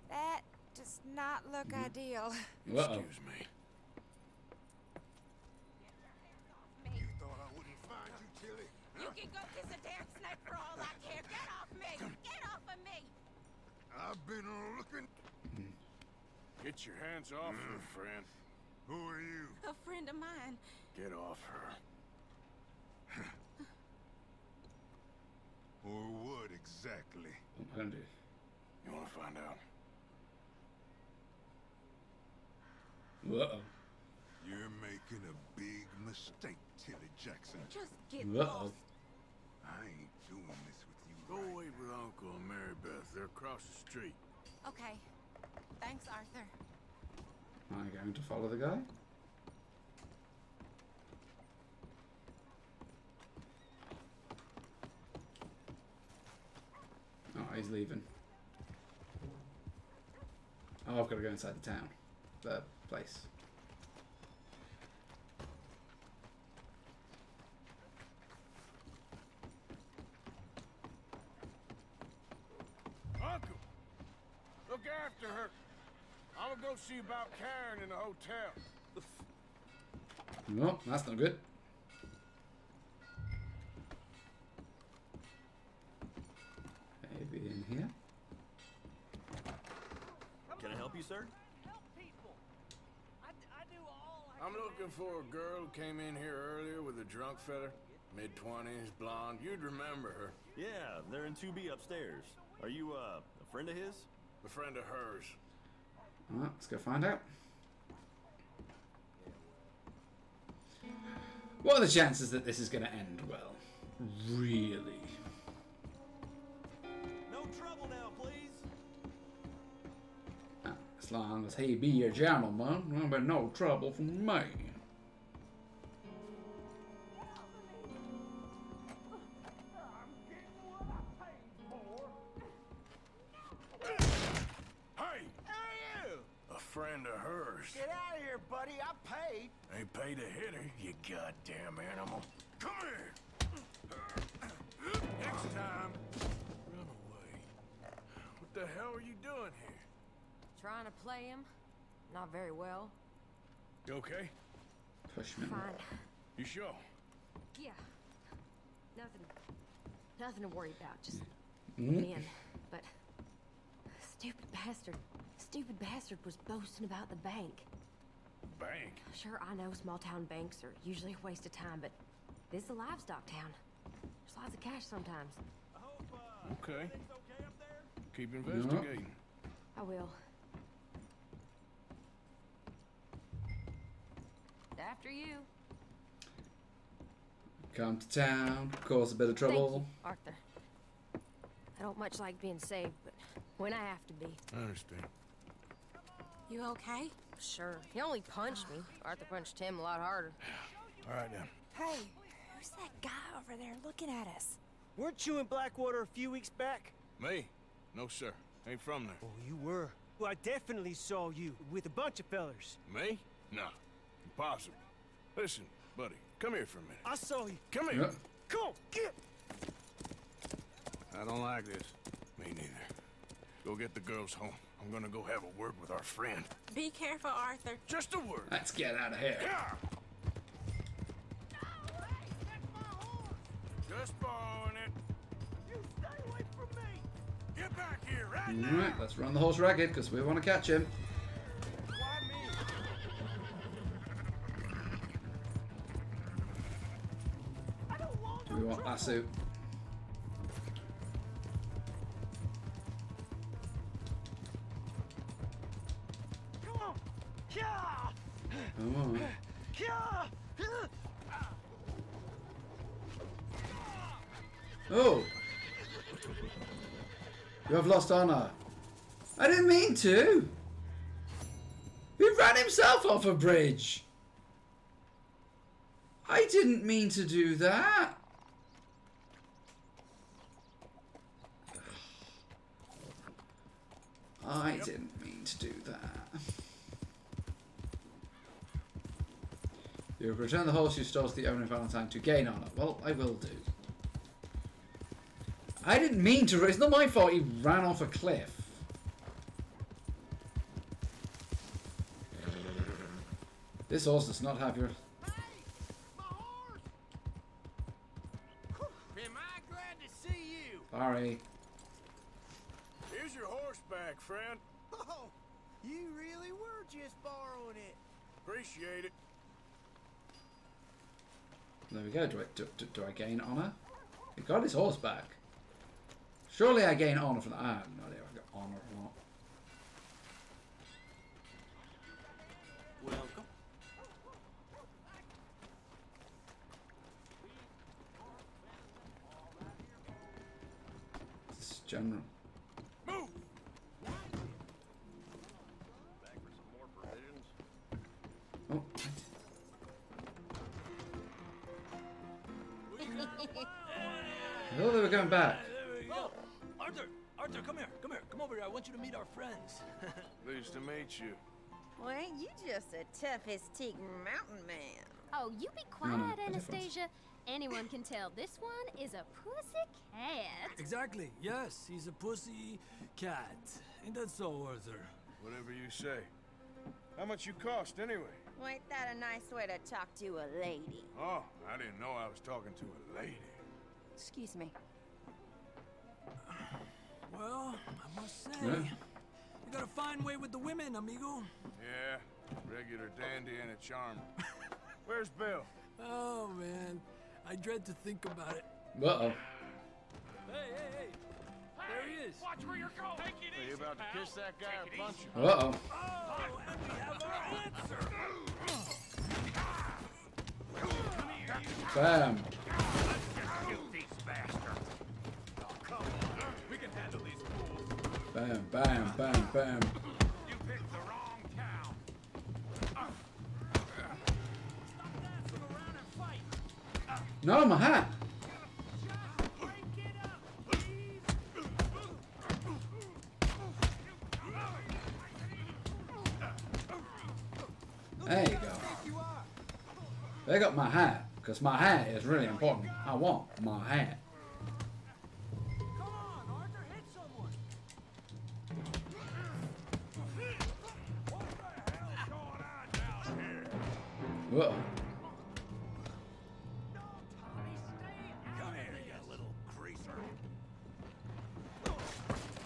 That does not look ideal. Uh-oh. Excuse me. You thought I wouldn't find you, Tilly? You can go kiss a damn snake for all I care. Get off me! Get off of me! I've been looking. Get your hands off her, friend. Who are you? A friend of mine. Get off her. Or what exactly? What am I gonna do? You want to find out? Uh-oh. You're making a big mistake, Tilly Jackson. Just get Uh-oh. lost. I ain't doing this with you. Go right wait with Uncle and Mary Beth. They're across the street. Okay. Thanks, Arthur. Am I going to follow the guy? Oh, he's leaving. Oh, I've got to go inside the town. The place. Uncle! Look after her. I'm gonna go see about Karen in the hotel. No, that's not good. Maybe in here. Can I help you, sir? I'm looking for a girl who came in here earlier with a drunk fella. Mid-20s, blonde. You'd remember her. Yeah, they're in 2B upstairs. Are you, a friend of his? A friend of hers. Alright, let's go find out. What are the chances that this is going to end well? Really? No trouble now, please. As long as he be a gentleman, there'll be no trouble from me. Hey! A friend of hers. Get out of here, buddy. I paid. Ain't paid to hit her, you goddamn animal. Come here! Next time, run away. What the hell are you doing here? Trying to play him. Not very well. You okay? Pushman. Fine. You sure? Yeah. Nothing to worry about. Just Mm. men. But stupid bastard was boasting about the bank. Bank? Sure, I know small town banks are usually a waste of time, but this is a livestock town. There's lots of cash sometimes. I hope, Okay. everything's okay up there? Keep investigating. I will. After you. Come to town, cause a bit of trouble. Thank you, Arthur. I don't much like being saved, but when I have to be. I understand. You okay? Sure. He only punched me. Arthur punched him a lot harder. All right, then. Hey, who's that guy over there looking at us? Weren't you in Blackwater a few weeks back? Me? No, sir. Ain't from there. Oh, you were. Well, I definitely saw you with a bunch of fellers. Me? No. Impossible. Listen, buddy. Come here for a minute. I saw you. Come here. Yeah. Come on, get. I don't like this. Me neither. Go get the girls home. I'm gonna go have a word with our friend. Be careful, Arthur. Just a word. Let's get out of here. Yeah. Just borrowing it. You stay away from me. Get back here right now. Alright, let's run the horse ragged because we want to catch him. Why me? Do we want lasso? Come on. Yeah. Come on. Yeah. Oh! You have lost honor. I didn't mean to! He ran himself off a bridge! I didn't mean to do that! I didn't mean to do that. You have returned the horse you stole to the owner of Valentine to gain honor. Well, I will do. I didn't mean to. It's not my fault he ran off a cliff. This horse does not have your... Hey, my horse! Am I glad to see you? Sorry. Here's your horse back, friend. Oh, you really were just borrowing it. Appreciate it. There we go. Do I gain honor? He got his horse back. Surely I gain honor from that. I have no idea if I got honor or not. Welcome. This is general. Move! Back for some more provisions. Oh. I thought they were going back. There we go. Arthur, come here. Come over here. I want you to meet our friends. Pleased to meet you. Well, ain't you just a tough as teak mountain man? Oh, you be No, quiet, no, Anastasia. Anyone can tell this one is a pussy cat. Exactly. Yes, he's a pussy cat. Ain't that so, Arthur? Whatever you say. How much you cost, anyway? Well, ain't that a nice way to talk to a lady? Oh, I didn't know I was talking to a lady. Excuse me. Well, I must say, Yeah. you got a fine way with the women, amigo. Yeah, regular dandy and a charmer. Where's Bill? Oh, man. I dread to think about it. Uh-oh. Hey! There he is. Watch where you're going. Take it Are you about to kiss that guy or punch him? Uh-oh. Oh, and we have our answer. Bam. We can handle these fools. Bam, bam, bam, bam. You picked the wrong town. No, my hat. There you go. They got my hat, because my hat is really important. I want my hat. Come on, Arthur, hit someone. Uh-oh. Come here, you little greaser.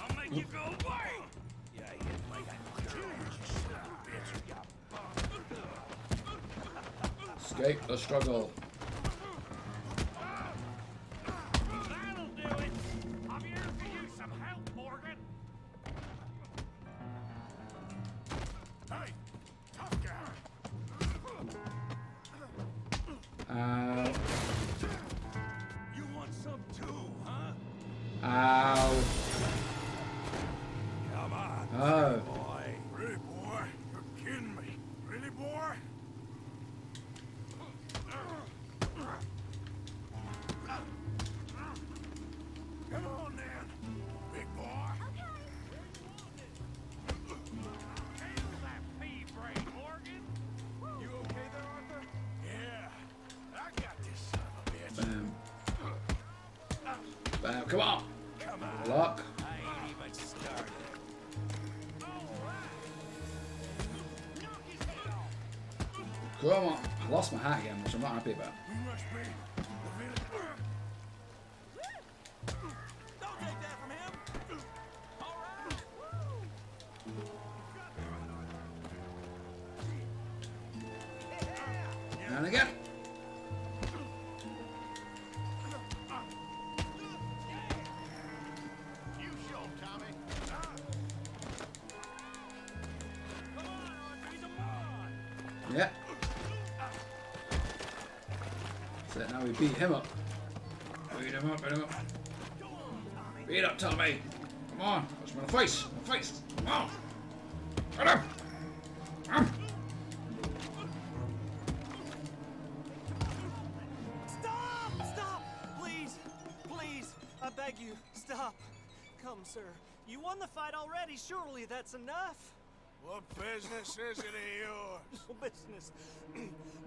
I'll make you go away. Yeah, you like that. Escape the struggle. That'll do it. I'm here for you some help, Morgan. Hey, tough guy. Ow. You want some too, huh? Ow. Come on. Oh. Boy. Really, boy? You're kidding me. Really, boy? Come on, then. Big boy. Handle that pea brain, Morgan. You okay there, Arthur? Yeah. I got this son of a bitch. Bam. Bam. Come on. Come on. Lock. I ain't even started. Well, I lost my hat again, which I'm not happy about. We must be the village. Don't take that from him. All right. And again. You show 'em, Tommy. Come on, Audrey, come on. Yeah. So now we beat him up. Beat him up, beat him up. Beat up, Tommy. Come on. Touch him in the face. In the face. Come on. Get him. Stop! Stop! Please! Please! I beg you, stop. Come, sir. You won the fight already. Surely that's enough. What business is it of yours? No business.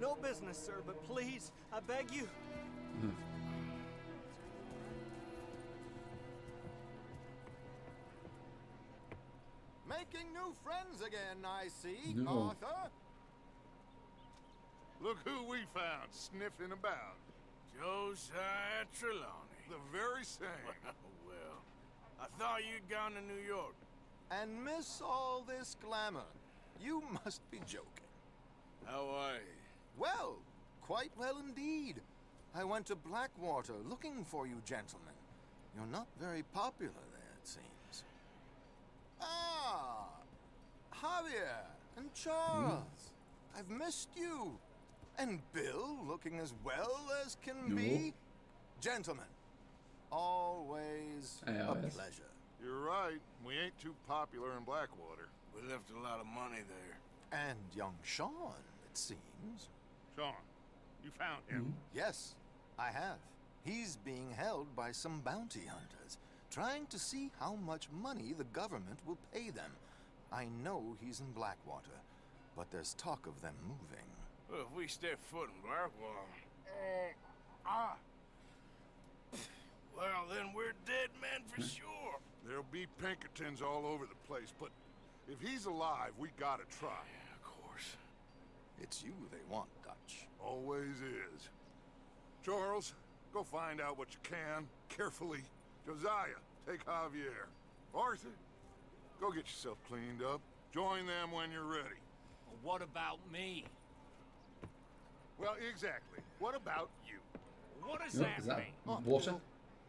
No business, sir, but please, I beg you. Making new friends again, I see, No. Arthur. Look who we found sniffing about. Josiah Trelawney. The very same. Well, I thought you'd gone to New York. And miss all this glamour. You must be joking. How are you? Well, quite well indeed. I went to Blackwater looking for you gentlemen. You're not very popular there, it seems. Ah, Javier and Charles. I've missed you. And Bill, looking as well as can be. Gentlemen, always a yes. pleasure. You're right. We ain't too popular in Blackwater. We left a lot of money there. And young Sean, it seems. Sean, you found him. Yes, I have. He's being held by some bounty hunters, trying to see how much money the government will pay them. I know he's in Blackwater, but there's talk of them moving. Well, if we step foot in Blackwater... well, then we're dead men for sure. There'll be Pinkertons all over the place, but if he's alive, we gotta try. Yeah, of course. It's you they want, Dutch. Always is. Charles, go find out what you can, carefully. Josiah, take Javier. Arthur, go get yourself cleaned up. Join them when you're ready. Well, what about me? Well, exactly. What about you? What does Oh, that is that mean? water?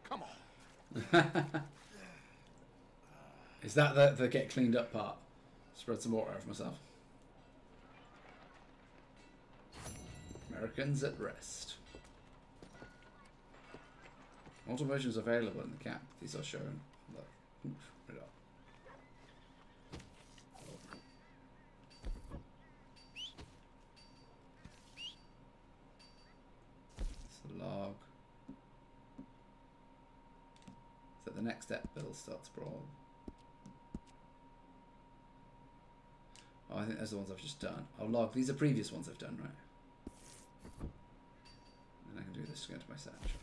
Come on. Is that the get cleaned up part? Spread some water over myself. Americans at rest. Multiple versions available in the cap. These are shown. Look. Oops, put it up. It's a log. Is that the next step? Bill starts brawl. Oh, I think those are the ones I've just done. Oh, log. These are previous ones I've done, right? And I can do this to go into my satchel.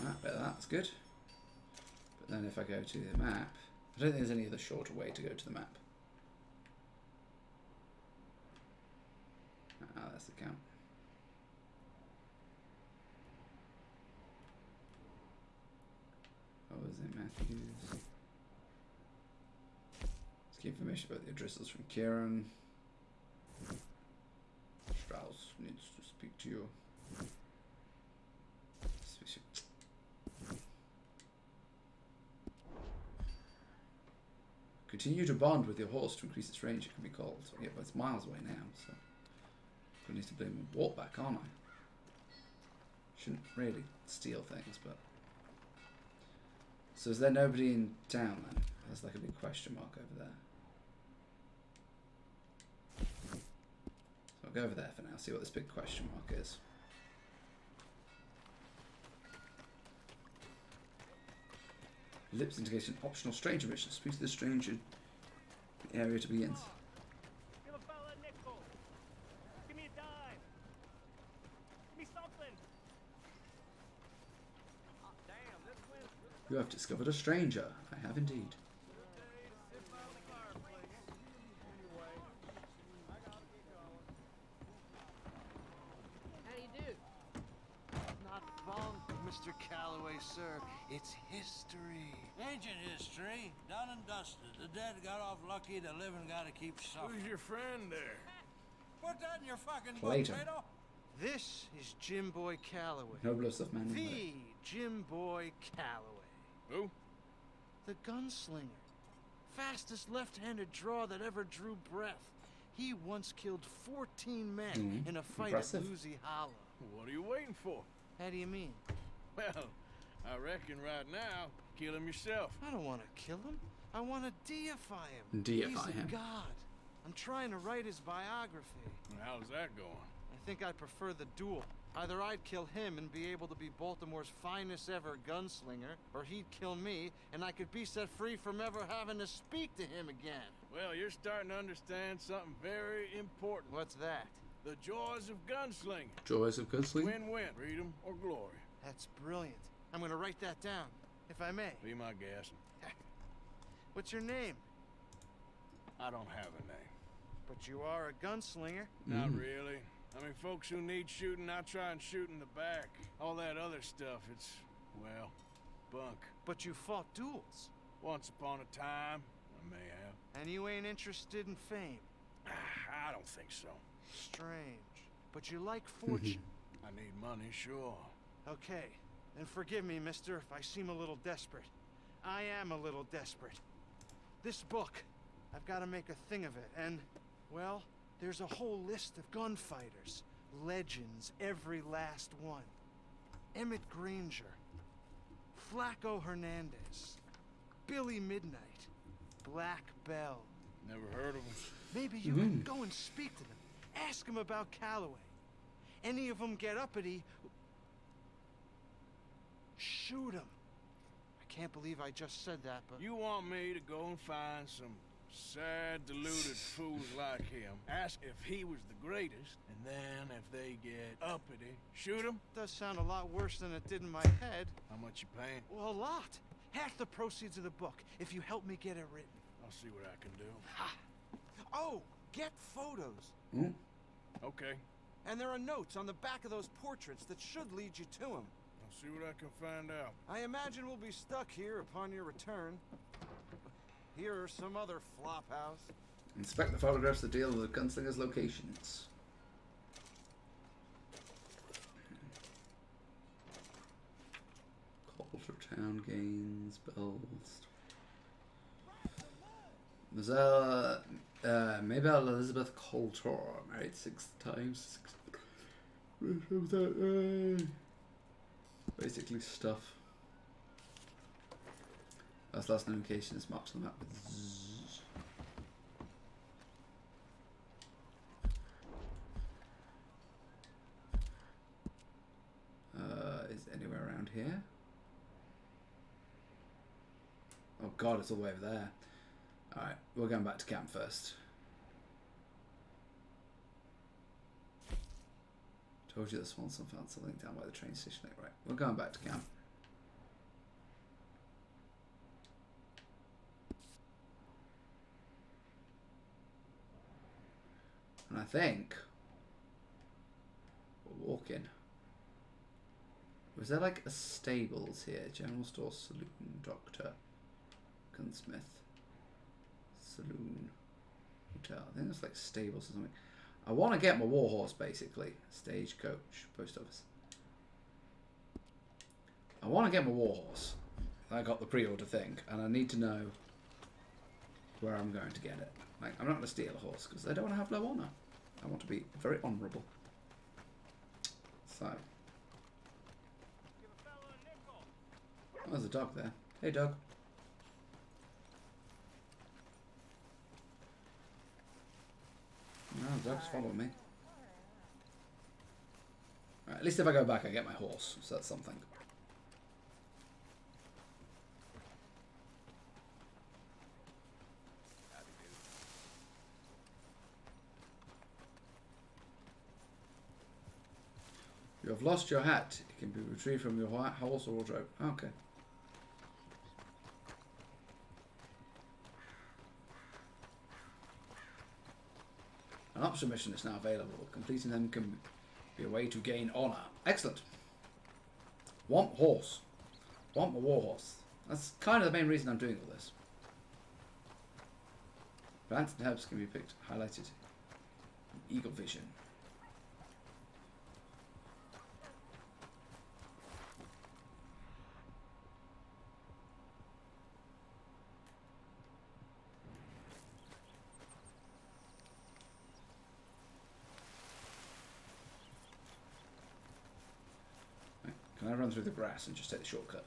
Ah, bet that's good. But then if I go to the map, I don't think there's any other shorter way to go to the map. Ah, that's the count. What was it, Matthews? Let's get information about the addresses from Kieran. Strauss needs to speak to you. Continue to bond with your horse to increase its range, it can be called. Yeah, but it's miles away now, so I need to blame and walk back, aren't I? Shouldn't really steal things, but... So is there nobody in town then? There's like a big question mark over there. So I'll go over there for now, see what this big question mark is. Lips indication optional stranger mission. Speak to the stranger. The area to begin. Give a fella a nickel. Give me a dime. Give me something. Damn, this wind's really You have discovered a stranger. I have indeed. How do you do? Not fun, Mr. Calloway, sir. It's history. Ancient history, done and dusted. The dead got off lucky, the living gotta keep suffering. Who's your friend there? Put that in your fucking book, Plato. Plato. This is Jim Boy Calloway. Noblest of men. The Jim Boy Calloway. Who? The gunslinger. Fastest left-handed draw that ever drew breath. He once killed 14 men in a fight Impressive. at Lucy Hollow. What are you waiting for? How do you mean? Well, I reckon right now, kill him yourself. I don't want to kill him. I want to deify him. Deify He's him. a god. I'm trying to write his biography. How's that going? I think I prefer the duel. Either I'd kill him and be able to be Baltimore's finest ever gunslinger, or he'd kill me and I could be set free from ever having to speak to him again. Well, you're starting to understand something very important. What's that? The joys of gunslinging. Joys of gunsling. Win-win. Freedom or glory. That's brilliant. I'm gonna write that down, if I may. Be my guest. What's your name? I don't have a name. But you are a gunslinger. Not really. I mean, folks who need shooting, I try and shoot in the back. All that other stuff, it's, well, bunk. But you fought duels. Once upon a time, I may have. And you ain't interested in fame. I don't think so. Strange. But you like fortune. I need money, sure. Okay. Then forgive me, mister, if I seem a little desperate. I am a little desperate. This book, I've got to make a thing of it, and, well, there's a whole list of gunfighters. Legends, every last one. Emmett Granger. Flaco Hernandez. Billy Midnight. Black Bell. Never heard of them. Maybe you can go and speak to them. Ask them about Calloway. Any of them get uppity, shoot them. I can't believe I just said that, but... You want me to go and find some sad, deluded fools like him, ask if he was the greatest, and then if they get uppity, shoot him? Does sound a lot worse than it did in my head. How much you paying? Well, a lot. Half the proceeds of the book, if you help me get it written. I'll see what I can do. Ha! Oh, get photos. Okay. And there are notes on the back of those portraits that should lead you to him. I'll see what I can find out. I imagine we'll be stuck here upon your return. Here are some other flop house. Inspect the photographs that deal with the gunslinger's locations. Coulter Town Gains, Bells. Mazel, Mabel Elizabeth Coulter, married 6 times. Basically stuff. Last notification is marked on the map with Z. Is it anywhere around here? Oh god, it's all the way over there. Alright, we're going back to camp first. Told you the Swanson found something down by the train station. Right, we're going back to camp. And I think we're walking. Was there like a stables here? General store, saloon, doctor, gunsmith, saloon, hotel. I think there's like stables or something. I want to get my warhorse basically. Stagecoach, post office. I want to get my warhorse. I got the pre-order thing, and I need to know where I'm going to get it. Like, I'm not going to steal a horse because I don't want to have low honor. I want to be very honourable. So. Oh, there's a dog there. Hey, dog. No, the dog's following me. Right, at least if I go back, I get my horse. So that's something. You have lost your hat. It can be retrieved from your horse or wardrobe. Okay. An optional mission is now available. Completing them can be a way to gain honor. Excellent. Want horse. Want my war horse. That's kind of the main reason I'm doing all this. Plants and herbs can be picked, highlighted. Eagle vision. Can I run through the grass and just take the shortcut?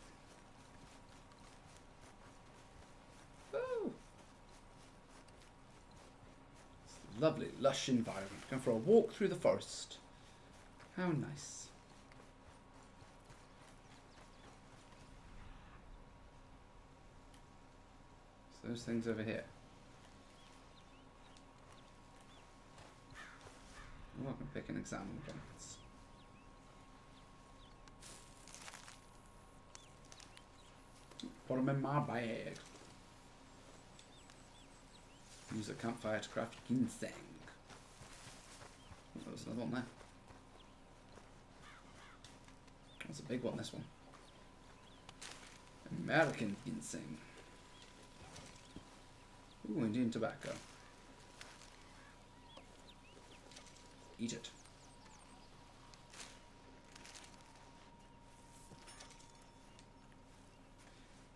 Woo! It's a lovely, lush environment. Going for a walk through the forest. How nice. So those things over here. Oh, I can pick and examine plants. Put them in my bag. Use a campfire to craft ginseng. Oh, there was another one there. That's a big one, this one. American ginseng. Ooh, Indian tobacco. Eat it.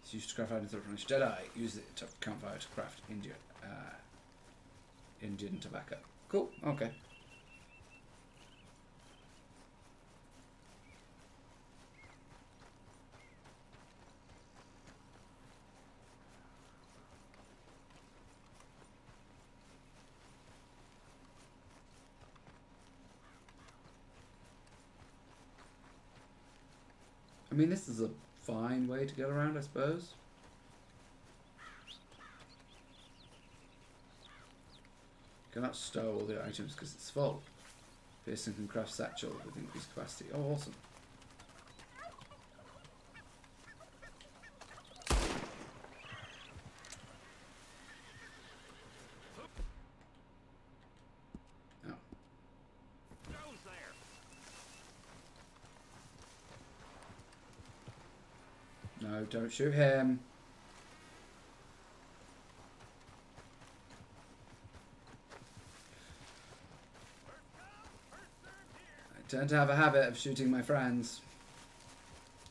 It's used to craft items from a Jedi. Use it to campfire to craft Indian tobacco. Cool. Okay. I mean, this is a fine way to get around, I suppose. Cannot stow all the items because it's full. Pearson can craft satchel with increased capacity. Oh, awesome. Oh. No, don't shoot him. I tend to have a habit of shooting my friends.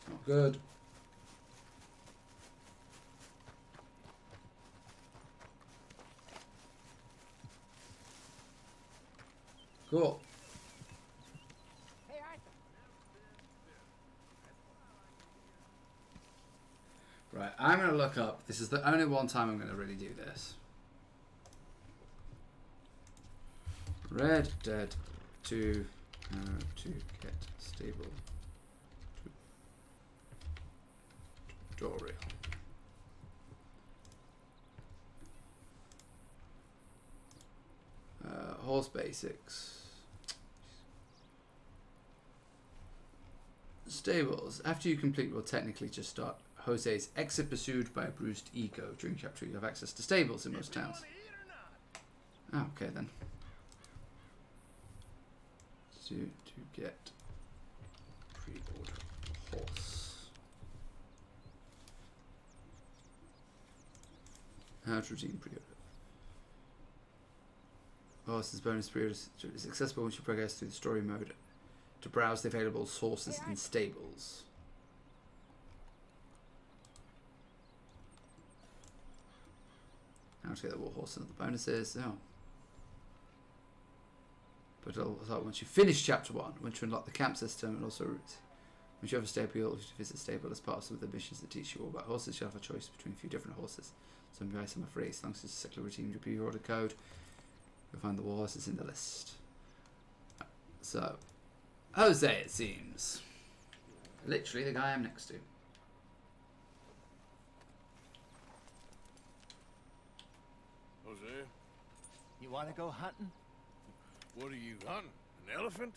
Not good. Cool. Right, I'm going to look up. This is the only one time I'm going to really do this. Red Dead 2. How to get stable tutorial. Horse basics. Stables. After you complete, will technically just start Jose's exit pursued by a bruised ego. During chapter 2, you have access to stables in most towns. Oh, okay then. To get pre-order horse. How to redeem pre-order. Horse's bonus pre-order is accessible once you progress through the story mode to browse the available sources in stables. How to get the war horse and the bonuses. Oh. But also, once you finish chapter 1, once you unlock the camp system and also routes. Once you have a stable, you'll visit stable as part of some of the missions that teach you all about horses. You'll have a choice between a few different horses. Some buy, some are free. As long as it's a cycler routine, your pre-order code, you'll find the war horses in the list. So, Jose, it seems. Literally the guy I'm next to. Jose? You want to go hunting? What are you hunting? An elephant?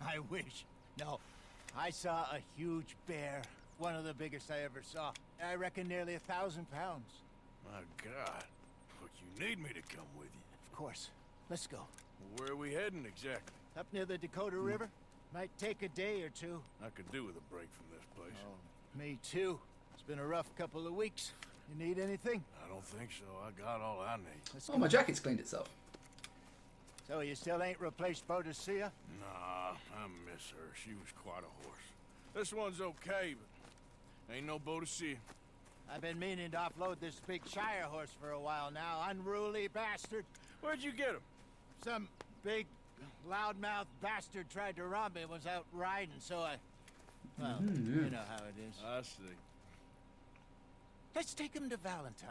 I wish. No. I saw a huge bear. One of the biggest I ever saw. I reckon nearly 1,000 pounds. My God. Look, you need me to come with you. Of course. Let's go. Where are we heading exactly? Up near the Dakota River. Might take a day or two. I could do with a break from this place. Oh, me too. It's been a rough couple of weeks. You need anything? I don't think so. I got all I need. Oh, my jacket's cleaned itself. So you still ain't replaced Boadicea? Nah, I miss her. She was quite a horse. This one's okay, but ain't no Boadicea. I've been meaning to offload this big Shire horse for a while now. Unruly bastard. Where'd you get him? Some big, loudmouth bastard tried to rob me and was out riding, so I... Well, you know how it is. I see. Let's take him to Valentine.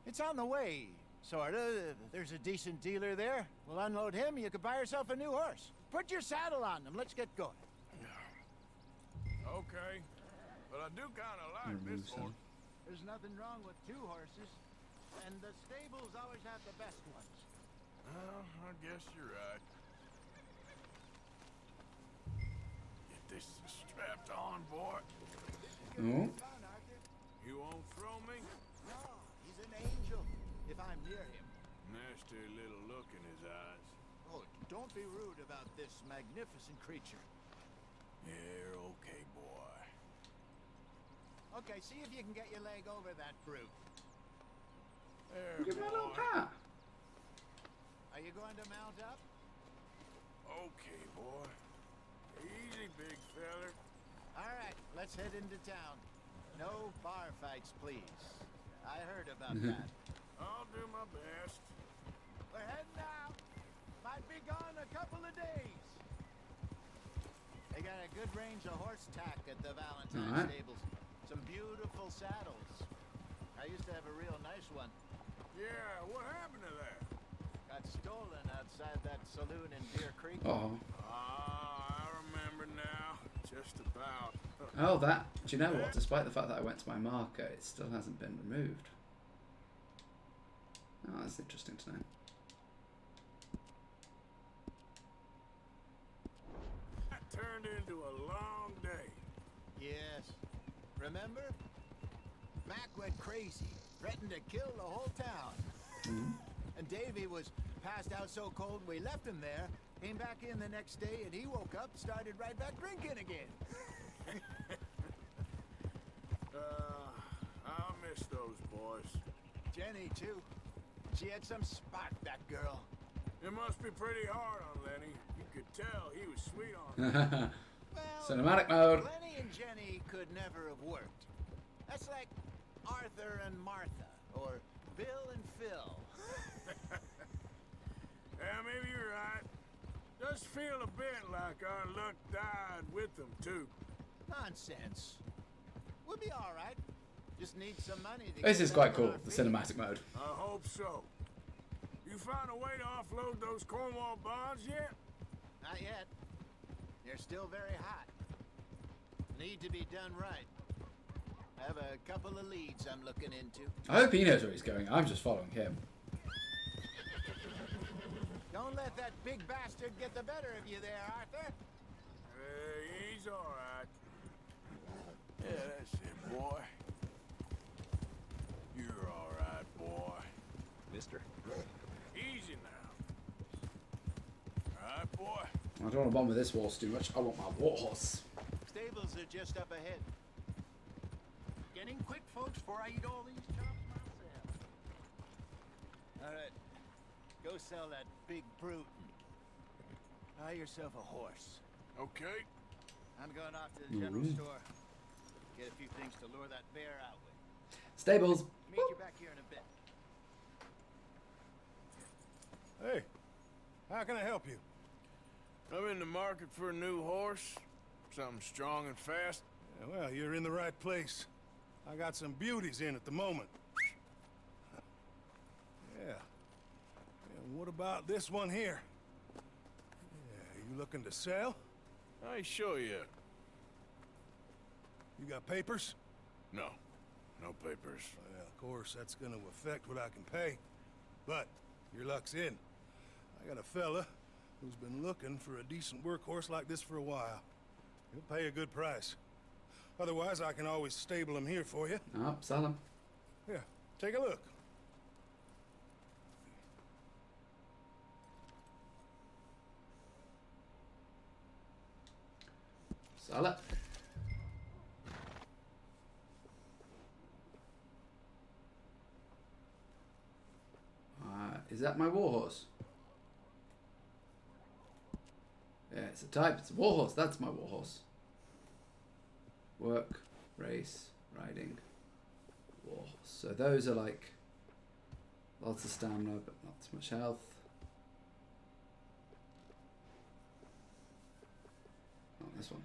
It's on the way, sorta. There's a decent dealer there. We'll unload him, you could buy yourself a new horse. Put your saddle on them, let's get going. Okay, but I do kinda like this horse. There's nothing wrong with two horses, and the stables always have the best ones. Well, I guess you're right. Get this strapped on, boy. Oh. You won't throw me? No, he's an angel, if I'm near him. Nasty little look in his eyes. Oh, don't be rude about this magnificent creature. You're okay, boy. Okay, see if you can get your leg over that brute. There, Give him a little boy. pat. Are you going to mount up? Okay, boy. Easy, big feller. All right, let's head into town. No bar fights, please. I heard about that. I'll do my best. We're heading out. Might be gone a couple of days. They got a good range of horse tack at the Valentine stables. Some beautiful saddles. I used to have a real nice one. Yeah, what happened to that? Got stolen outside that saloon in Deer Creek. Oh. Ah, I remember now. Just about. Oh, that. Do you know what? Despite the fact that I went to my marker, it still hasn't been removed. Oh, that's interesting to know. That turned into a long day. Yes. Remember? Mac went crazy, threatened to kill the whole town. And Davy was passed out so cold we left him there, came back in the next day, and he woke up, started right back drinking again. I'll miss those boys. Jenny, too. She had some spark, that girl. It must be pretty hard on Lenny. You could tell he was sweet on her. Well, Cinematic mode. Lenny and Jenny could never have worked. That's like Arthur and Martha, or Bill and Phil. Yeah, maybe you're right. Does feel a bit like our luck died with them, too. Nonsense. We'll be all right. Just need some money to This get is quite back on cool, our the feet. cinematic mode. I hope so. You found a way to offload those Cornwall bonds yet? Not yet. They're still very hot. Need to be done right. I have a couple of leads I'm looking into. I hope he knows where he's going. I'm just following him. Don't let that big bastard get the better of you there, Arthur. He's all right. Yeah, that's it, boy. You're all right, boy. Mister. Easy now. All right, boy. I don't want to bond with this horse too much. I want my war horse. Stables are just up ahead. Getting quick, folks, before I eat all these chops myself. All right. Go sell that big brute. Buy yourself a horse. Okay. I'm going off to the general store. Get a few things to lure that bear out with. Stables. Meet you back here in a bit. Hey, how can I help you? I'm in the market for a new horse. Something strong and fast. Yeah, well, you're in the right place. I got some beauties in at the moment. Yeah. And what about this one here? Yeah, you looking to sell? I ain't sure yet. You got papers? No. No papers. Well, of course, that's gonna affect what I can pay. But your luck's in. I got a fella who's been looking for a decent workhorse like this for a while. He'll pay a good price. Otherwise, I can always stable him here for you. Oh, sell him. Here, take a look. Sell it. Is that my warhorse? Yeah, it's a type. It's a warhorse. That's my warhorse. Work, race, riding, warhorse. So those are like lots of stamina, but not so much health. Not this one.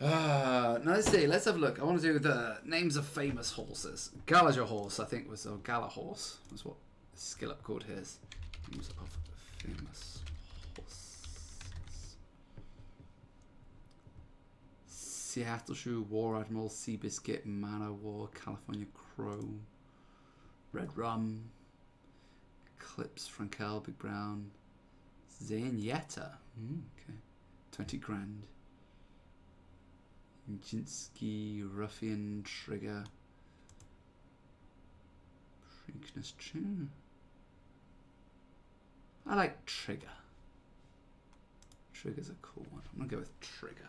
Now let's see. Let's have a look. I want to do the names of famous horses. Gallagher horse, I think, was, or Gala horse was what skill up called his. Names of famous horses. Seattle Shoe, War Admiral, Seabiscuit, Manor War, California Crow, Red Rum, Clips, Frankel, Big Brown, Zanietta. Okay, 20 grand. Jinsky, Ruffian, Trigger, Shrinkness, True. I like Trigger. Trigger's a cool one. I'm gonna go with Trigger.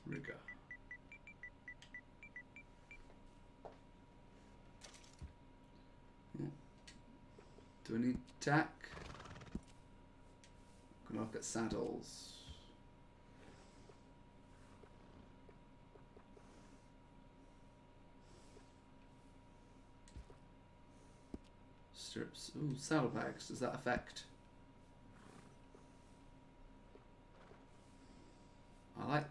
Trigger. Do I need tack? Gonna look at saddles. Stirrups. Ooh, saddlebags. Does that affect? I like.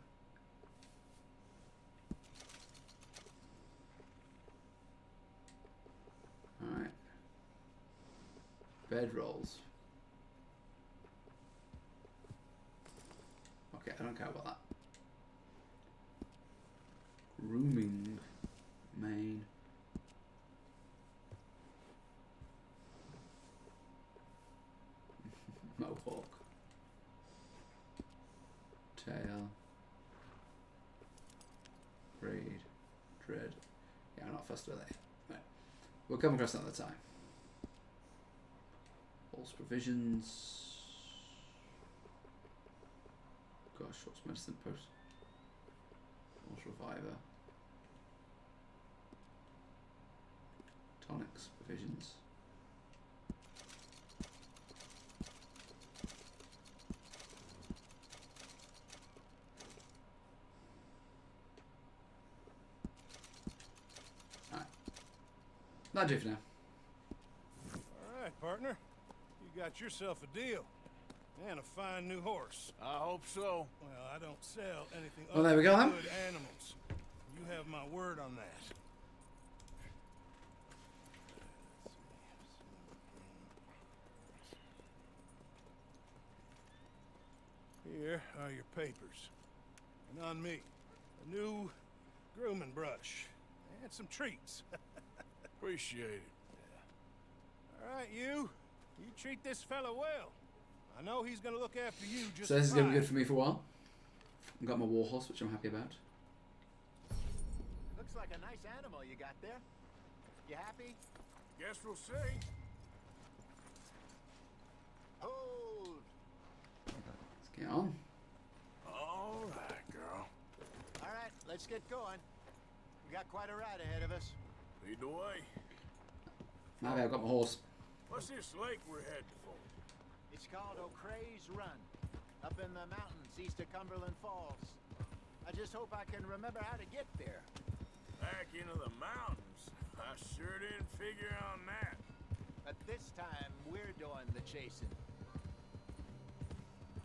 Alright. Bedrolls. Okay, I don't care about that. Grooming. Main. Mohawk. Tail. Braid. Dread. Yeah, I'm not fussed with that. Right. We'll come across another time. Horse provisions. Gosh, what's medicine post? Horse reviver. Tonics, provisions. Alright. That'll do for now. Alright, partner. You got yourself a deal. And a fine new horse. I hope so. Well, I don't sell anything Well, there we go, other huh? than good animals. You have my word on that. Here are your papers. And on me, a new grooming brush. And some treats. Appreciate it. All right, you treat this fella well. I know he's gonna look after you just So this is going to be fine. good for me for a while. I've got my warhorse, which I'm happy about. Looks like a nice animal you got there. You happy? Guess we'll see. Hold! Let's get on. All right, girl. All right, let's get going. We got quite a ride ahead of us. Lead the way. Okay, I've got my horse. What's this lake we're heading for? It's called O'Creagh's Run, up in the mountains east of Cumberland Falls. I just hope I can remember how to get there. Back into the mountains? I sure didn't figure on that. But this time, we're doing the chasing.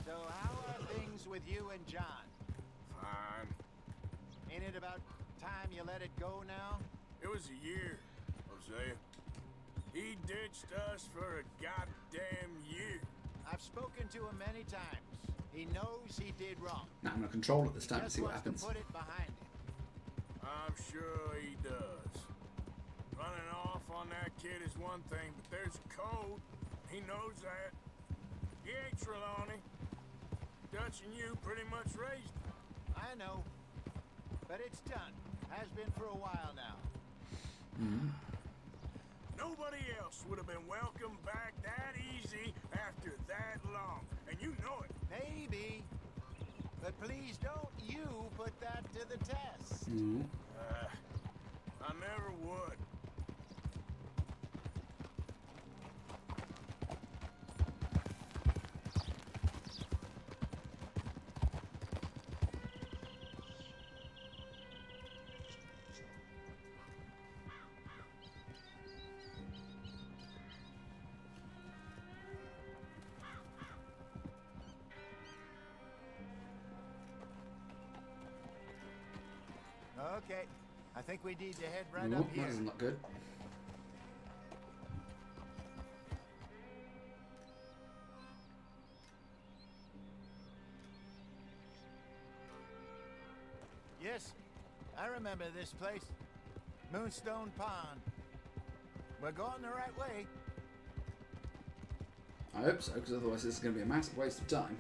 So how are things with you and John? Fine. Ain't it about time you let it go now? It was a year, Hosea. He ditched us for a goddamn year. I've spoken to him many times. He knows he did wrong. Now I'm going to control it this time to Just see what wants happens. to put it behind him. I'm sure he does. Running off on that kid is one thing, but there's a code. He knows that. He ain't Trelawney. Dutch and you pretty much raised him. I know. But it's done. Has been for a while now. Nobody else would have been welcomed back that easy after that long. And you know it. Maybe. But please don't you put that to the test. I never would. Okay, I think we need to head right Nope, up here. that's not good. Yes, I remember this place. Moonstone Pond. We're going the right way. I hope so, because otherwise this is going to be a massive waste of time.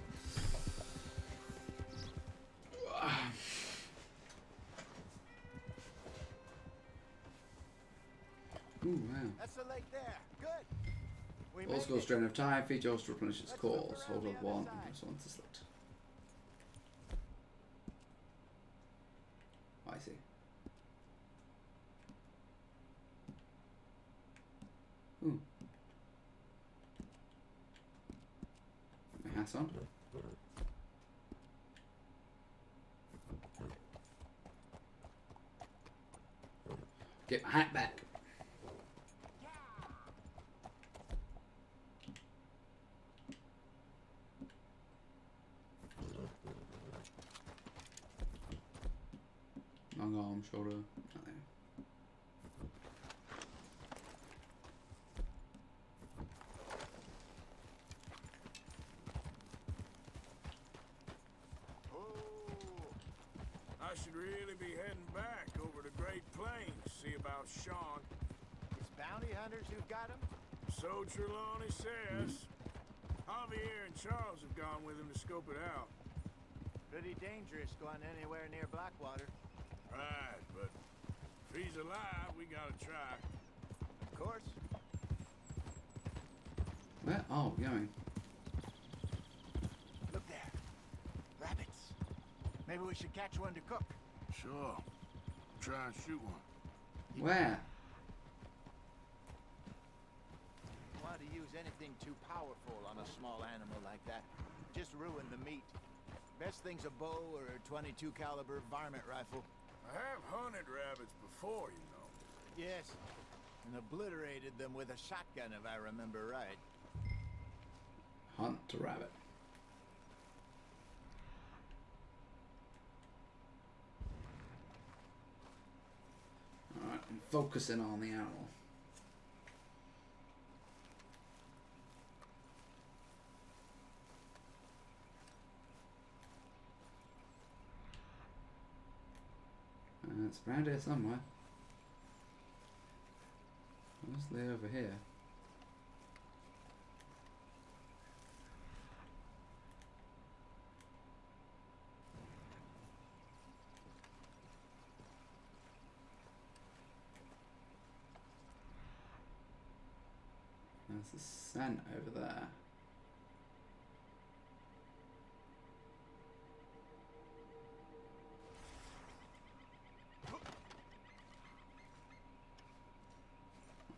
Ooh, wow. That's the lake there. Good. We All made scores it. drain of time, feature also to replenish its Let's cores. look Hold around on the other one, side. and press one to select. I see. Ooh. Put my hat on. Get my hat back. Long arm, shoulder, nothing. I should really be heading back over to Great Plains, see about Sean. It's bounty hunters who've got him? So Trelawney says. Javier and Charles have gone with him to scope it out. Pretty dangerous going anywhere near Blackwater. Right, but if he's alive, we gotta try. Of course. Where are we going? Look there. Rabbits. Maybe we should catch one to cook. Sure. Try and shoot one. Where? Don't want to use anything too powerful on a small animal like that. Just ruin the meat. Best thing's a bow or a .22 caliber varmint rifle. I have hunted rabbits before, you know. Yes, and obliterated them with a shotgun if I remember right. Hunt a rabbit. Alright, I'm focusing on the animal. It's around here somewhere. Mostly over here. There's the scent over there.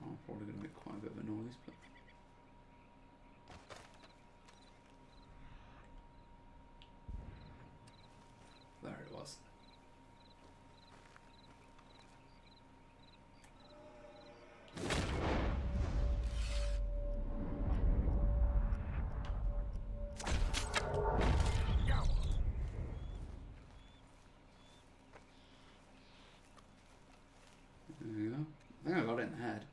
Oh, probably going to make quite a bit of a noise, but... There it was. There you go. I think I got it in the head.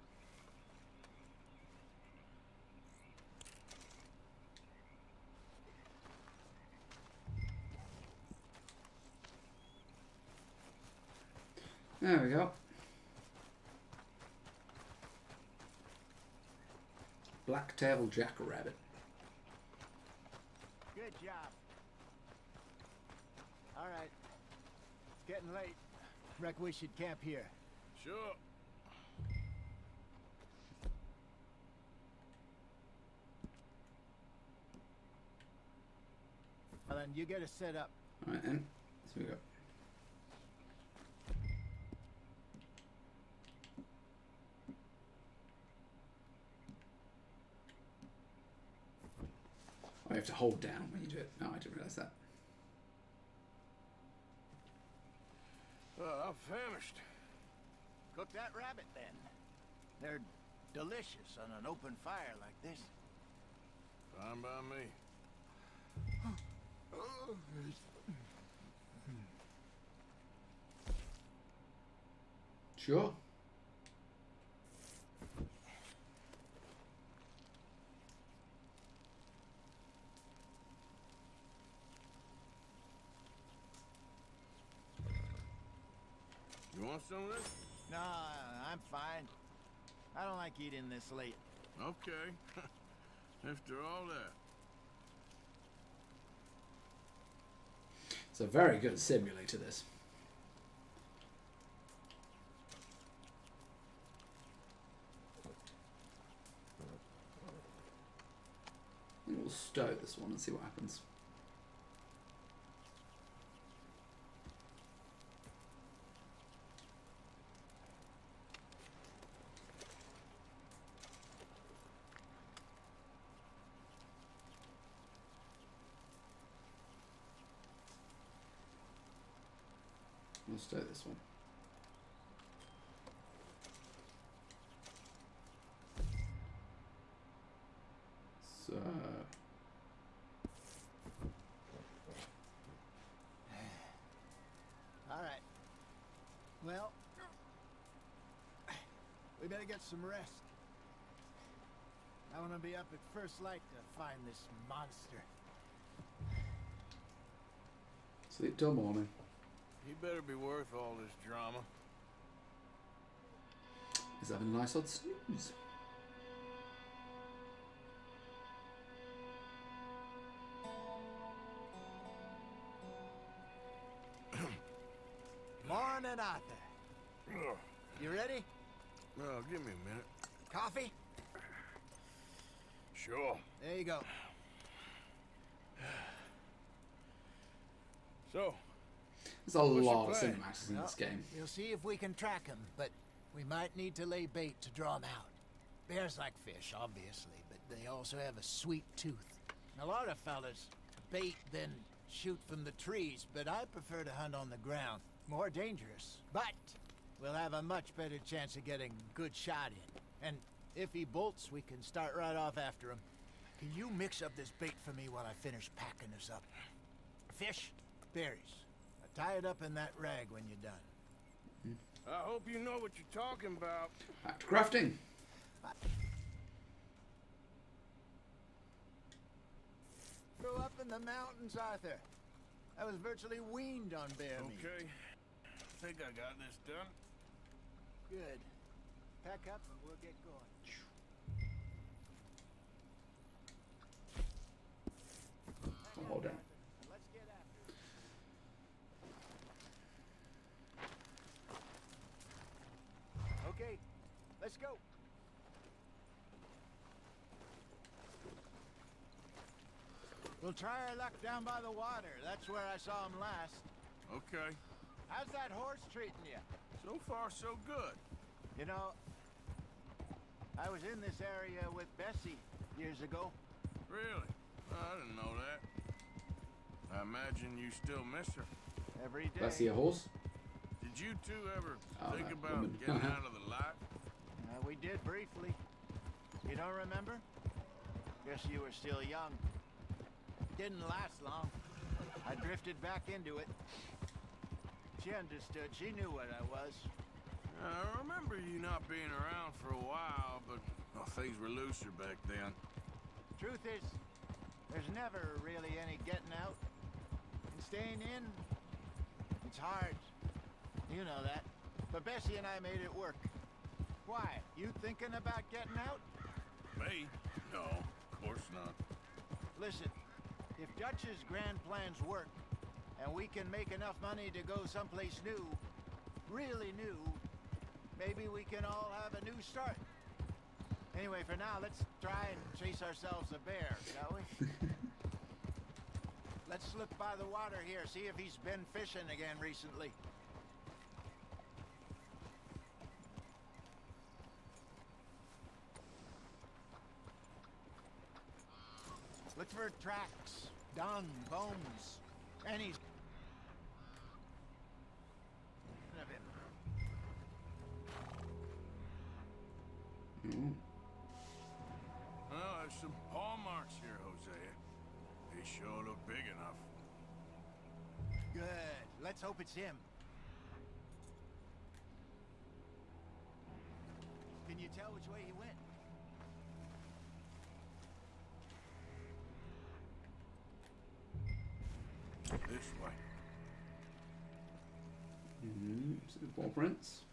There we go. Black-tailed jackrabbit. Good job. All right. It's getting late. Reckon we should camp here. Sure. done, you get us set up. Alright then. So we go. Oh, you have to hold down when you do it. No, I didn't realise that. I'm famished. Cook that rabbit then. They're delicious on an open fire like this. Fine by me. Sure. You want some of this? No, I'm fine. I don't like eating this late. Okay. After all that. It's a very good simulator, this. I think we'll stow this one and see what happens. We'll stow this one. So All right. Well, we better get some rest. I want to be up at first light to find this monster. sleep till morning. He better be worth all this drama. He's having a nice odd snooze. Morning, Arthur. You ready? Well, give me a minute. Coffee? Sure. There you go. So, there's a lot of plan? cinematics in this game. We'll see if we can track him, but we might need to lay bait to draw him out. Bears like fish, obviously, but they also have a sweet tooth. A lot of fellas bait, then shoot from the trees, but I prefer to hunt on the ground. More dangerous, but we'll have a much better chance of getting a good shot in. And if he bolts, we can start right off after him. Can you mix up this bait for me while I finish packing this up? Fish, berries. Tie it up in that rag when you're done. I hope you know what you're talking about. Back to crafting. Grew up in the mountains, Arthur. I was virtually weaned on bear meat. Okay. I think I got this done. Good. Pack up and we'll get going. Hold on. Let's get after it. Okay, let's go. We'll try our luck down by the water. That's where I saw him last. Okay. How's that horse treating you? So far, so good. You know, I was in this area with Bessie years ago. Really? I didn't know that. I imagine you still miss her. Every day. Bessie a horse? Did you two ever think that about woman. getting out of the light? We did briefly. You don't remember? Guess you were still young. Didn't last long. I drifted back into it. She understood. She knew what I was. I remember you not being around for a while, but well, things were looser back then. Truth is, there's never really any getting out. And staying in, it's hard. You know that. But Bessie and I made it work. Why? You thinking about getting out? Me? No, of course not. Listen, if Dutch's grand plans work, and we can make enough money to go someplace new, really new, maybe we can all have a new start. Anyway, for now, let's try and chase ourselves a bear, shall we? Let's slip by the water here, see if he's been fishing again recently. Look for tracks, dung, bones, any of him. Well, there's some paw marks here, Hosea. They sure look big enough. Good. Let's hope it's him. Can you tell which way he went? This way. So the paw prints.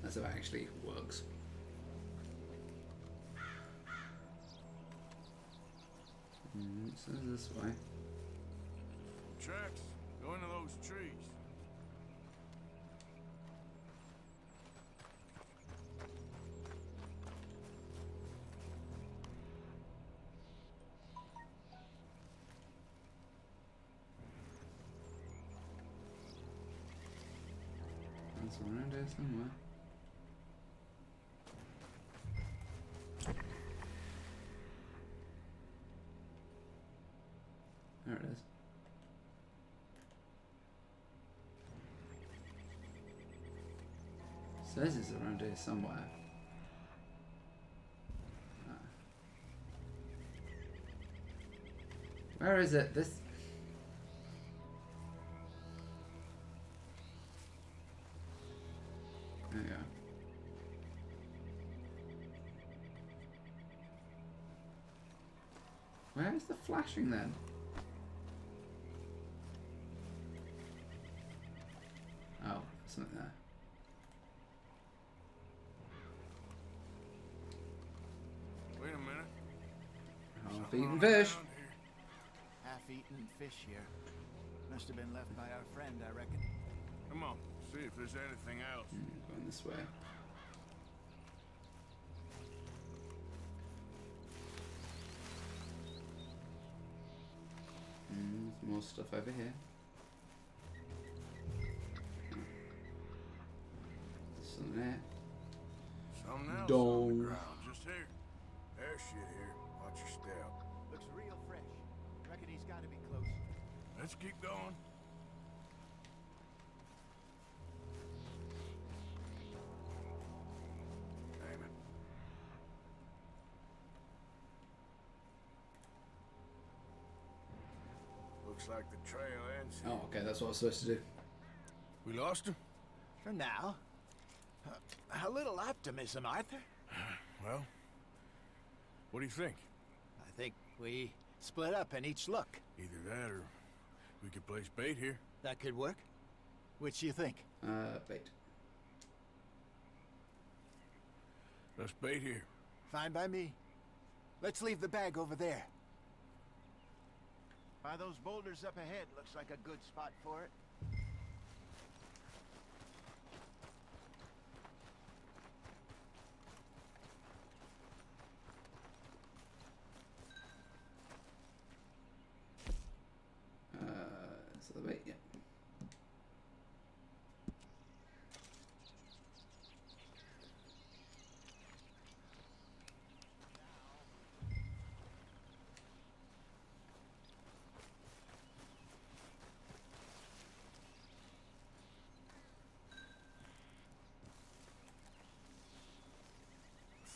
That's how it actually works. So this way. Tracks. Go into those trees. It's around here somewhere. There it is. Says it's around here somewhere. Where is it? This. There you go. Where is the flashing then? Oh, something there. Wait a minute. Half-eaten fish. Half-eaten fish here. Must have been left by our friend, I reckon. Come on, see if there's anything else. Going this way. There's more stuff over here. There's some there. Something else on Dong. the ground, just here. There's shit here. Watch your step. Looks real fresh. Reckon he's got to be close. Let's keep going. Damn it. Looks like the trail ends here. Oh, okay, that's what I was supposed to do. We lost him? For now. A little optimism, Arthur. Well, what do you think? I think we split up and each look. Either that or we could place bait here. That could work. Which do you think? Bait. Let's bait here. Fine by me. Let's leave the bag over there. By those boulders up ahead, looks like a good spot for it. So the bait, yeah.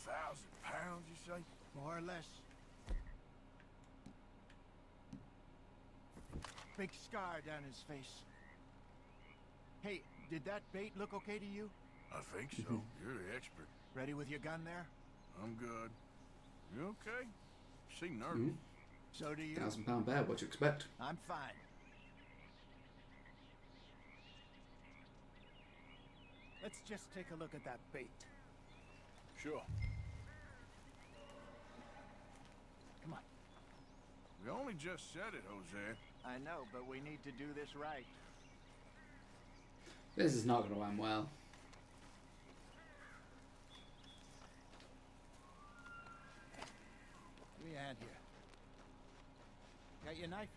£1,000, you say? More or less. Big scar down his face. Hey, did that bait look okay to you? I think so. You're the expert. Ready with your gun there? I'm good. You okay? You seem nervous. So do you. £1,000 bear, what do you expect? I'm fine. Let's just take a look at that bait. Sure. Come on. We only just said it, Hosea. I know, but we need to do this right. This is not going to end well. Give me a hand here. Got your knife?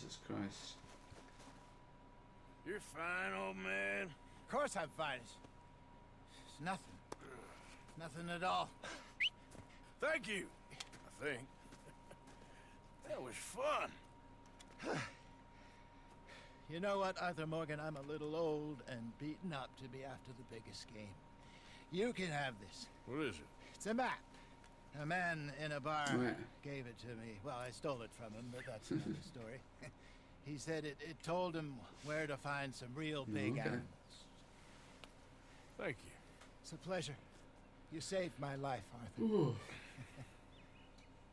Jesus Christ. You're fine, old man. Of course I'm fine. It's nothing. Nothing at all. Thank you, I think. That was fun. You know what, Arthur Morgan? I'm a little old and beaten up to be after the biggest game. You can have this. What is it? It's a map. A man in a bar Right. gave it to me. Well, I stole it from him, but that's another story. He said it told him where to find some real big Okay. animals. Thank you. It's a pleasure. You saved my life, Arthur. Ooh.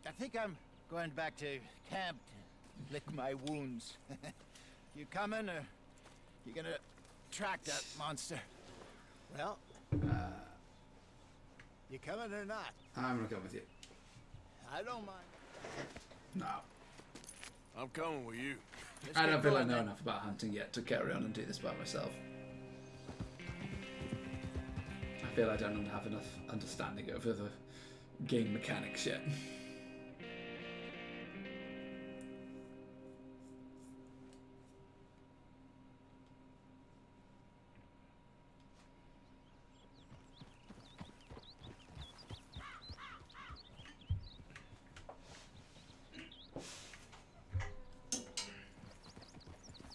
I think I'm going back to camp to lick my wounds. You coming, or you gonna track that monster? Well, you coming or not? I'm gonna come with you. I don't mind. No. I'm coming with you. Let's I get don't feel I going know then. enough about hunting yet to carry on and do this by myself. I feel I don't have enough understanding over the game mechanics yet.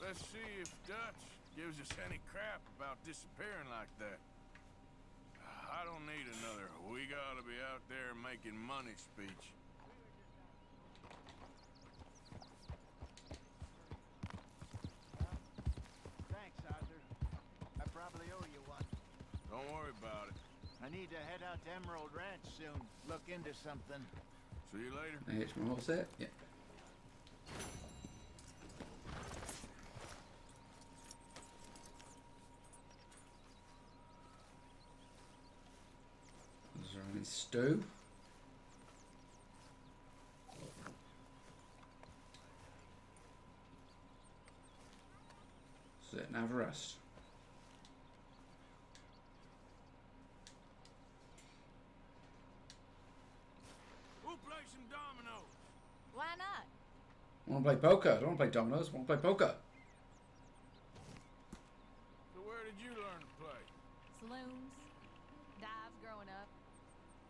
Let's see if Dutch gives us any crap about disappearing like that. I don't need another "we gotta be out there making money" speech. Thanks, Arthur. I probably owe you one. Don't worry about it. I need to head out to Emerald Ranch soon. Look into something. See you later. I hitch my horse there? Yeah. Is there any stew? Sit and have a rest. We'll play some dominoes. Why not? I want to play poker. I don't want to play dominoes. I want to play poker. So where did you learn to play? Saloons, dives growing up.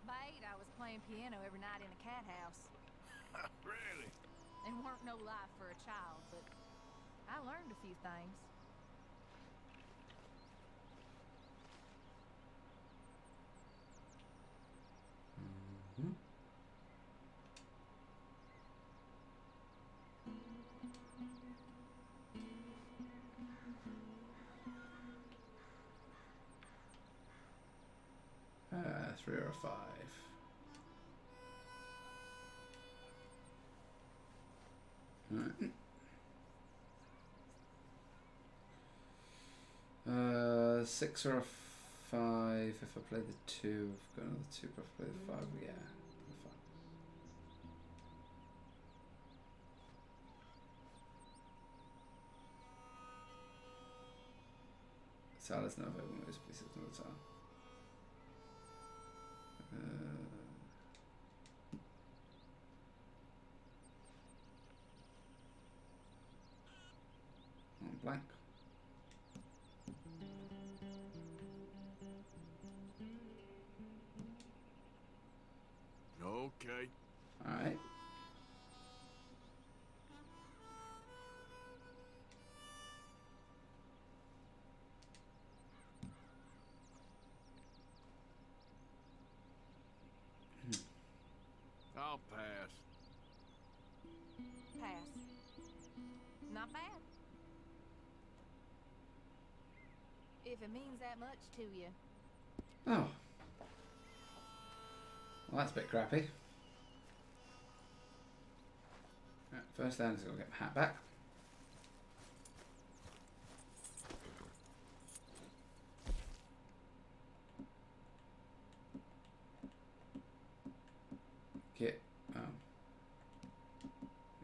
By 8, I was playing piano every night in a cat house. Really? It weren't no life for a child, but I learned a few things. Mm-hmm. Ah, 3 or 5. Right. 6 or a 5. If I play the 2, I've got another 2. If I play the 5, yeah. The 5. Salas no available in this place of the time. I'm blank. Okay. Alright. I'll pass. Pass. Not bad. If it means that much to you. Oh. Well, that's a bit crappy. Right, first down is going to get my hat back. Get. Oh.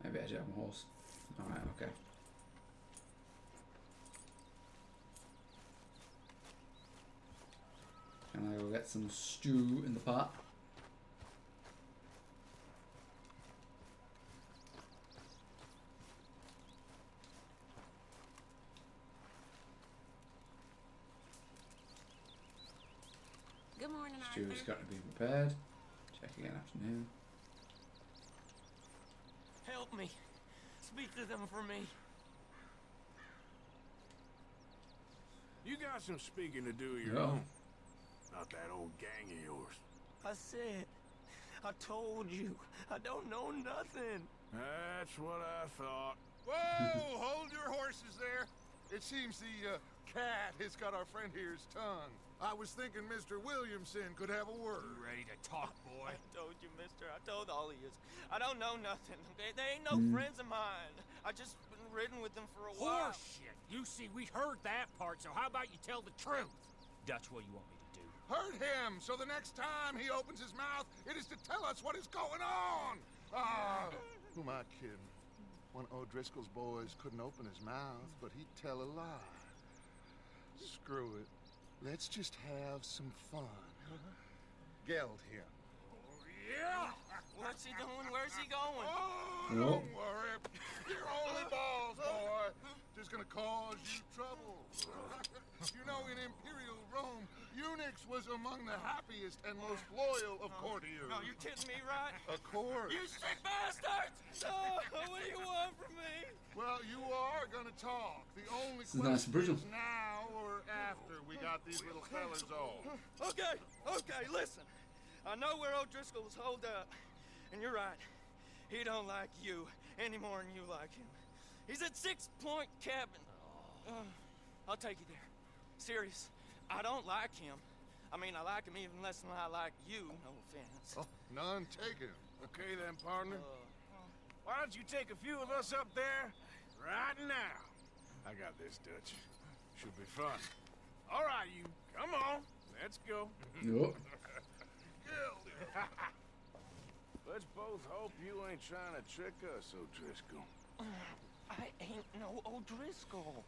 Maybe I should have my horse. Alright, okay. And I will get some stew in the pot. Good morning, Stew's Arthur. got to be prepared. Check again afternoon. Help me. Speak to them for me. You got some speaking to do of your Yeah. own. Not that old gang of yours. I said, I told you, I don't know nothing. That's what I thought. Whoa! Hold your horses there. It seems the cat has got our friend here's tongue. I was thinking Mr. Williamson could have a word. You ready to talk, boy? I told you, mister. I told all of you. I don't know nothing. They ain't no friends of mine. I just been riding with them for a while. Horseshit! You see, we heard that part, so how about you tell the truth? That's what you want me to do. Hurt him, so the next time he opens his mouth, it is to tell us what is going on. Ah, who am I kidding? One of O'Driscoll's boys couldn't open his mouth, but he'd tell a lie. Screw it. Let's just have some fun. Geld him. Yeah! What's he doing? Where's he going? Oh, don't worry. You're only balls, boy. Just gonna cause you trouble. You know, in Imperial Rome, eunuchs was among the happiest and most loyal of courtiers. No, you're kidding me, right? Of course. You sick bastards! No, what do you want from me? Well, you are gonna talk. The only This is nice and question brutal. is now or after we got these little fellas off. Okay, listen. I know where O'Driscoll's holed up. And you're right. He don't like you any more than you like him. He's at 6 Point Cabin. I'll take you there. Serious. I don't like him. I mean, I like him even less than I like you. No offense. Oh, none taken. Okay then, partner. Why don't you take a few of us up there right now? I got this, Dutch. Should be fun. All right, you. Come on. Let's go. Yup. Let's both hope you ain't trying to trick us, O'Driscoll. I ain't no O'Driscoll.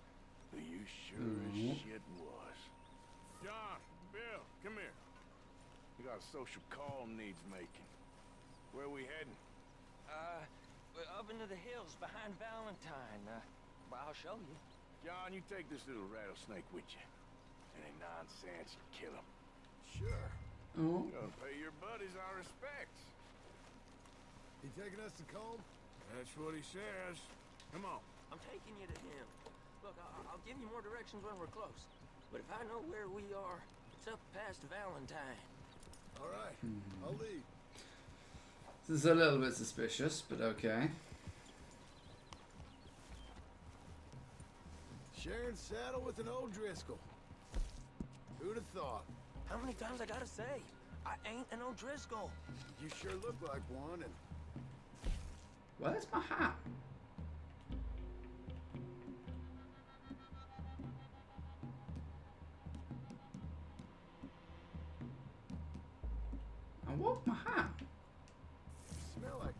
You sure as shit was. John, Bill, come here. We got a social call needs making. Where we heading? We're up into the hills behind Valentine. Well, I'll show you. John, you take this little rattlesnake with you. Any nonsense, you kill him. Sure. Oh. Gotta pay your buddies our respects. He taking us to Combe? That's what he says. Come on. I'm taking you to him. Look, I'll give you more directions when we're close. But if I know where we are, it's up past Valentine. All right. I'll lead. This is a little bit suspicious, but okay. Sharing saddle with an O'Driscoll. Who'd have thought? How many times I gotta say? I ain't an O'Driscoll. You sure look like one, and Where's my hat? I want my hat. you smell like...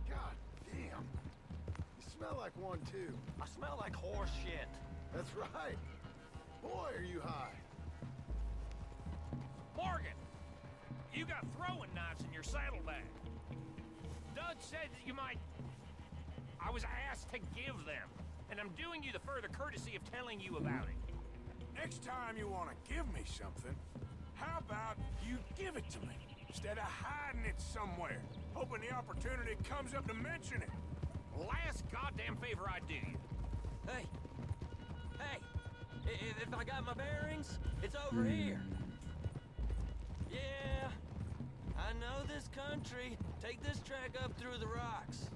God damn. You smell like one, too. I smell like horse shit. That's right. Boy, are you high. Morgan! You got throwing knives in your saddlebag. Dud said that you might... I was asked to give them, and I'm doing you the further courtesy of telling you about it. Next time you want to give me something, how about you give it to me, instead of hiding it somewhere, hoping the opportunity comes up to mention it? Last goddamn favor I do you. Hey! If I got my bearings, it's over here. Yeah, I know this country. Take this track up through the rocks.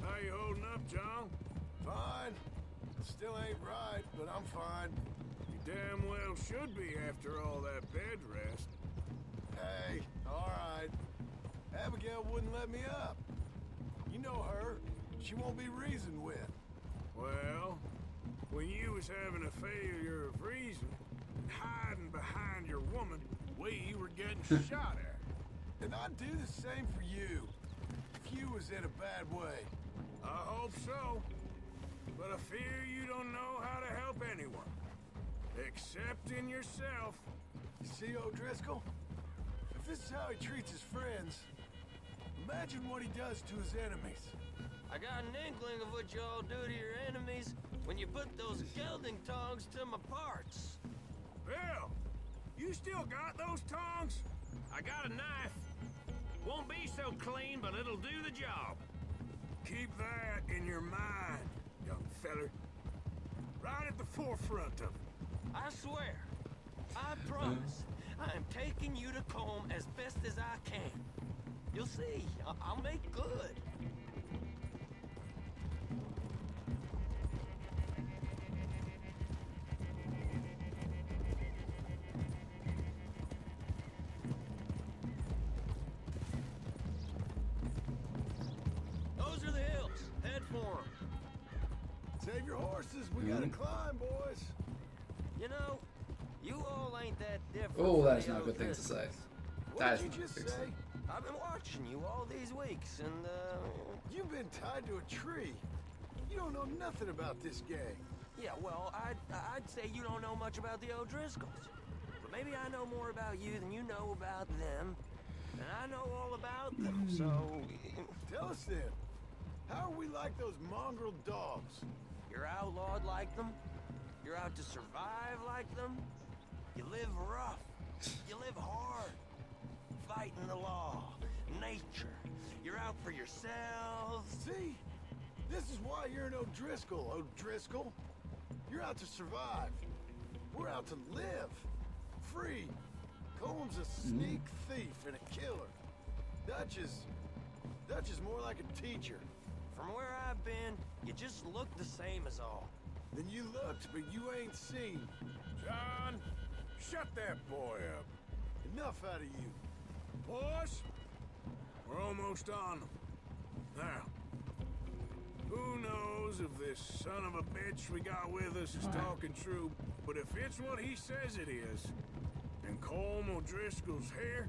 How you holding up, John? Fine. Still ain't right, but I'm fine. You damn well should be after all that bed rest. Hey, all right. Abigail wouldn't let me up. You know her. She won't be reasoned with. Well, when you was having a failure of reason, hiding behind your woman, we were getting shot at. And I'd do the same for you, if you was in a bad way. I hope so. But I fear you don't know how to help anyone. Except in yourself. You see O'Driscoll? If this is how he treats his friends, imagine what he does to his enemies. I got an inkling of what y'all do to your enemies when you put those gelding tongs to my parts. Bill, you still got those tongs? I got a knife. Won't be so clean, but it'll do the job. Keep that in your mind, young feller. Right at the forefront of it. I swear, I promise, I am taking you to Colm as best as I can. You'll see, I'll make good. Those are the hills. Head for 'em. Save your horses. We gotta climb, boys. You know, you all ain't that different. Oh, that is from not a the good thing to say. O'Driscolls. That is What'd not you a just good thing to say? say. I've been watching you all these weeks, and You've been tied to a tree. You don't know nothing about this gang. yeah, well, I'd say you don't know much about the O'Driscolls. But maybe I know more about you than you know about them. And I know all about them, so... Tell us then, how are we like those mongrel dogs? You're outlawed like them. You're out to survive like them. You live rough. You live hard. Fighting the law, nature. You're out for yourselves. See? This is why you're an O'Driscoll, O'Driscoll. You're out to survive. We're out to live. Free. Colm's a sneak thief and a killer. Dutch is more like a teacher. From where I've been, you just look the same as all. Then you looked, but you ain't seen. John, shut that boy up. Enough out of you. Boys, we're almost on them. Now, who knows if this son of a bitch we got with us is talking true, but if it's what he says it is, and Colm O'Driscoll's here,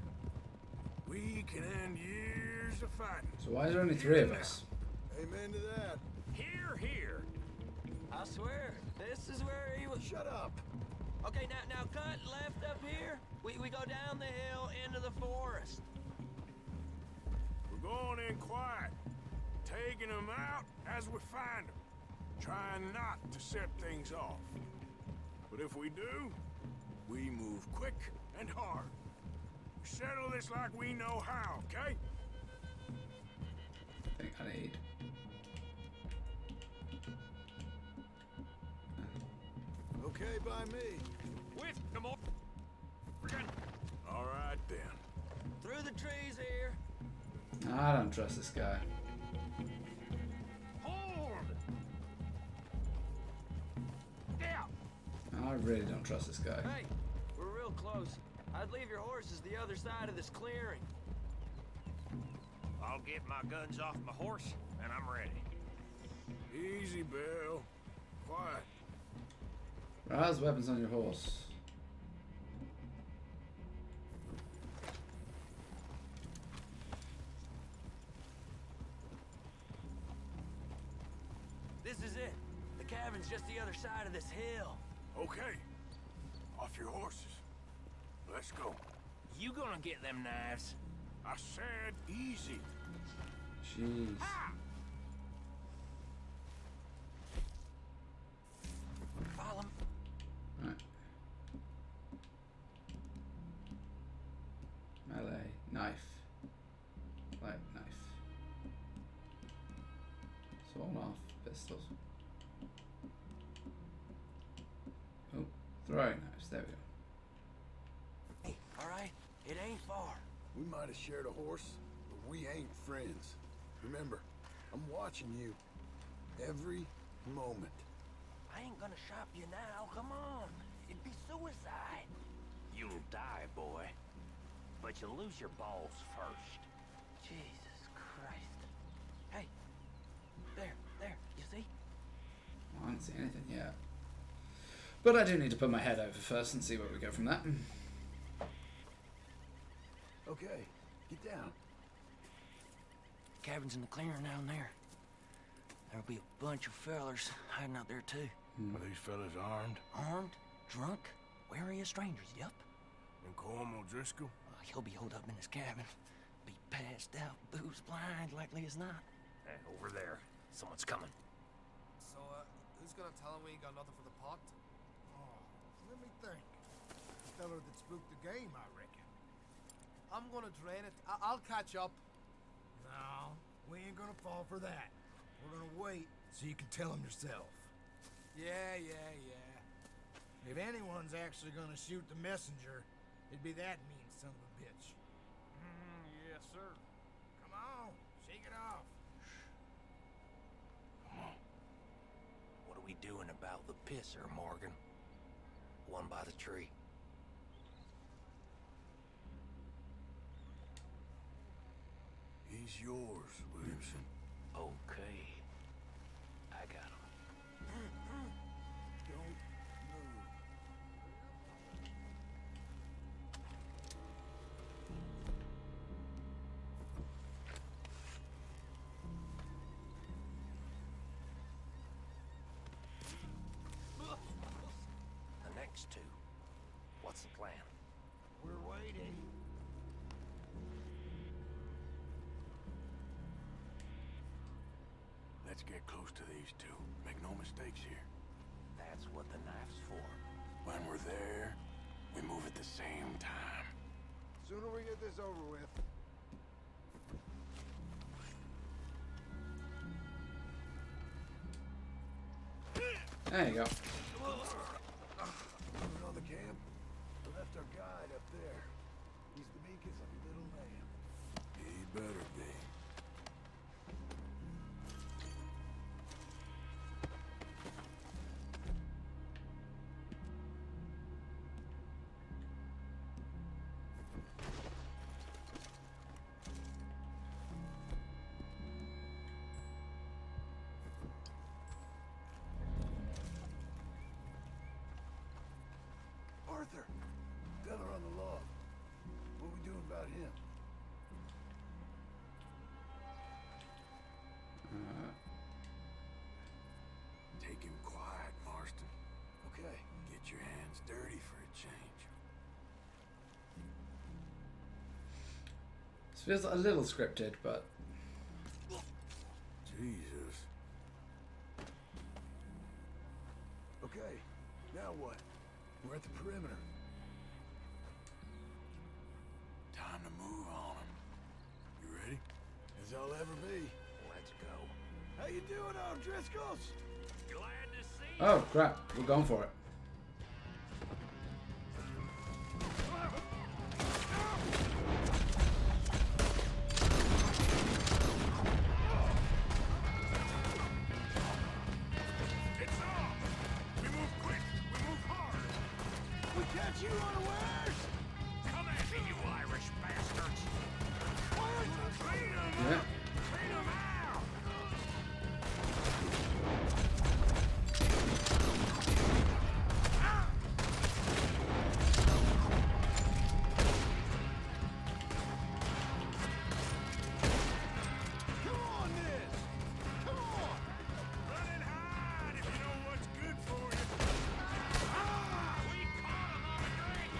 we can end years of fighting. So why is there only 3 of us? Amen to that. Here, here. I swear, this is where he was. Shut up. Okay, now cut left up here. We go down the hill into the forest. We're going in quiet, taking them out as we find them, trying not to set things off. But if we do, we move quick and hard. We settle this like we know how, okay? I think I need. Okay by me. With the more. All right then. Through the trees here. I don't trust this guy. Hold! Yeah. I really don't trust this guy. Hey, we're real close. I'd leave your horses the other side of this clearing. I'll get my guns off my horse, and I'm ready. Easy, Bill. Quiet. Rouse weapons on your horse. This is it. The cabin's just the other side of this hill. Okay. Off your horses. Let's go. You gonna get them knives? I said easy. Jeez. Follow me. Right. Melee. Knife. Light knife. Sworn off. Pistols. Oh, throwing knives. There we go. Hey, all right? It ain't far. We might have shared a horse, but we ain't friends. Remember, I'm watching you. Every moment. I ain't gonna shop you now. Come on. It'd be suicide. You'll die, boy. But you'll lose your balls first. Jesus Christ. Hey. There. You see? I haven't seen anything yet. But I do need to put my head over first and see where we go from that. Okay, get down. Cabin's in the clearing down there. There'll be a bunch of fellers hiding out there too. Are these fellas armed? Armed, drunk, wary of strangers, yup. And Colm O'Driscoll? He'll be holed up in his cabin. Be passed out, booze blind, likely as not. Hey, over there. Someone's coming. So, who's gonna tell him we ain't got nothing for the pot? Oh, let me think. fella that spooked the game, I reckon. I'm gonna drain it. I'll catch up. No, we ain't gonna fall for that. We're gonna wait so you can tell him yourself. Yeah. If anyone's actually gonna shoot the messenger, it'd be that mean son of a bitch. Yes, sir. Come on, shake it off. Come on. What are we doing about the pisser, Morgan? One by the tree. He's yours, Williamson. Okay. I got him. Don't move. The next two. What's the plan? We're waiting. Let's get close to these two. Make no mistakes here. That's what the knife's for. When we're there, we move at the same time. Sooner we get this over with. There you go. Moving on the camp. We left our guide up there. He's the meekest of little lamb. He better be. Arthur, fella on the log. What we doing about him? Take him quiet, Marston. Okay, get your hands dirty for a change. This feels a little scripted, but Jesus. Okay, now what? We're at the perimeter. Time to move on him. You ready? As I'll ever be. Let's go. How you doing, O'Driscolls? Glad to see you. oh crap, we're going for it. It's on! We move quick! We move hard! We catch you unawares! Come at me, you Irish bastards! Clean 'em Yeah. up! Clean 'em out! Come on, Nez! Come on! Run and hide if you know what's good for you! We caught him on a drink!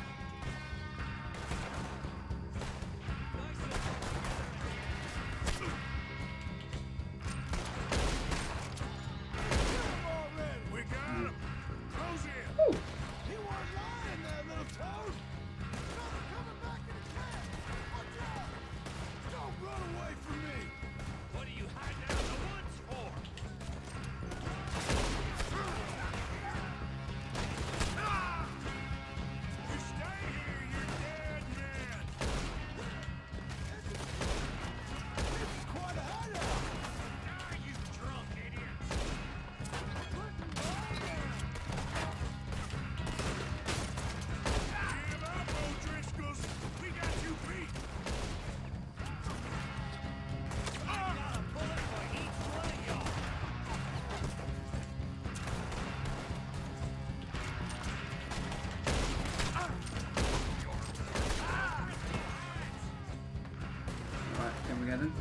We got him! Close in! Woo. He weren't lying there, little toad! Another coming back in his head! Watch out! Don't run away from me! What are you hiding out in the woods for? You stay here, you dead man! This is quite a hideout! Are you drunk, idiots? Give up, O'Driscolls! We got you beat! I got a bullet for each one of y'all. Alright, can we get in?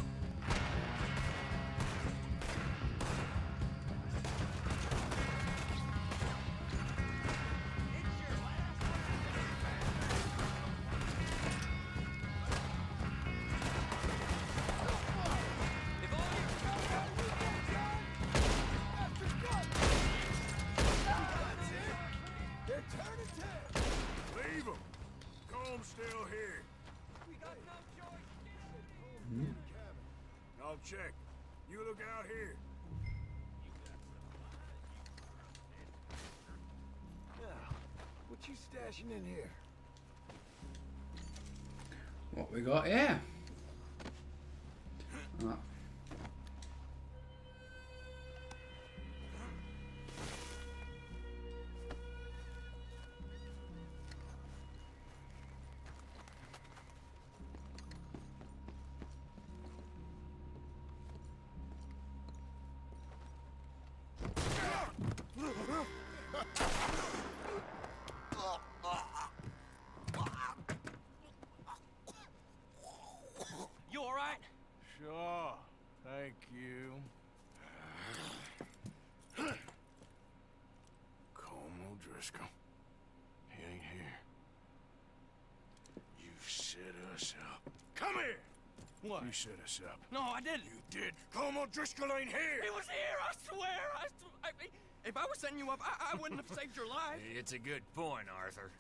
They're turning tail! Leave them! I'll check. You look out here. Now, what you stashing in here? What we got here? Ah. You all right? Sure. Thank you. Colm O'Driscoll. He ain't here. You set us up. Come here! What? You set us up. No, I didn't. You did. Colm O'Driscoll ain't here! He was here, I swear! If I was setting you up, I wouldn't have saved your life. It's a good point, Arthur.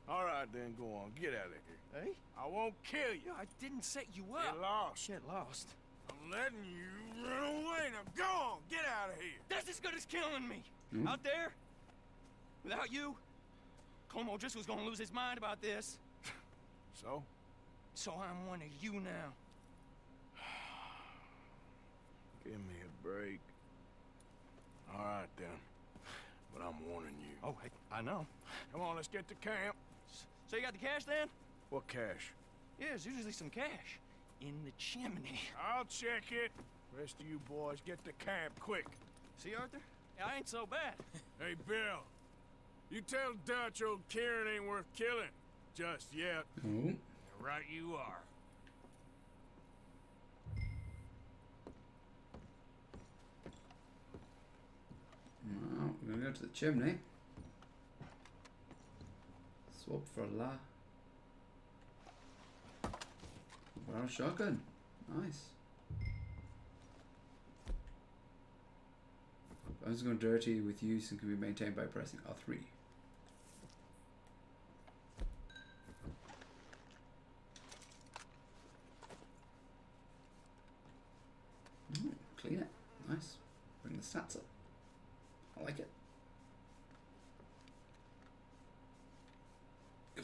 All right, then, go on. Get out of here. Hey? I won't kill you. I didn't set you up. Get lost. Get lost. I'm letting you run away. Now go on. Get out of here. That's as good as killing me. Out there, without you, Colm O'Driscoll's gonna lose his mind about this. So? So I'm one of you now. Give me a break. All right, then. But I'm warning you. Oh, hey, I know. Come on, let's get to camp. So you got the cash then? What cash? Yeah, there's usually some cash. In the chimney. I'll check it. Rest of you boys, get to camp, quick. See, Arthur? I ain't so bad. Hey, Bill. You tell Dutch old Kieran ain't worth killing. Just yet. Oh. Right you are. Well, we're gonna go to the chimney. Swap for a la. Barrel shotgun. Nice. Bones going dirty with use and can be maintained by pressing R3. Clean it. Nice. Bring the stats up. I like it.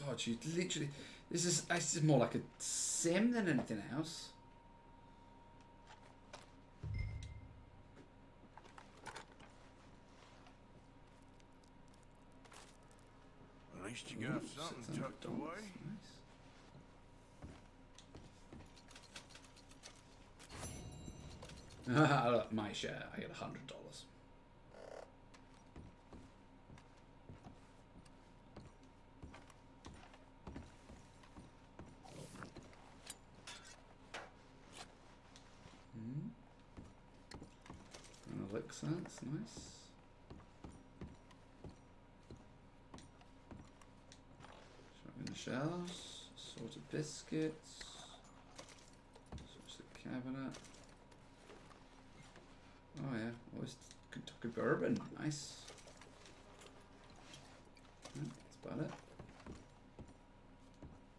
God, you literally... This is more like a sim than anything else. At least you got something tucked away. Nice. My share, I get $100. An elixir, that's nice. Shotgun shells, assorted biscuits, switch the cabinet. Oh yeah, always Kentucky bourbon, nice. Yeah, that's about it.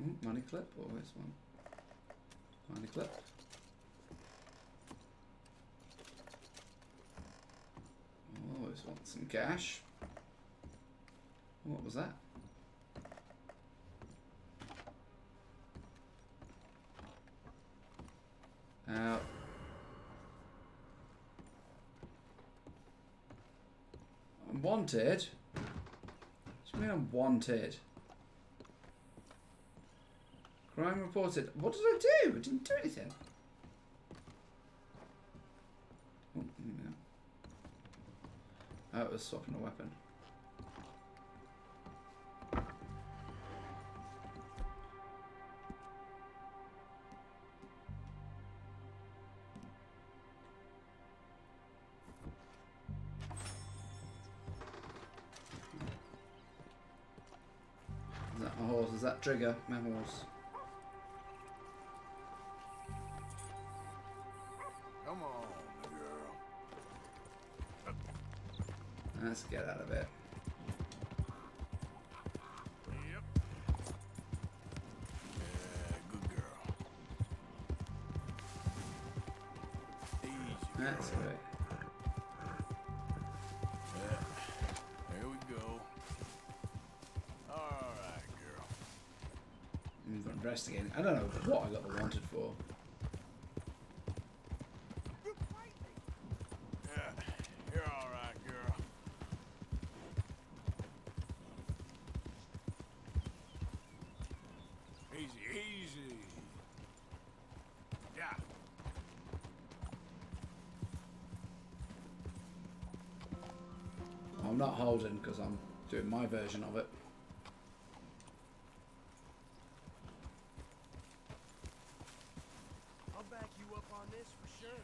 Ooh, money clip, always one. Money clip. Always want some cash. What was that? I'm wanted? What do you mean I'm wanted? Crime reported. What did I do? I didn't do anything. Oh, yeah. Oh, it was swapping a weapon. Is that my horse? Is that Trigger? My horse. Come on, girl. Let's get out of it. Yep. Yeah, good girl. investigating. I don't know what I got the wanted for. Yeah, you're all right, girl. Easy, easy. Yeah. I'm not holding because I'm doing my version of it. I'll back you up on this for sure.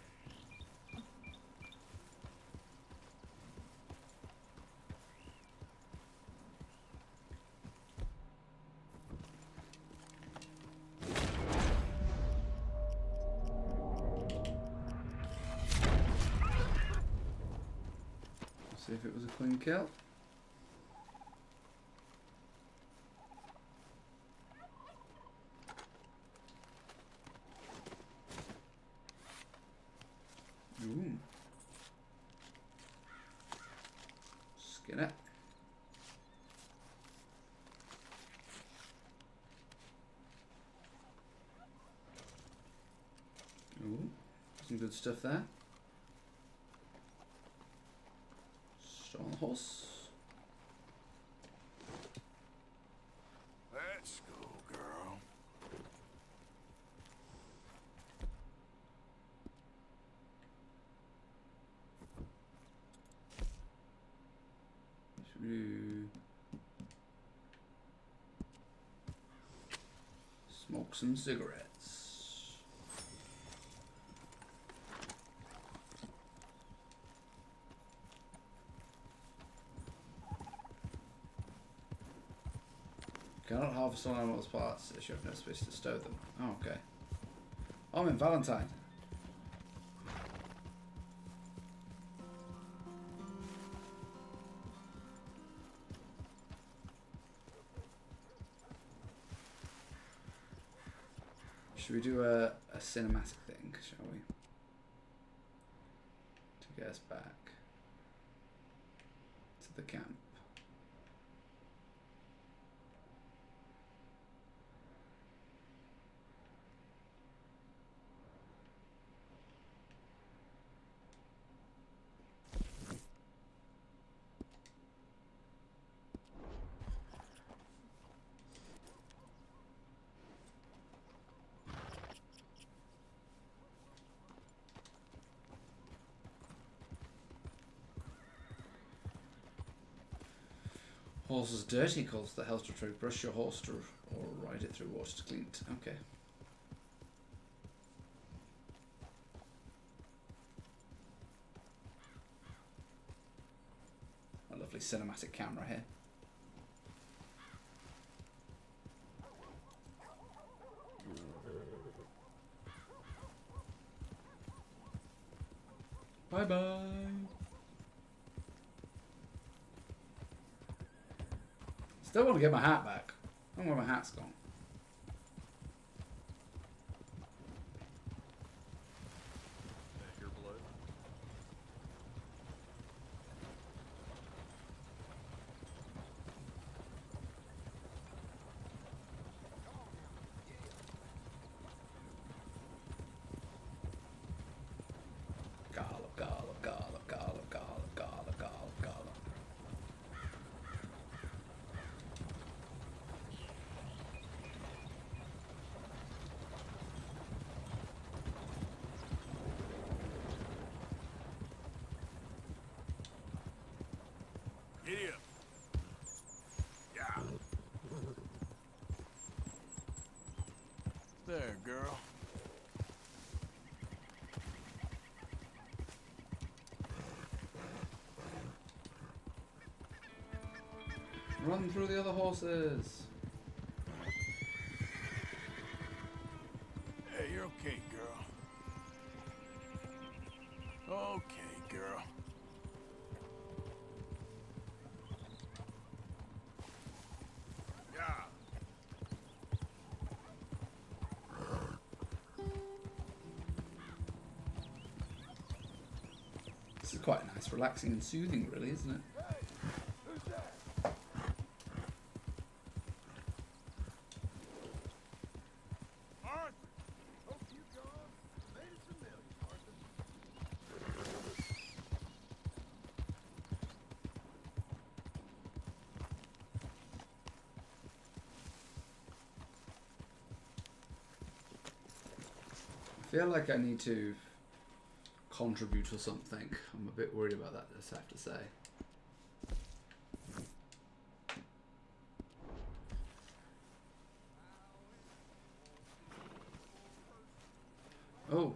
See if it was a clean kill. Ooh. Skin it. Ooh, some good stuff there. Strong horse. Let's go, girl. Should we do smoke some cigarettes? Cannot harvest on animals' parts as you have no space to stow them. Oh, okay. Oh, I'm in Valentine. Should we do a cinematic thing, shall we? To get us back to the camp. Horse is dirty, calls the Hellster trick. Brush your horse to, or ride it through water to clean it. Okay. A lovely cinematic camera here. Bye bye. Still want to get my hat back. I don't know where my hat's gone. Your blood. Gallop, gallop, gallop, gallop, gallop, gallop, gallop, gallop. Giddy up. Yeah. There, girl. Run through the other horses. Hey, you're okay, girl. Okay, girl. Yeah. This is quite nice, relaxing and soothing, really, isn't it? feel like I need to contribute or something. I'm a bit worried about that, I just have to say. Oh.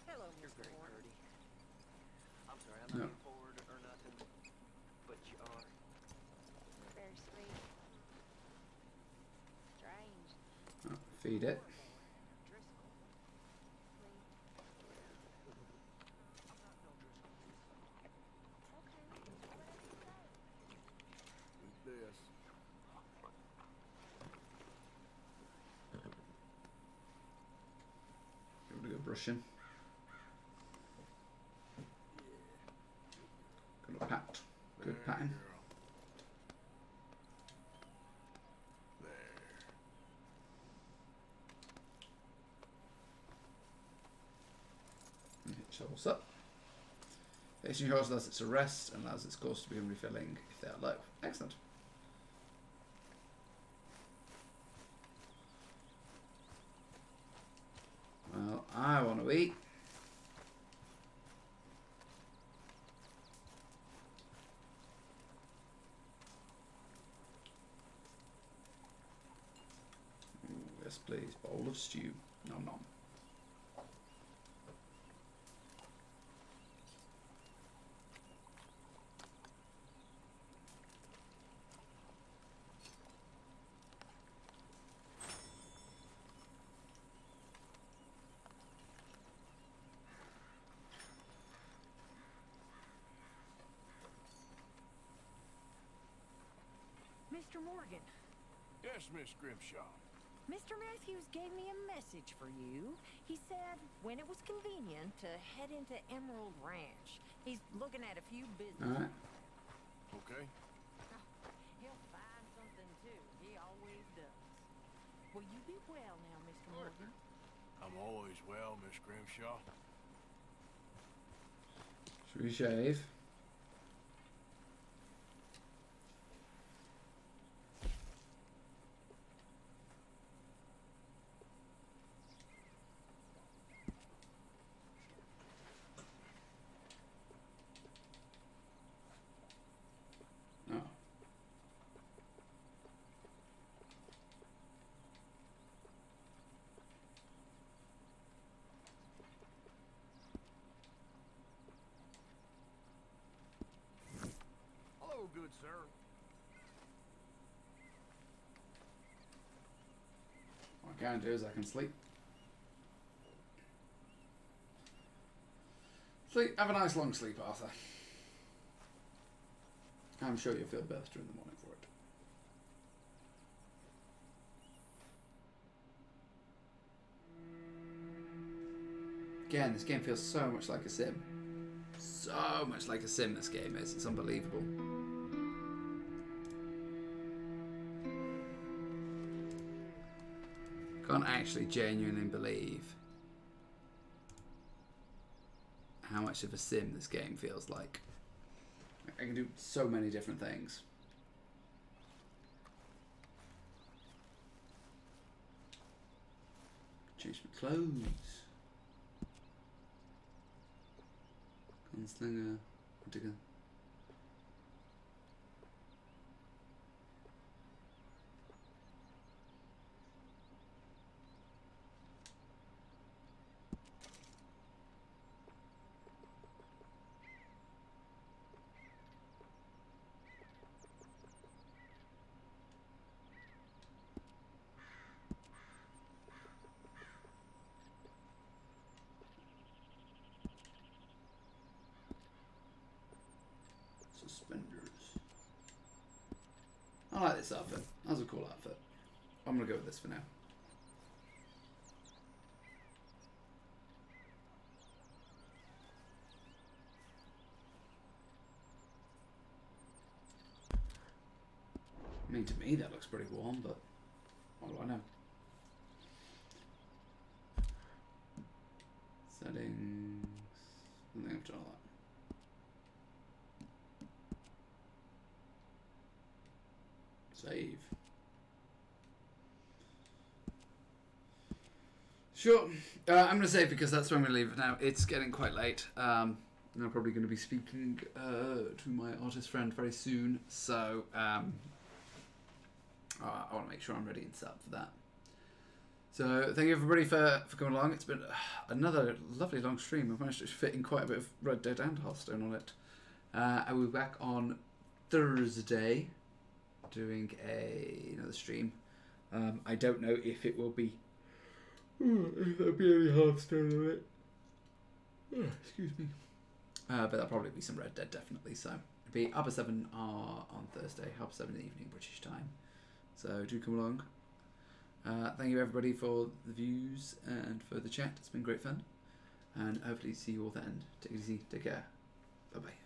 Hello, You're Mr. very Morgan. pretty. I'm sorry, I'm not No. being forward or nothing, but you are. You're very sweet. Strange. Oh, feed it. Driscoll. Lee. I'm not no Driscoll. Okay. Whatever you say. Who's this? Give it a good brushing. Good pat. Good patting. Shovels up. Facing your horse allows it to rest and allows its course to begin refilling if they are low. Excellent. Well, I want to eat. Ooh, yes, please. Bowl of stew. Nom nom. Mr. Morgan, Yes, Miss Grimshaw. Mr. Matthews gave me a message for you. He said when it was convenient to head into Emerald Ranch. He's looking at a few businesses. Alright. Okay. He'll find something too. He always does. Will you be well now, Mr. Morgan? I'm always well, Miss Grimshaw. Should we shave? Oh. Hello, good sir. What I can do is I can sleep. Sleep. Have a nice long sleep, Arthur. I'm sure you'll feel better in the morning for it. Again, this game feels so much like a sim. So much like a sim this game is. It's unbelievable. Can't actually genuinely believe how much of a sim this game feels like. I can do so many different things. Change my clothes. Gunslinger. Digger. Suspenders. I like this outfit. That's a cool outfit. I'm gonna go with this for now. I mean, to me that looks pretty warm, but what do I know? settings. I think I've done all that. Save. Sure. I'm going to save because that's where I'm going to leave it now. It's getting quite late. And I'm probably going to be speaking to my artist friend very soon. So I want to make sure I'm ready and set up for that. So thank you everybody for coming along. It's been another lovely long stream. I've managed to fit in quite a bit of Red Dead and Hearthstone on it. I will be back on Thursday doing another stream. I don't know if it will be... if there'll be any Hearthstone on it. Excuse me. But there'll probably be some Red Dead, definitely. So it'll be 7 on Thursday, 7 in the evening British time. So do come along. Thank you everybody for the views and for the chat. It's been great fun. And hopefully see you all then. Take it easy. Take care. Bye bye.